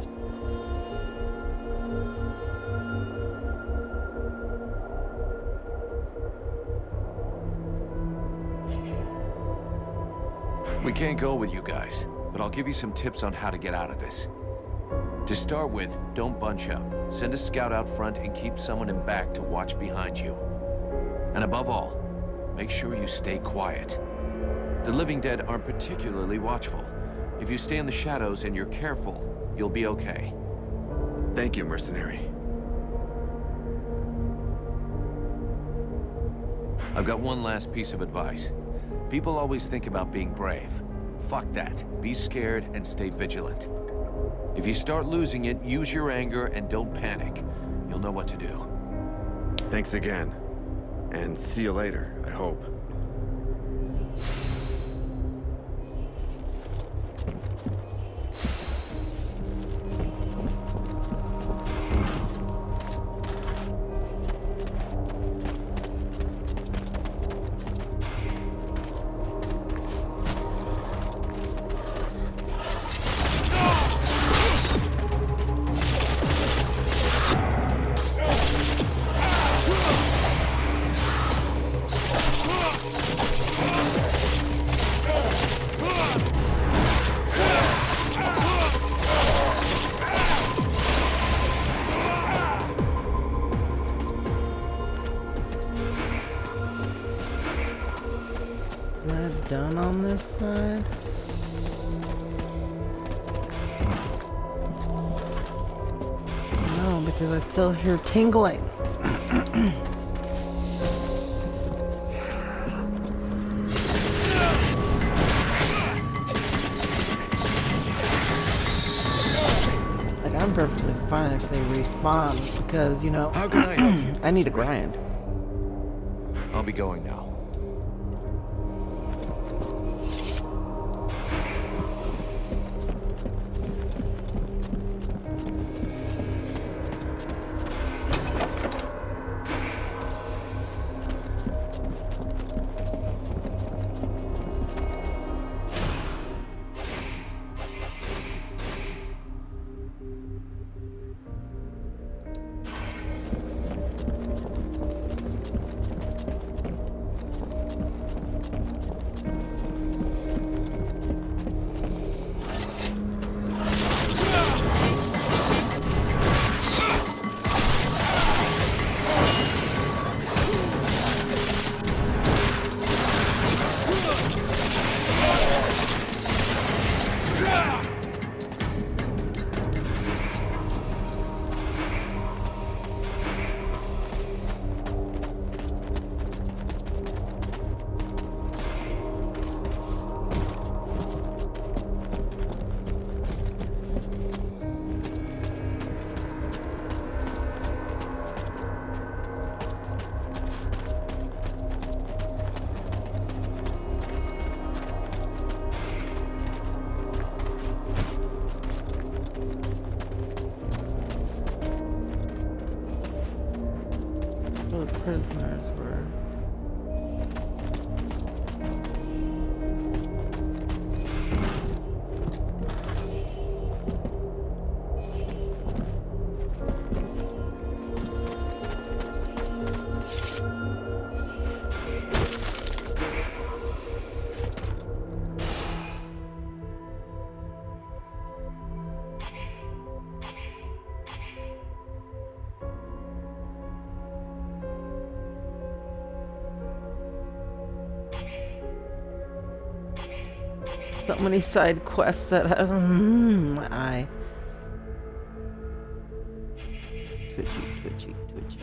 We can't go with you guys, but I'll give you some tips on how to get out of this. To start with, don't bunch up. Send a scout out front and keep someone in back to watch behind you. And above all, make sure you stay quiet. The living dead aren't particularly watchful. If you stay in the shadows and you're careful, you'll be okay. Thank you, mercenary. I've got one last piece of advice. People always think about being brave. Fuck that. Be scared and stay vigilant. If you start losing it, use your anger and don't panic. You'll know what to do. Thanks again. And see you later, I hope. Done on this side. No, because I still hear tingling. Like, I'm perfectly fine if they respawn because, you know, How can I help you? I need a grind. I'll be going now. prisoners were. So many side quests that my eye. Twitchy, twitchy, twitchy.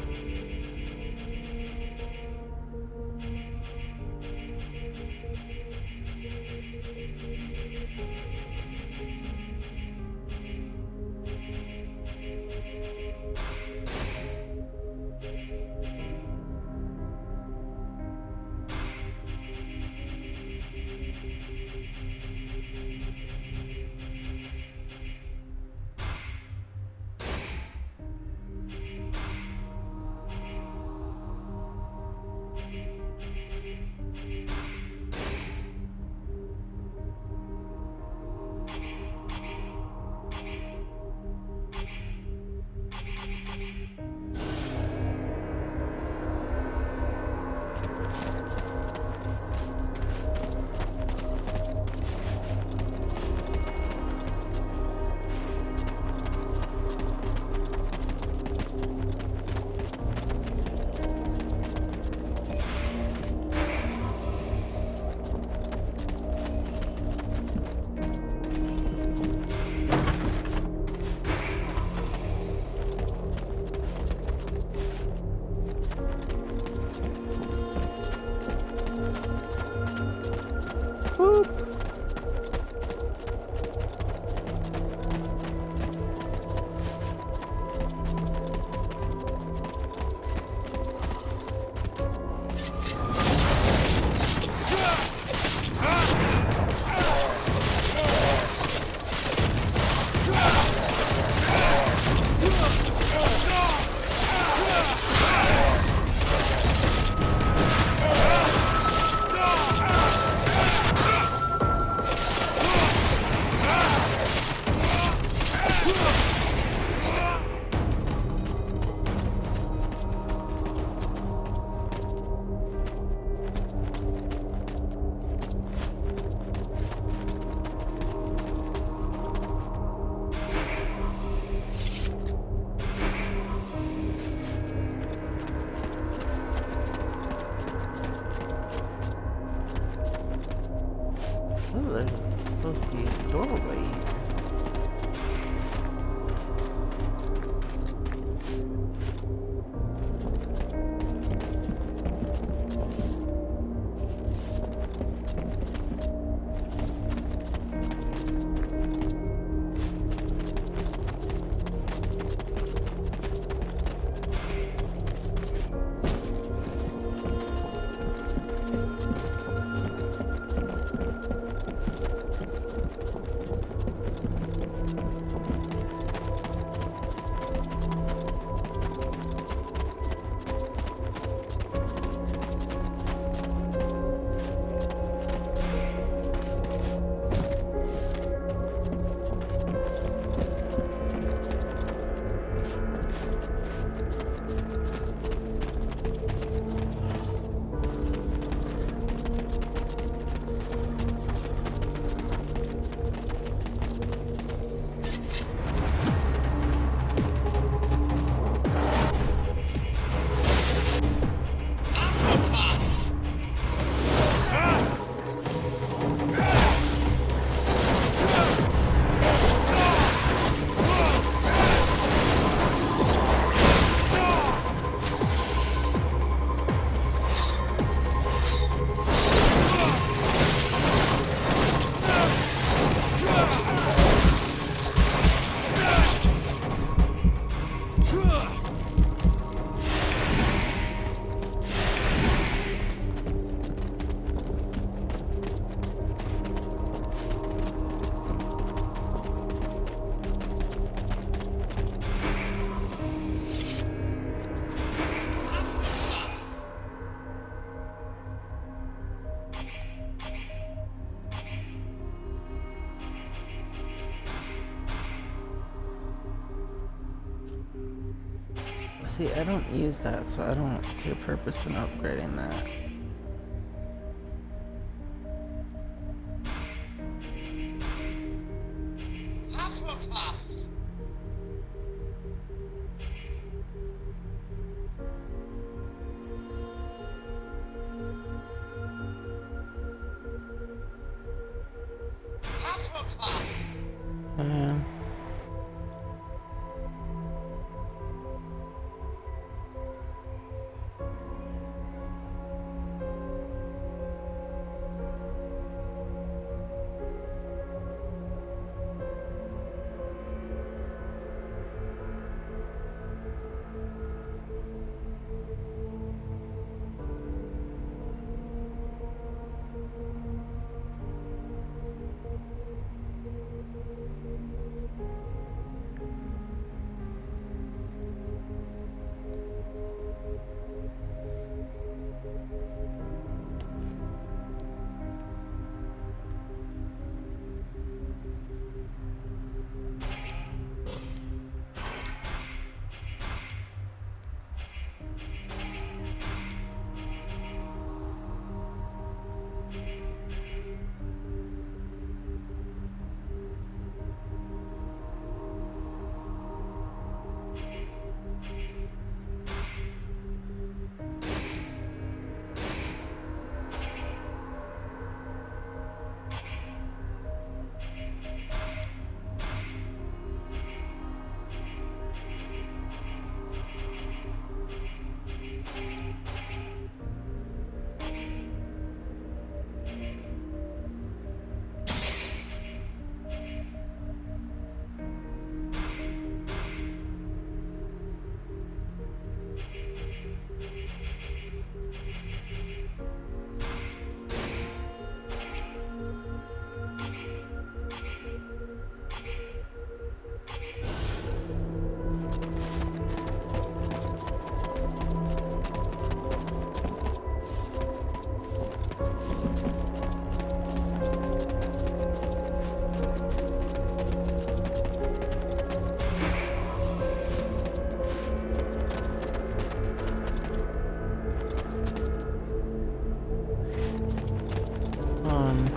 See, I don't use that, so I don't see a purpose in upgrading that.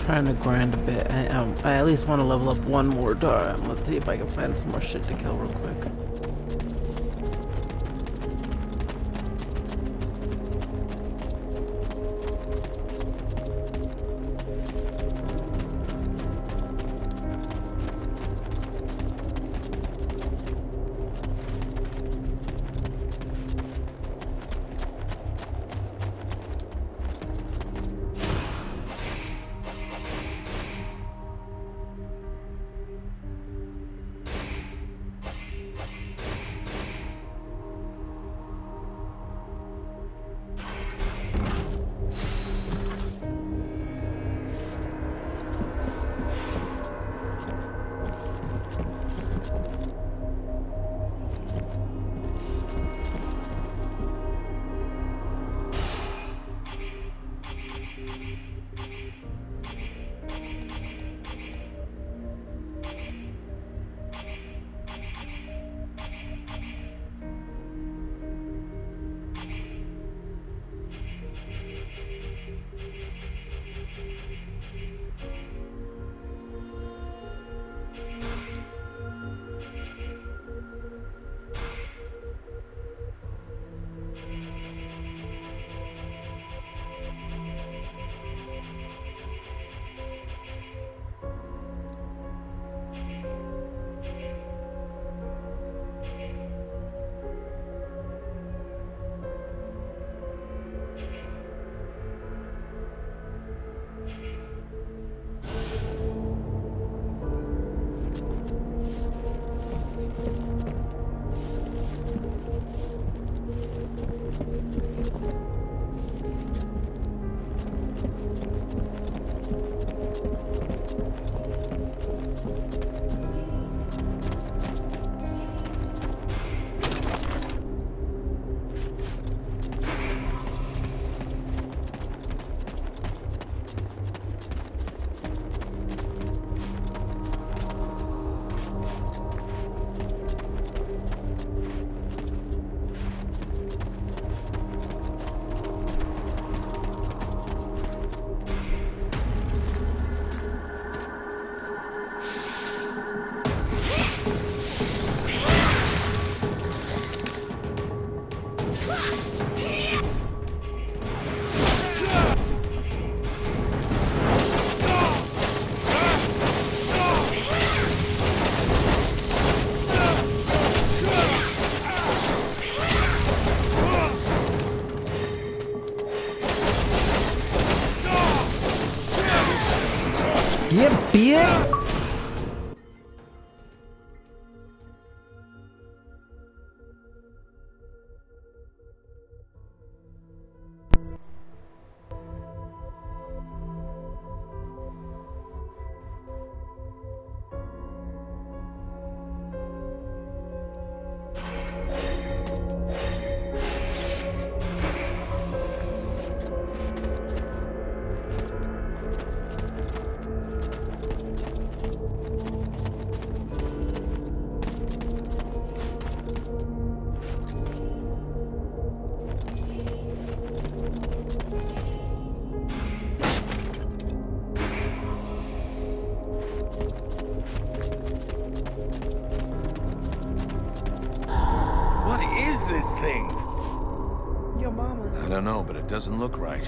Trying to grind a bit. I at least want to level up one more time. Let's see if I can find some more shit to kill real quick. thing? Your mama. I don't know, but it doesn't look right.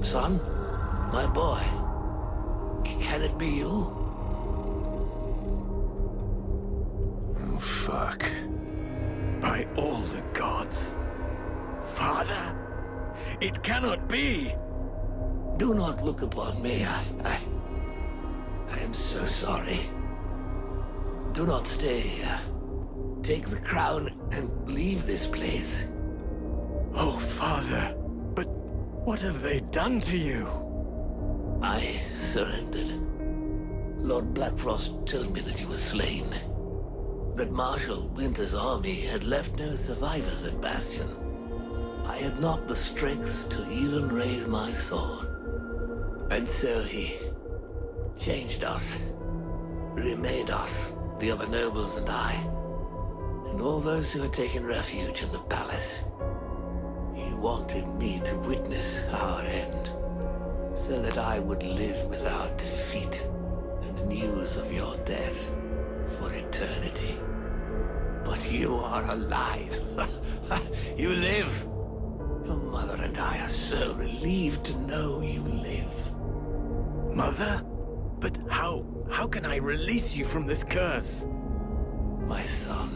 Son? My boy? Can it be you? Oh, fuck. By all the gods. Father? It cannot be! Do not look upon me. I am so sorry. Do not stay here. Take the crown and leave this place. Oh, Father. But what have they done to you? I surrendered. Lord Blackfrost told me that you were slain. That Marshal Winter's army had left no survivors at Bastion. I had not the strength to even raise my sword. And so he changed us, remade us, the other nobles and I, and all those who had taken refuge in the palace. He wanted me to witness our end, so that I would live without defeat and news of your death for eternity. But you are alive. You live. Your mother and I are so relieved to know you live. Mother? But how can I release you from this curse? My son,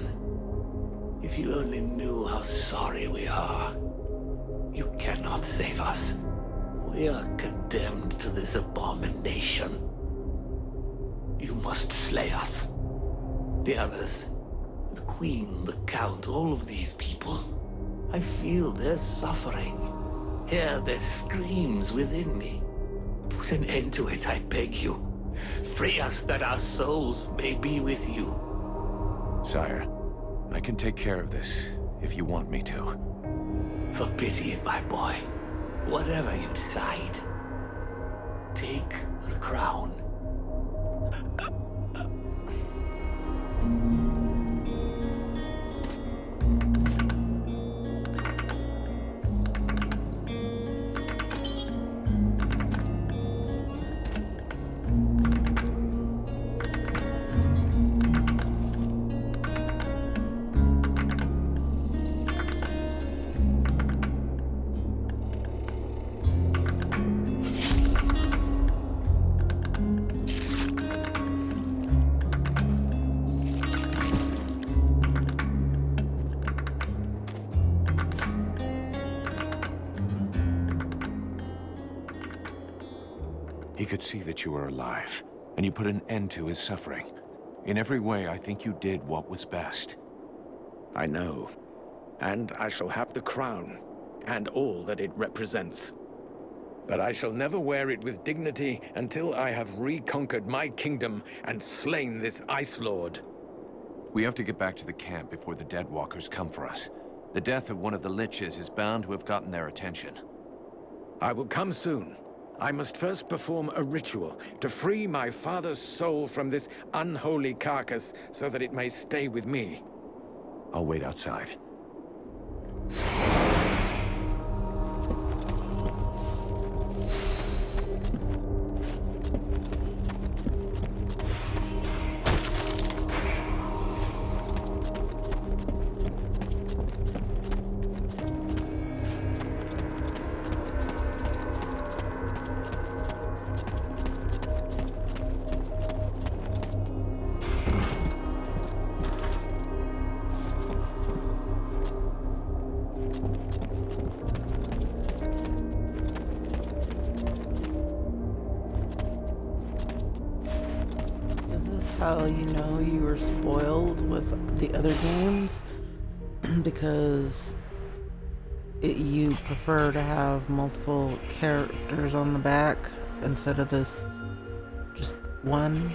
if you only knew how sorry we are. You cannot save us. We are condemned to this abomination. You must slay us. The others, the Queen, the Count, all of these people. I feel their suffering. Hear their screams within me. Put an end to it, I beg you. Free us that our souls may be with you. Sire, I can take care of this, if you want me to. For pity, my boy. Whatever you decide. Take the crown. He could see that you were alive, and you put an end to his suffering. In every way, I think you did what was best. I know. And I shall have the crown, and all that it represents. But I shall never wear it with dignity until I have reconquered my kingdom and slain this Ice Lord. We have to get back to the camp before the Deadwalkers come for us. The death of one of the Liches is bound to have gotten their attention. I will come soon. I must first perform a ritual to free my father's soul from this unholy carcass so that it may stay with me. I'll wait outside. How you know you were spoiled with the other games because you prefer to have multiple characters on the back instead of this just one.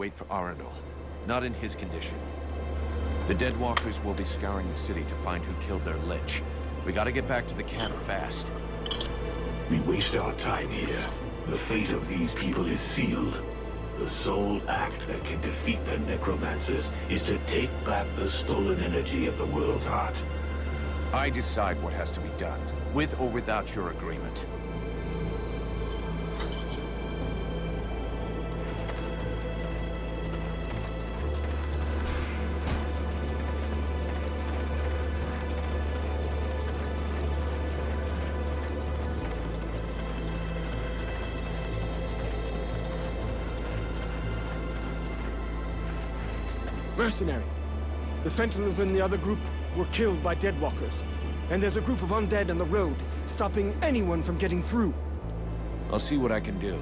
wait for Arundel. Not in his condition. The Deadwalkers will be scouring the city to find who killed their Lich. We gotta get back to the camp fast. We waste our time here. The fate of these people is sealed. The sole act that can defeat the necromancers is to take back the stolen energy of the World Heart. I decide what has to be done, with or without your agreement. Mercenary. The Sentinels in the other group were killed by Deadwalkers. And there's a group of undead on the road, stopping anyone from getting through. I'll see what I can do.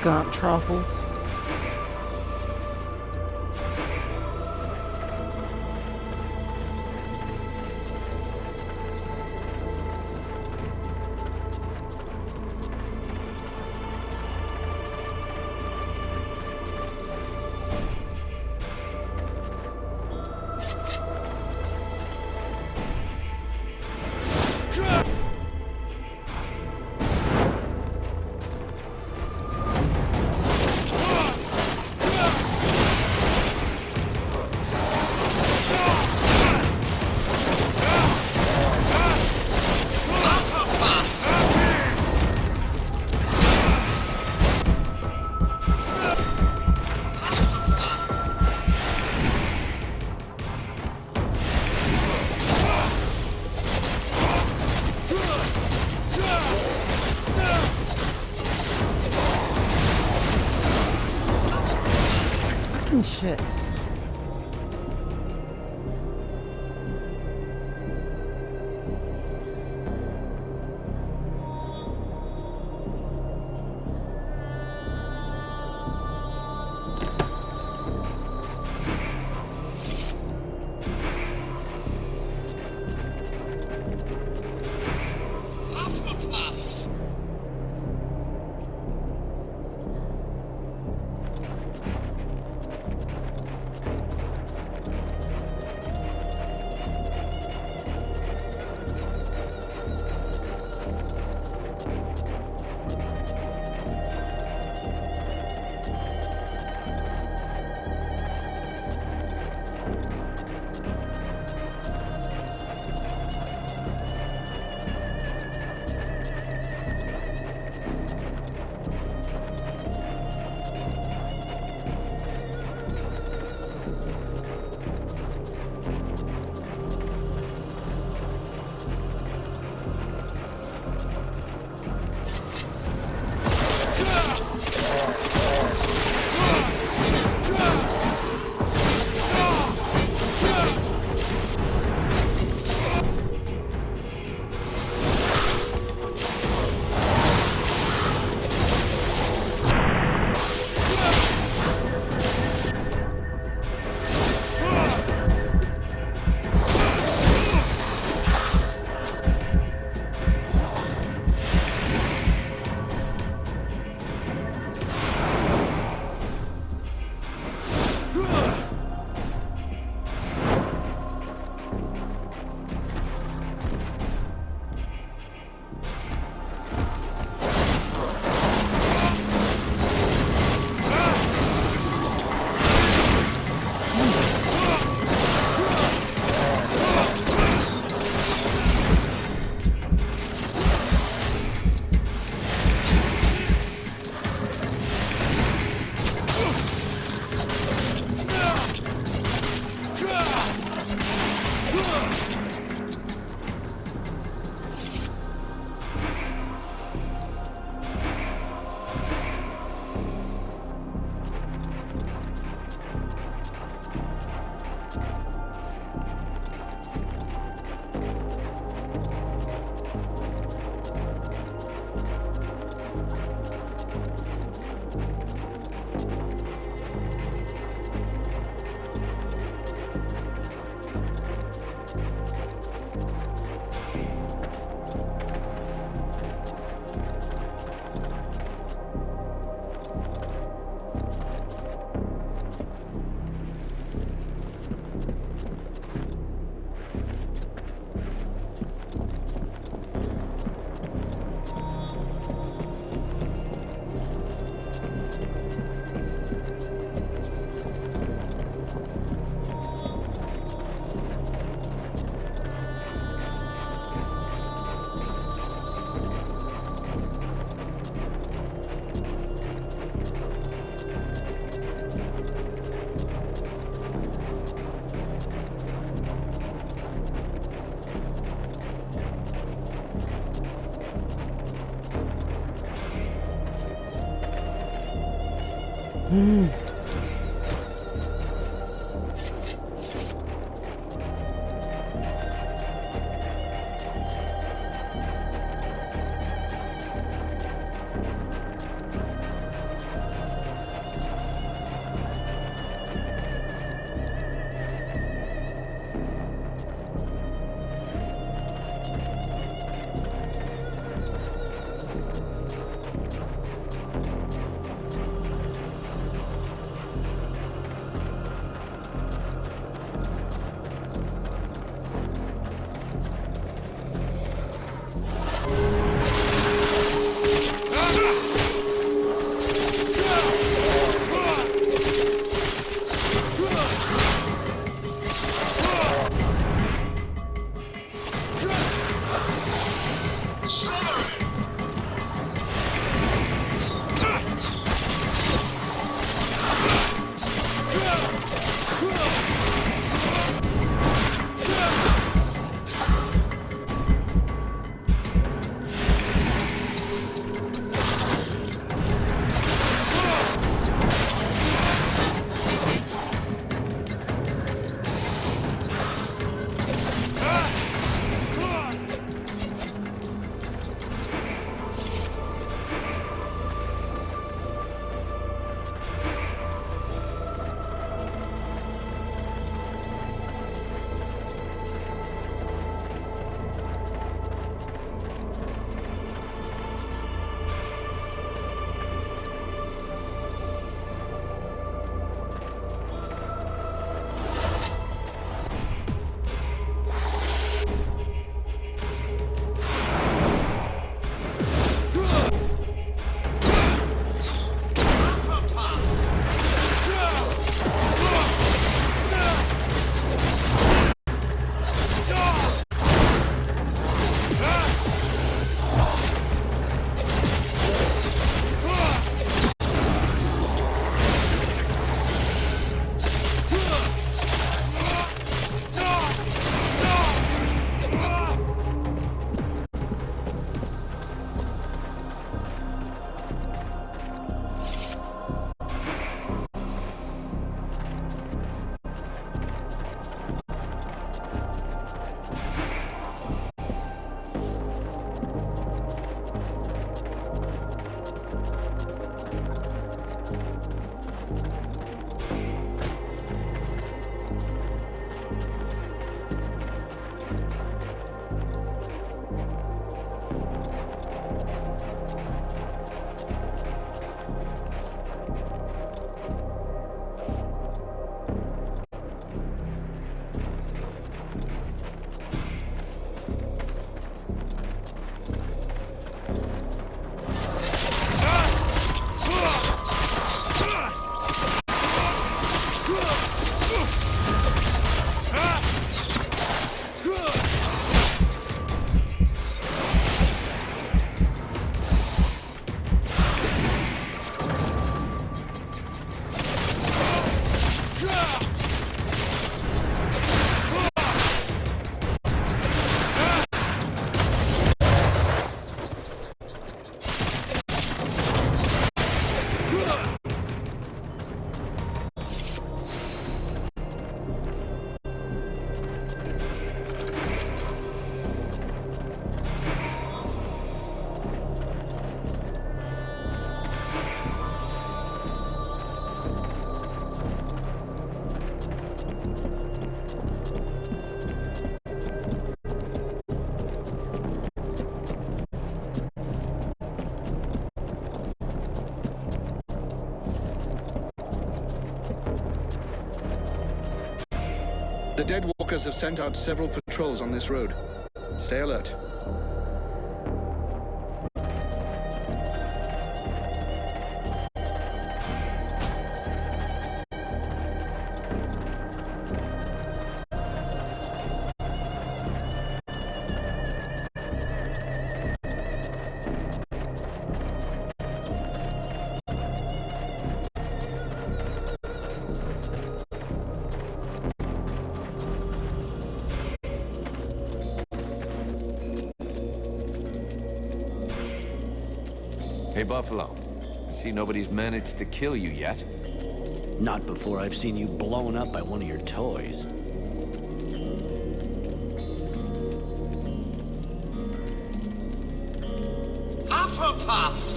Gaunt truffles. Shit. The Deadwalkers have sent out several patrols on this road. Stay alert. Hey, Buffalo. see nobody's managed to kill you yet. Not before I've seen you blown up by one of your toys. Hufflepuff!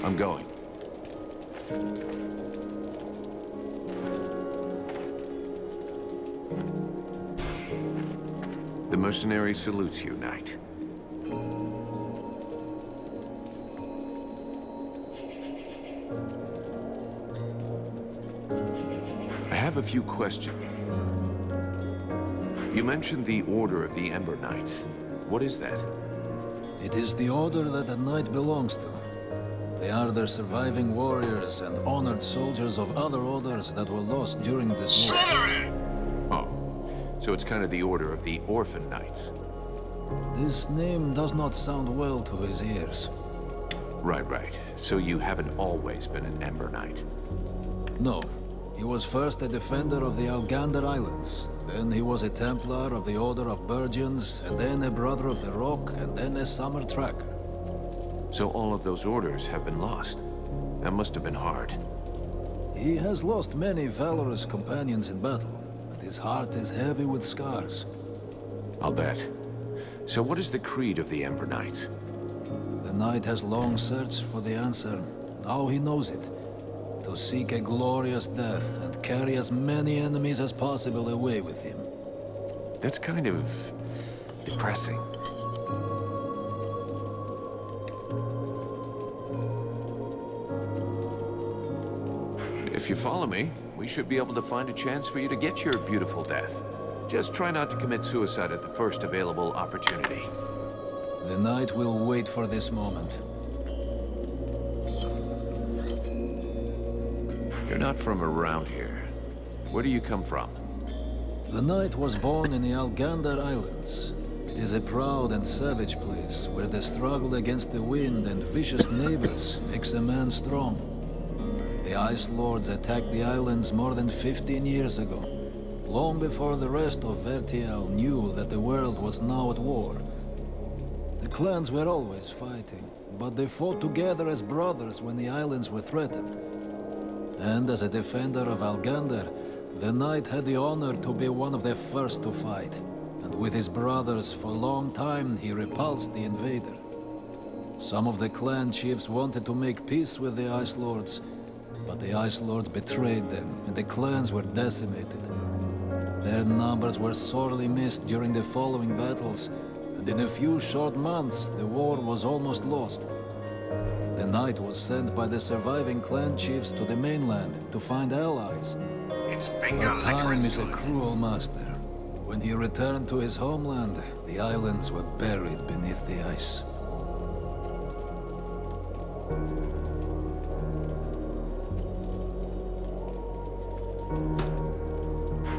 I'm going. The mercenary salutes you, Knight. I have a few questions. You mentioned the Order of the Ember Knights. What is that? It is the order that a knight belongs to. They are the surviving warriors and honored soldiers of other orders that were lost during this war. Oh, so it's kind of the Order of the Orphan Knights. This name does not sound well to his ears. Right. So you haven't always been an Ember Knight? No. He was first a defender of the Algander Islands. Then he was a Templar of the Order of Burgians, and then a Brother of the Rock, and then a Summer Tracker. So all of those orders have been lost. That must have been hard. He has lost many valorous companions in battle, and his heart is heavy with scars. I'll bet. So what is the creed of the Ember Knights? The knight has long searched for the answer. Now he knows it. To seek a glorious death and carry as many enemies as possible away with him. That's kind of depressing. If you follow me, we should be able to find a chance for you to get your beautiful death. Just try not to commit suicide at the first available opportunity. The knight will wait for this moment. You're not from around here. Where do you come from? The knight was born in the Algander Islands. It is a proud and savage place where the struggle against the wind and vicious neighbors makes a man strong. The Ice Lords attacked the islands more than 15 years ago, long before the rest of Vertiau knew that the world was now at war. The clans were always fighting, but they fought together as brothers when the islands were threatened. And as a defender of Algander, the knight had the honor to be one of the first to fight. And with his brothers for a long time, he repulsed the invader. Some of the clan chiefs wanted to make peace with the Ice Lords, but the Ice Lords betrayed them, and the clans were decimated. Their numbers were sorely missed during the following battles, and in a few short months, the war was almost lost. The knight was sent by the surviving clan chiefs to the mainland to find allies. It's bingo But time is a cruel master. When he returned to his homeland, the islands were buried beneath the ice.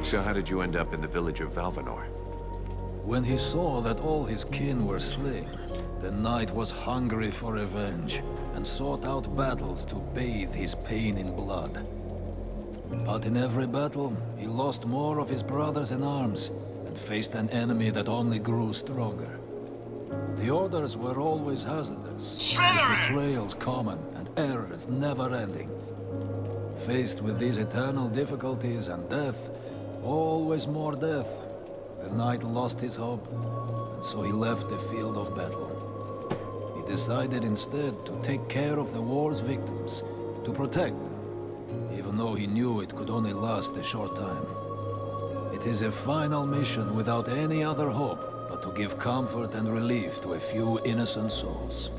So how did you end up in the village of Valvanor? When he saw that all his kin were slain, the knight was hungry for revenge and sought out battles to bathe his pain in blood. But in every battle, he lost more of his brothers in arms and faced an enemy that only grew stronger. The orders were always hazardous, betrayals common, and errors never-ending. Faced with these eternal difficulties and death, always more death, the knight lost his hope, and so he left the field of battle. He decided instead to take care of the war's victims, to protect them, even though he knew it could only last a short time. It is a final mission without any other hope but to give comfort and relief to a few innocent souls.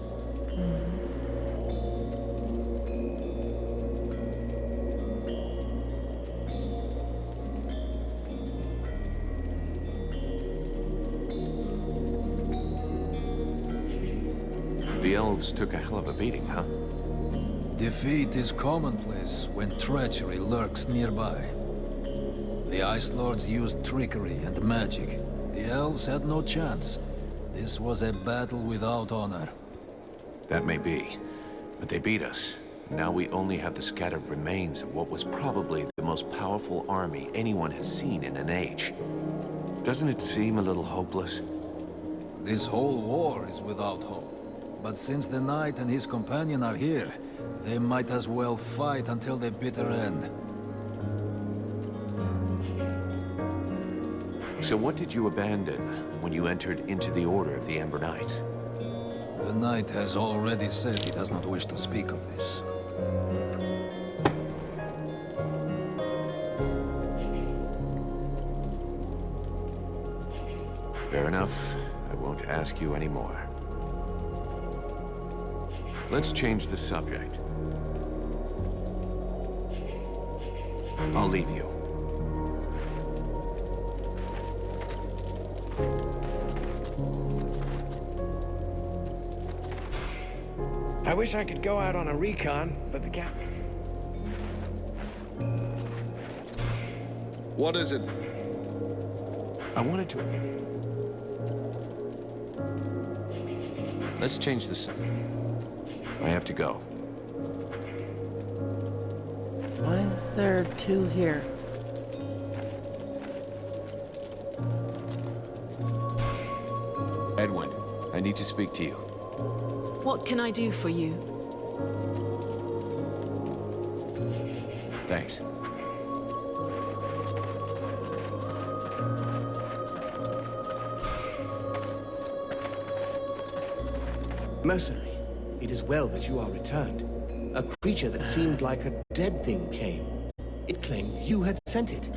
The elves took a hell of a beating, huh? Defeat is commonplace when treachery lurks nearby. The Ice Lords used trickery and magic. The elves had no chance. This was a battle without honor. That may be, but they beat us. Now we only have the scattered remains of what was probably the most powerful army anyone has seen in an age. Doesn't it seem a little hopeless? This whole war is without hope. But since the Knight and his companion are here, they might as well fight until the bitter end. So what did you abandon when you entered into the Order of the Ember Knights? The Knight has already said he does not wish to speak of this. Fair enough. I won't ask you anymore. Let's change the subject. I'll leave you. I wish I could go out on a recon, but the cap... What is it? I wanted to... Let's change the subject. I have to go. Why is there two here? Edwin, I need to speak to you. What can I do for you? Thanks. Mercenary, it is well that you are returned. A creature that seemed like a dead thing came. It claimed you had sent it.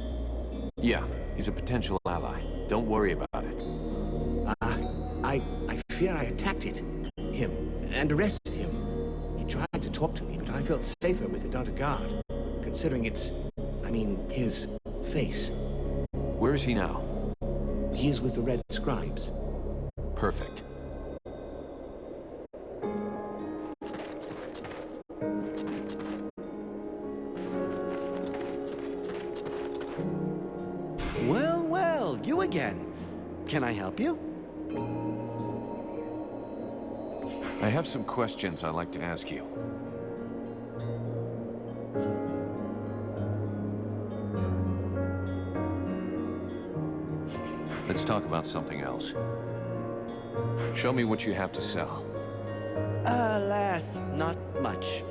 Yeah, he's a potential ally. Don't worry about it. I fear I attacked him, and arrested him. He tried to talk to me, but I felt safer with it under guard, considering his face. Where is he now? He is with the Red Scribes. Perfect. Well, well, you again. Can I help you? I have some questions I'd like to ask you. Let's talk about something else. Show me what you have to sell. Alas, not much.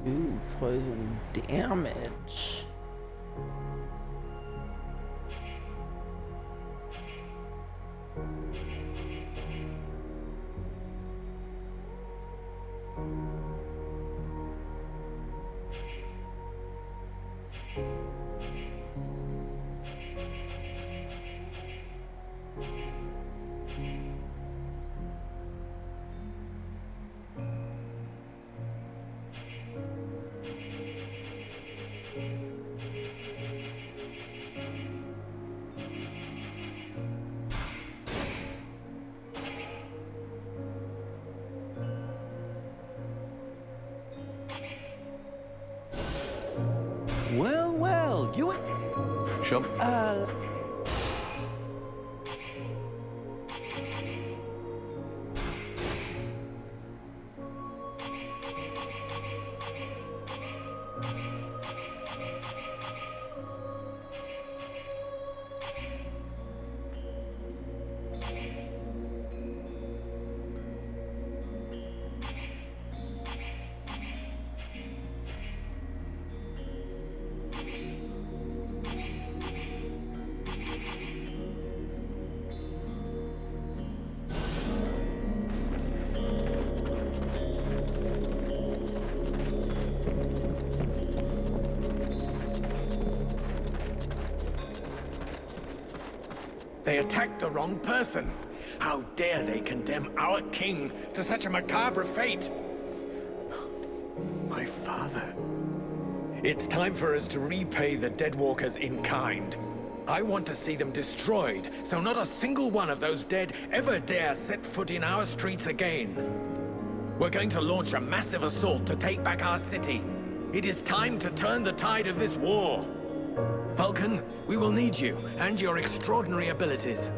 Ooh, poison damage. Well, well, you... Show me. They attacked the wrong person. How dare they condemn our king to such a macabre fate? My father. It's time for us to repay the Deadwalkers in kind. I want to see them destroyed, so not a single one of those dead ever dare set foot in our streets again. We're going to launch a massive assault to take back our city. It is time to turn the tide of this war. Vulcan, we will need you, and your extraordinary abilities.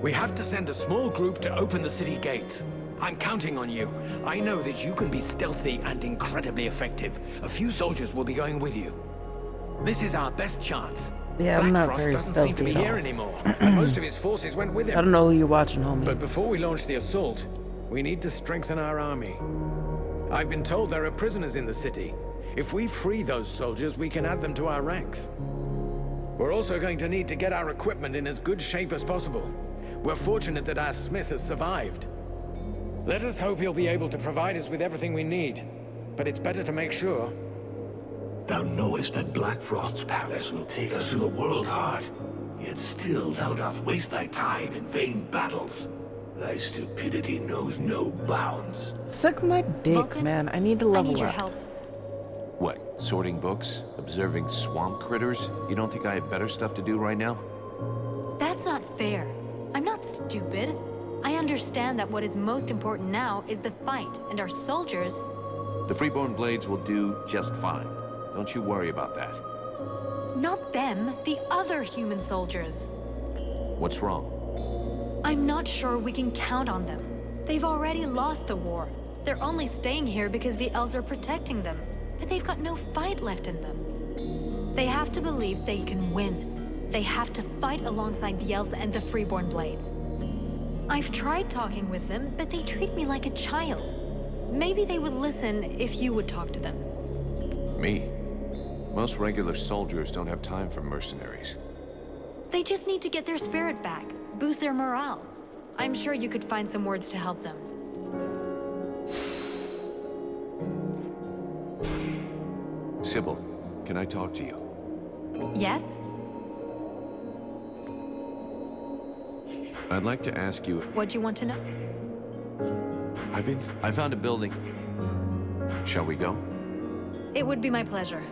We have to send a small group to open the city gates. I'm counting on you. I know that you can be stealthy and incredibly effective. A few soldiers will be going with you. This is our best chance. Yeah, I'm not very doesn't seem to be stealthy at here all. anymore, and most of his forces went with him. I don't know who you're watching, homie. But before we launch the assault, we need to strengthen our army. I've been told there are prisoners in the city. If we free those soldiers, we can add them to our ranks. We're also going to need to get our equipment in as good shape as possible. We're fortunate that our smith has survived. Let us hope he'll be able to provide us with everything we need. But it's better to make sure. Thou knowest that Black Frost's palace will take us to the World Heart. Yet still thou dost waste thy time in vain battles. Thy stupidity knows no bounds. Suck my dick, Vulcan, man. I need to level I need your up. help. What, sorting books? Observing swamp critters? You don't think I have better stuff to do right now? That's not fair. I'm not stupid. I understand that what is most important now is the fight, and our soldiers... The Freeborn Blades will do just fine. Don't you worry about that. Not them, the other human soldiers. What's wrong? I'm not sure we can count on them. They've already lost the war. They're only staying here because the elves are protecting them. But they've got no fight left in them. They have to believe they can win. They have to fight alongside the elves and the Freeborn Blades. I've tried talking with them, but they treat me like a child. Maybe they would listen if you would talk to them. Me? Most regular soldiers don't have time for mercenaries. They just need to get their spirit back, boost their morale. I'm sure you could find some words to help them. Sybil, can I talk to you? Yes? I'd like to ask you... What do you want to know? I found a building. Shall we go? It would be my pleasure.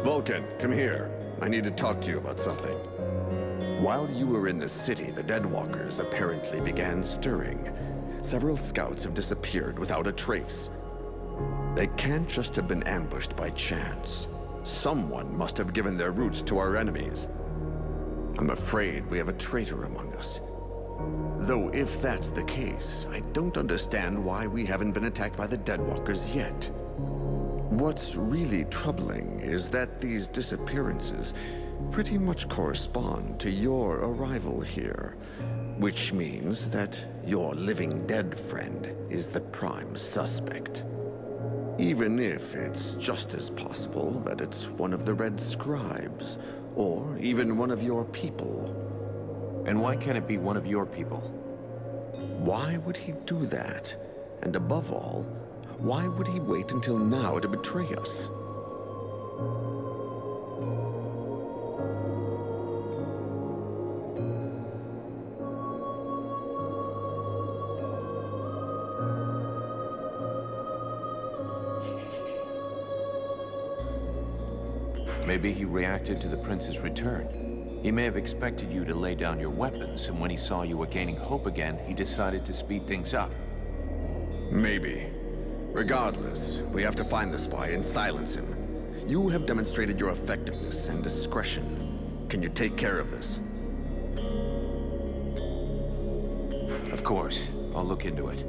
Vulcan, come here. I need to talk to you about something. While you were in the city, the Deadwalkers apparently began stirring. Several scouts have disappeared without a trace. They can't just have been ambushed by chance. Someone must have given their roots to our enemies. I'm afraid we have a traitor among us. Though if that's the case, I don't understand why we haven't been attacked by the Deadwalkers yet. What's really troubling is that these disappearances pretty much correspond to your arrival here, which means that your living dead friend is the prime suspect. Even if it's just as possible that it's one of the Red Scribes, or even one of your people. And why can't it be one of your people? Why would he do that? And above all, why would he wait until now to betray us? Maybe he reacted to the prince's return. He may have expected you to lay down your weapons, and when he saw you were gaining hope again, he decided to speed things up. Maybe. Regardless, we have to find the spy and silence him. You have demonstrated your effectiveness and discretion. Can you take care of this? Of course. I'll look into it.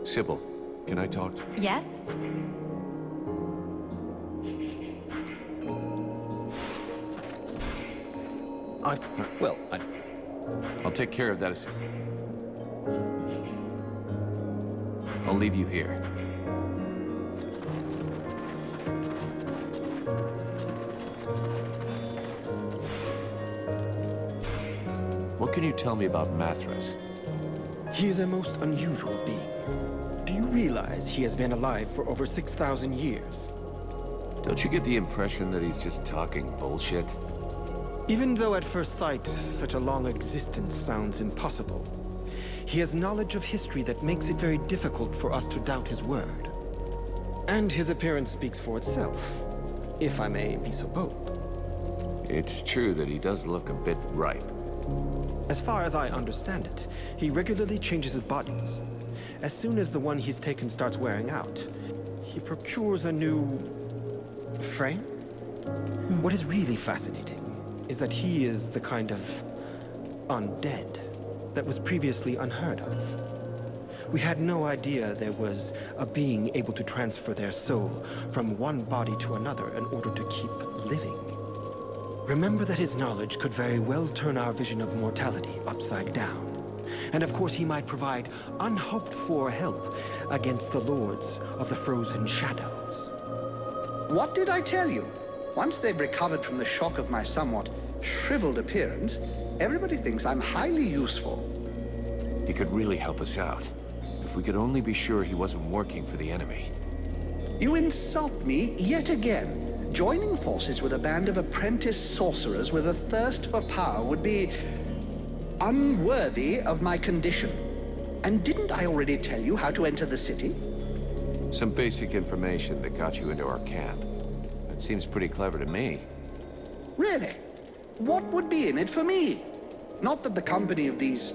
Sybil, can I talk to you? Yes? I'll take care of that. I'll leave you here. What can you tell me about Mathras? He is a most unusual being. Do you realize he has been alive for over 6,000 years? Don't you get the impression that he's just talking bullshit? Even though at first sight, such a long existence sounds impossible, he has knowledge of history that makes it very difficult for us to doubt his word. And his appearance speaks for itself, if I may be so bold. It's true that he does look a bit ripe. As far as I understand it, he regularly changes his bodies. As soon as the one he's taken starts wearing out, he procures a new frame? What is really fascinating is that he is the kind of undead that was previously unheard of. We had no idea there was a being able to transfer their soul from one body to another in order to keep living. Remember that his knowledge could very well turn our vision of mortality upside down. And of course he might provide unhoped-for help against the lords of the frozen shadows. What did I tell you? Once they've recovered from the shock of my somewhat shriveled appearance, everybody thinks I'm highly useful. He could really help us out. If we could only be sure he wasn't working for the enemy. You insult me yet again. Joining forces with a band of apprentice sorcerers with a thirst for power would be unworthy of my condition. And didn't I already tell you how to enter the city? Some basic information that got you into our camp. That seems pretty clever to me. Really? What would be in it for me? Not that the company of these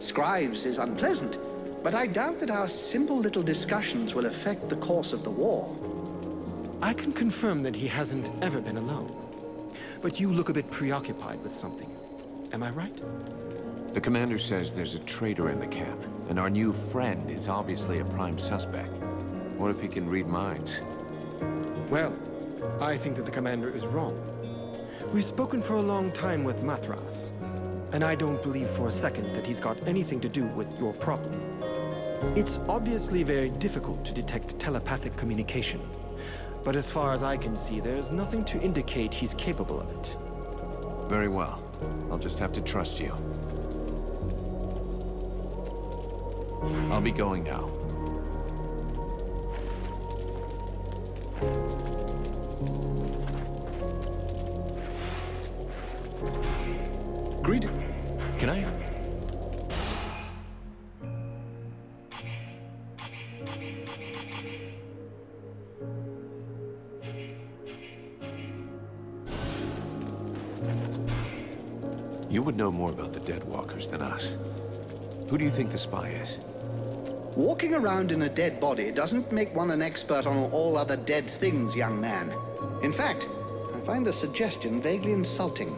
scribes is unpleasant, but I doubt that our simple little discussions will affect the course of the war. I can confirm that he hasn't ever been alone. But you look a bit preoccupied with something. Am I right? The commander says there's a traitor in the camp, and our new friend is obviously a prime suspect. What if he can read minds? Well, I think that the commander is wrong. We've spoken for a long time with Mathras, and I don't believe for a second that he's got anything to do with your problem. It's obviously very difficult to detect telepathic communication, but as far as I can see, there's nothing to indicate he's capable of it. Very well. I'll just have to trust you. I'll be going now. Greeting. Can I? You would know more about the Deadwalkers than us. Who do you think the spy is? Walking around in a dead body doesn't make one an expert on all other dead things, young man. In fact, I find the suggestion vaguely insulting.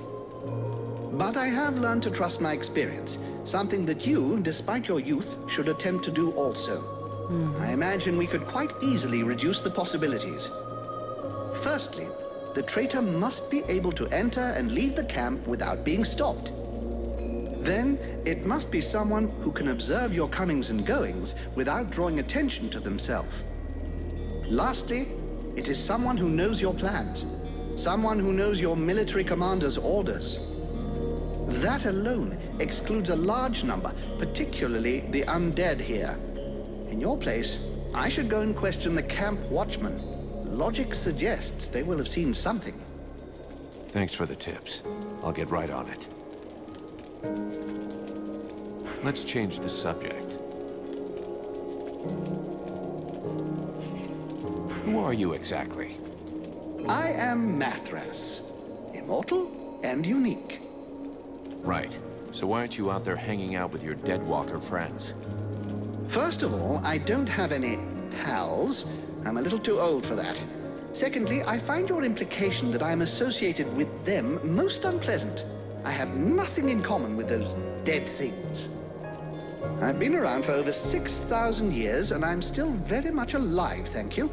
But I have learned to trust my experience, something that you, despite your youth, should attempt to do also. I imagine we could quite easily reduce the possibilities. Firstly, the traitor must be able to enter and leave the camp without being stopped. Then, it must be someone who can observe your comings and goings without drawing attention to themselves. Lastly, it is someone who knows your plans, someone who knows your military commander's orders. That alone excludes a large number, particularly the undead here. In your place, I should go and question the camp watchman. Logic suggests they will have seen something. Thanks for the tips. I'll get right on it. Let's change the subject. Who are you exactly? I am Matras. Immortal and unique. Right. So why aren't you out there hanging out with your Deadwalker friends? First of all, I don't have any pals. I'm a little too old for that. Secondly, I find your implication that I'm associated with them most unpleasant. I have nothing in common with those dead things. I've been around for over 6,000 years, and I'm still very much alive, thank you.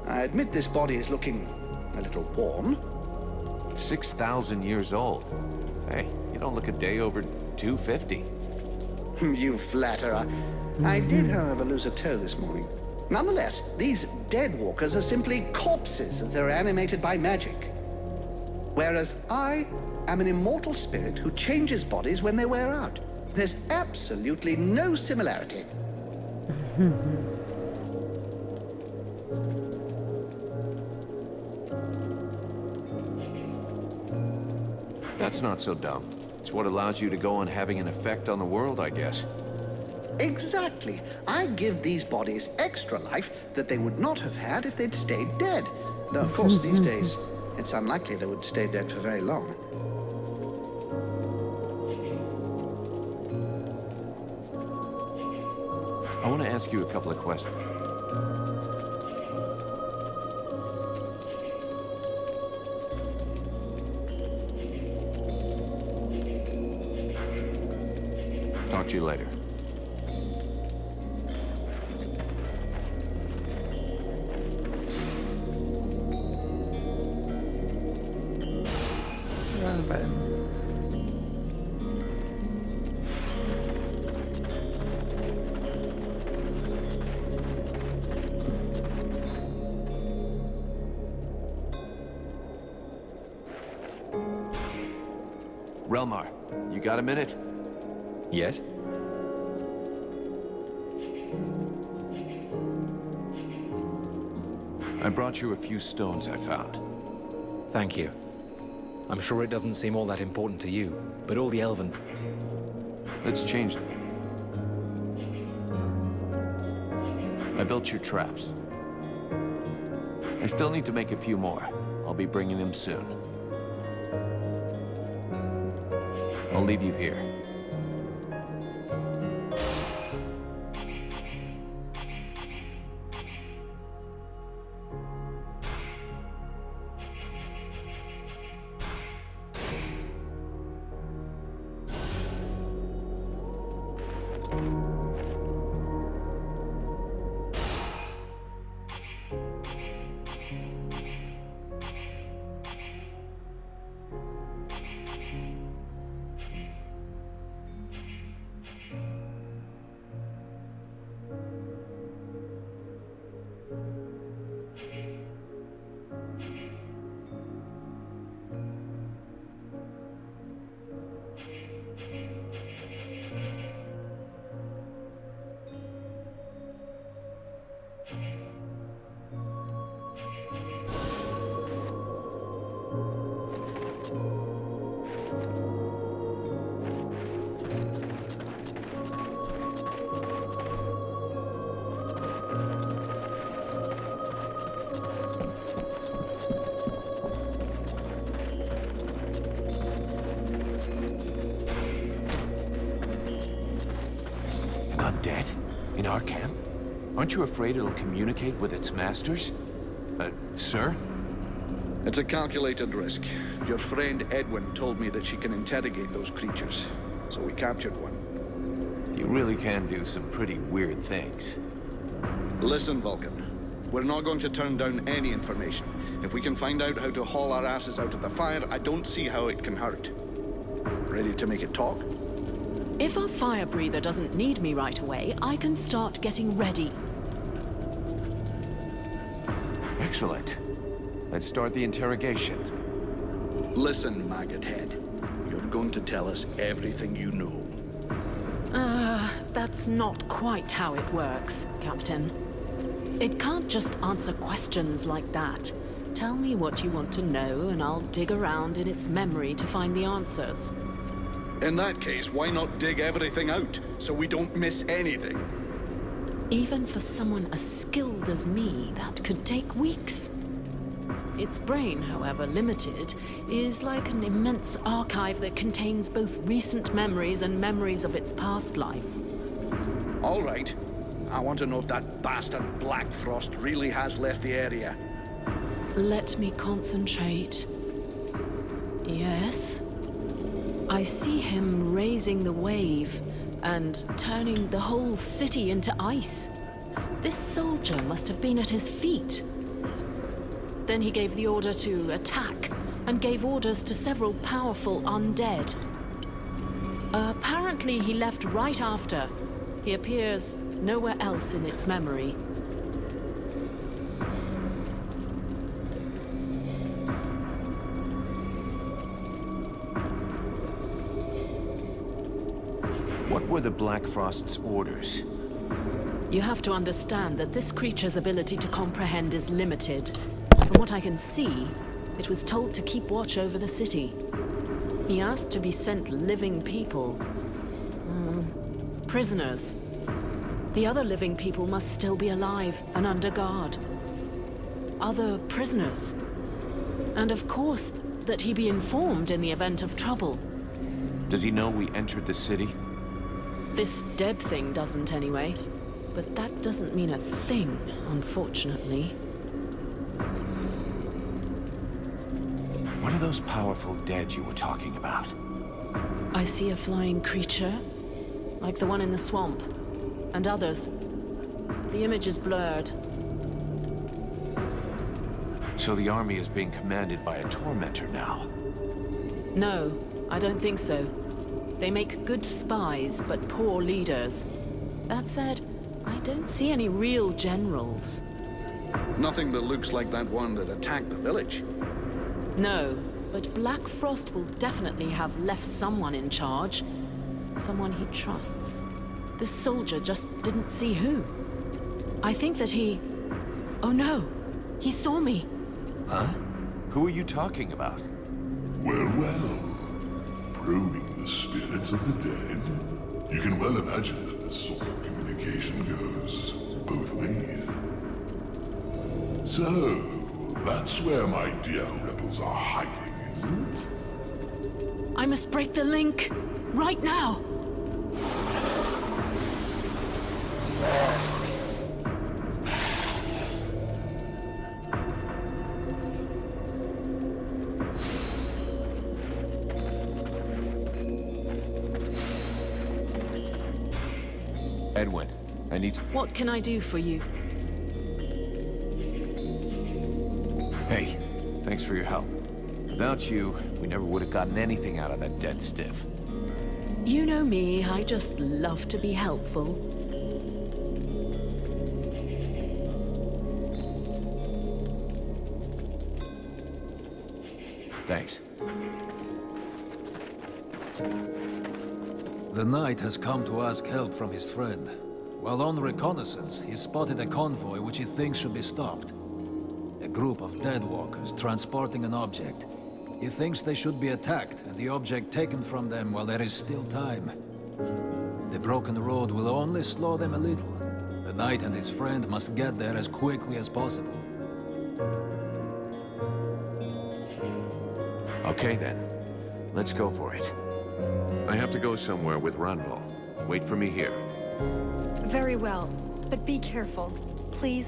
I admit this body is looking a little worn. 6,000 years old. Hey, you don't look a day over 250. You flatterer. I did, however, lose a toe this morning. Nonetheless, these Deadwalkers are simply corpses as they're animated by magic. Whereas I am an immortal spirit who changes bodies when they wear out. There's absolutely no similarity. That's not so dumb. It's what allows you to go on having an effect on the world, I guess. Exactly. I give these bodies extra life that they would not have had if they'd stayed dead. Though, of course, these days, it's unlikely they would stay dead for very long. I want to ask you a couple of questions. Talk to you later. Wrong button. Relmar, you got a minute? Yes? I brought you a few stones I found. Thank you. I'm sure it doesn't seem all that important to you, but all the Elven... Let's change... I built your traps. I still need to make a few more. I'll be bringing them soon. I'll leave you here. Undead? In our camp? Aren't you afraid it'll communicate with its masters? Sir? It's a calculated risk. Your friend Edwin told me that she can interrogate those creatures, so we captured one. You really can do some pretty weird things. Listen, Vulcan. We're not going to turn down any information. If we can find out how to haul our asses out of the fire, I don't see how it can hurt. Ready to make it talk? If our fire breather doesn't need me right away, I can start getting ready. Excellent. Let's start the interrogation. Listen, Maggot Head. You're going to tell us everything you know. That's not quite how it works, Captain. It can't just answer questions like that. Tell me what you want to know, and I'll dig around in its memory to find the answers. In that case, why not dig everything out, so we don't miss anything? Even for someone as skilled as me, that could take weeks. Its brain, however limited, is like an immense archive that contains both recent memories and memories of its past life. All right. I want to know if that bastard Black Frost really has left the area. Let me concentrate. Yes. I see him raising the wave and turning the whole city into ice. This soldier must have been at his feet. Then he gave the order to attack and gave orders to several powerful undead. Apparently he left right after. He appears nowhere else in its memory. What were the Black Frost's orders? You have to understand that this creature's ability to comprehend is limited. From what I can see, it was told to keep watch over the city. He asked to be sent living people. Prisoners. The other living people must still be alive and under guard. Other prisoners. And of course, that he be informed in the event of trouble. Does he know we entered the city? This dead thing doesn't anyway. But that doesn't mean a thing, unfortunately. What are those powerful dead you were talking about? I see a flying creature, like the one in the swamp, and others. The image is blurred. So the army is being commanded by a tormentor now? No, I don't think so. They make good spies, but poor leaders. That said, I don't see any real generals. Nothing that looks like that one that attacked the village. No, but Black Frost will definitely have left someone in charge. Someone he trusts. This soldier just didn't see who. I think that he... Oh no! He saw me! Huh? Who are you talking about? Well, well. Probing the spirits of the dead. You can well imagine that this sort of communication goes both ways. So, that's where my dear rebels are hiding, isn't it? I must break the link! Right now! Edwin, I need to... What can I do for you? Hey, thanks for your help. Without you, we never would have gotten anything out of that dead stiff. You know me, I just love to be helpful. Thanks. The knight has come to ask help from his friend. While on reconnaissance, he spotted a convoy which he thinks should be stopped. A group of deadwalkers transporting an object. He thinks they should be attacked and the object taken from them while there is still time. The broken road will only slow them a little. The knight and his friend must get there as quickly as possible. Okay then. Let's go for it. I have to go somewhere with Ranval. Wait for me here. Very well, but be careful, please.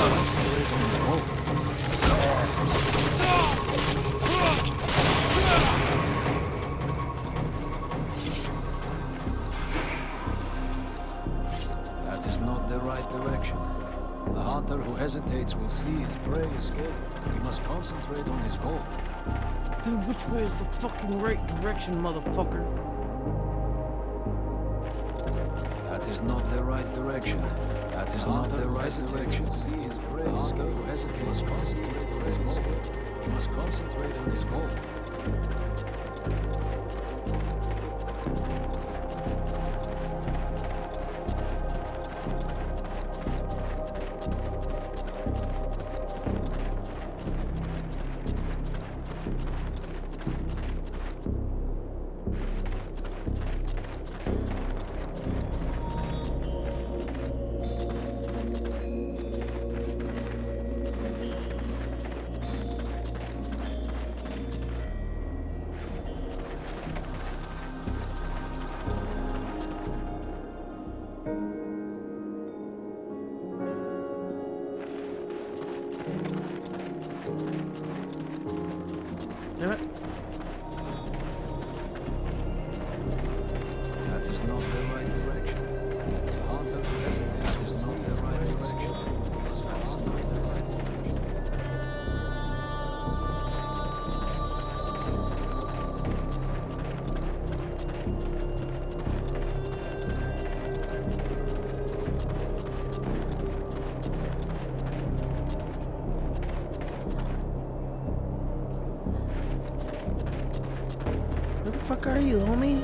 concentrate on his goal. That is not the right direction. The hunter who hesitates will see his prey escape. He must concentrate on his goal. Dude, which way is the fucking right direction, motherfucker? That is not the right direction. That is not the right direction. See his prey escape. Who hesitates must see his prey escape. He must concentrate on his goal. Damn it. That is not the right direction. The hunter who hesitates that is not the right direction. He must concentrate on the right direction. Where the fuck are you, homie?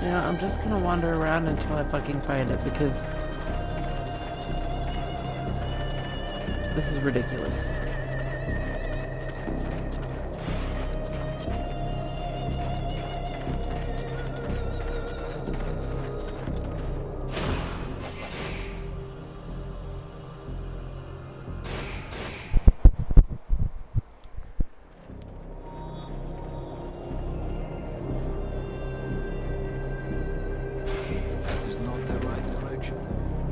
You know, I'm just gonna wander around until I fucking find it because this is ridiculous. That is not the right direction.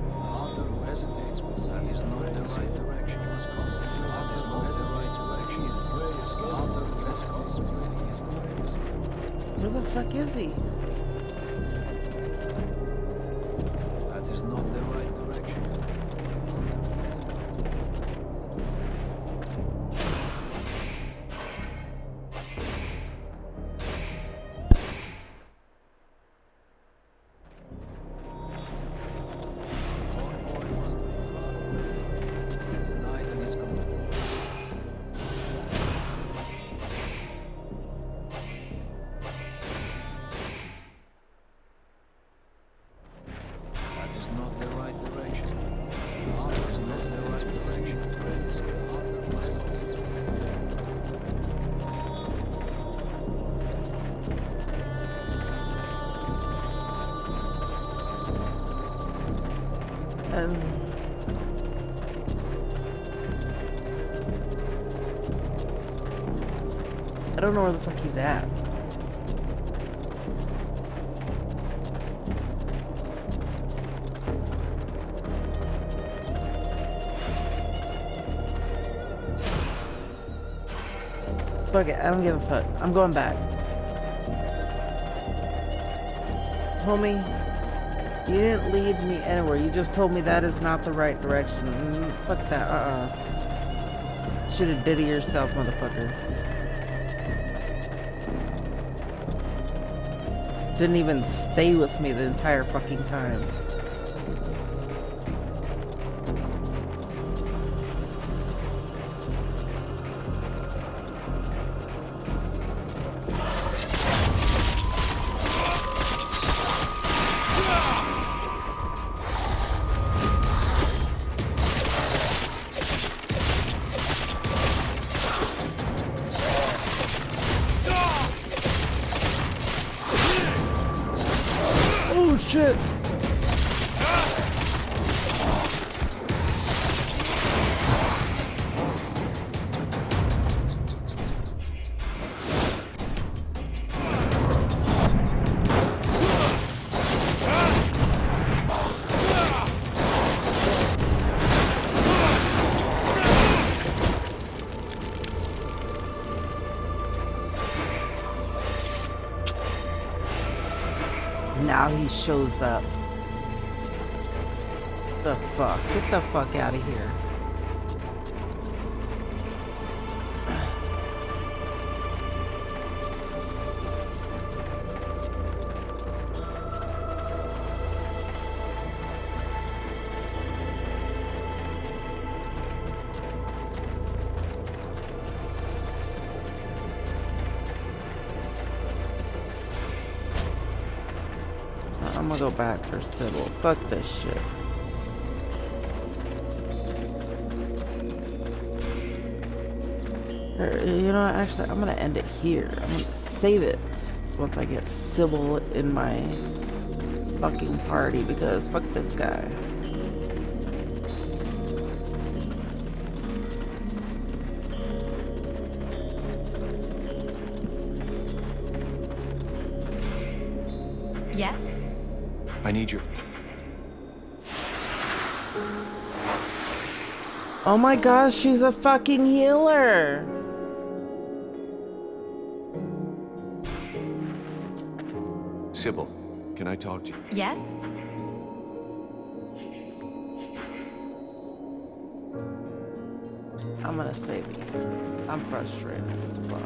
The hunter who hesitates will see. That is not the right direction. He must concentrate. That is not the right direction. His prey escape. The hunter who hesitates will see his prey escape. Where the fuck is he? That is not the right direction. That is not the right direction. That is not the right direction. The hunter must concentrate. I don't know where the fuck he's at. Fuck it, I don't give a fuck. I'm going back. Homie, you didn't lead me anywhere. You just told me that is not the right direction. Fuck that, Should've did it yourself, motherfucker. Didn't even stay with me the entire fucking time. Oh shit! Now he shows up. The fuck? Get the fuck out of here. I'm gonna go back for Sybil. Fuck this shit. You know what, actually, I'm gonna end it here. I'm gonna save it once I get Sybil in my fucking party, because fuck this guy. Yeah? I need your... Oh my gosh, she's a fucking healer! Sybil, can I talk to you? Yes? I'm gonna save you. I'm frustrated as fuck.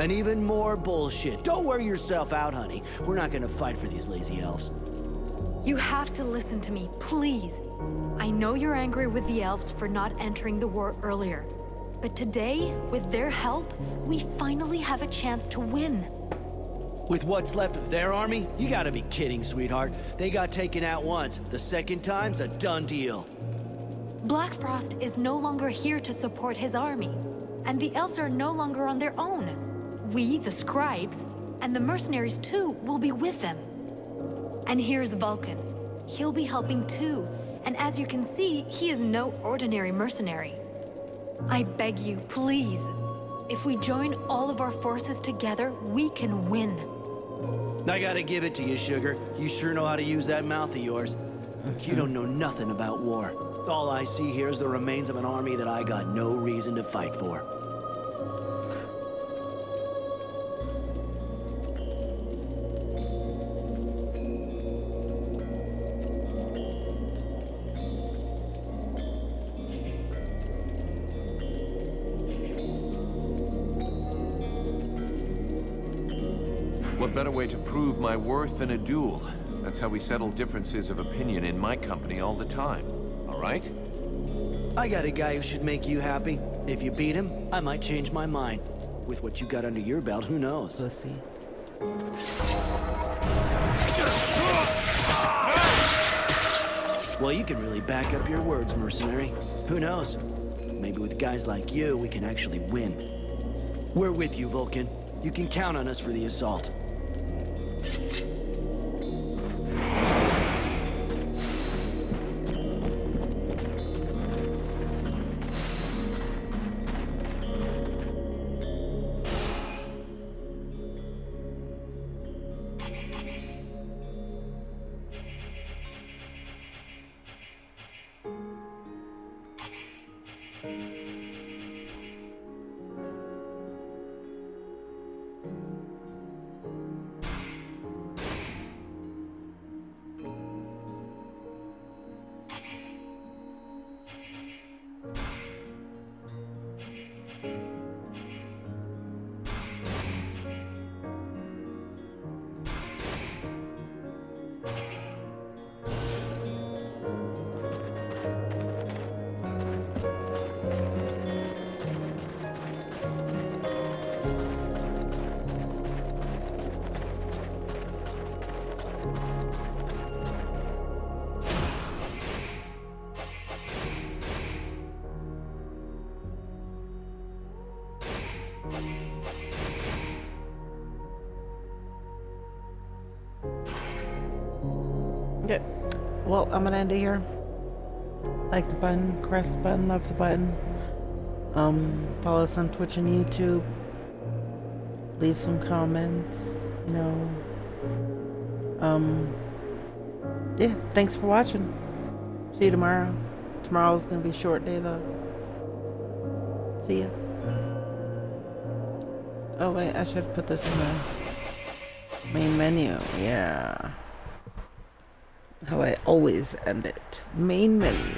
And even more bullshit. Don't wear yourself out, honey. We're not gonna fight for these lazy elves. You have to listen to me, please. I know you're angry with the elves for not entering the war earlier. But today, with their help, we finally have a chance to win. With what's left of their army? You gotta be kidding, sweetheart. They got taken out once. The second time's a done deal. Black Frost is no longer here to support his army. And the elves are no longer on their own. We, the scribes, and the mercenaries too, will be with them. And here's Vulcan. He'll be helping too. And as you can see, he is no ordinary mercenary. I beg you, please. If we join all of our forces together, we can win. I gotta give it to you, Sugar. You sure know how to use that mouth of yours. You don't know nothing about war. All I see here is the remains of an army that I got no reason to fight for. What better way to prove my worth than a duel? That's how we settle differences of opinion in my company all the time. All right? I got a guy who should make you happy. If you beat him, I might change my mind. With what you got under your belt, who knows? Pussy. Well, you can really back up your words, mercenary. Who knows? Maybe with guys like you, we can actually win. We're with you, Vulcan. You can count on us for the assault. Okay. Well, I'm gonna end it here. Like the button, press the button, love the button. Follow us on Twitch and YouTube. Leave some comments, you know. Yeah, thanks for watching. See you tomorrow. Tomorrow's gonna be a short day though. See ya. Oh wait, I should put this in the main menu. Yeah. How I always end it. Main menu.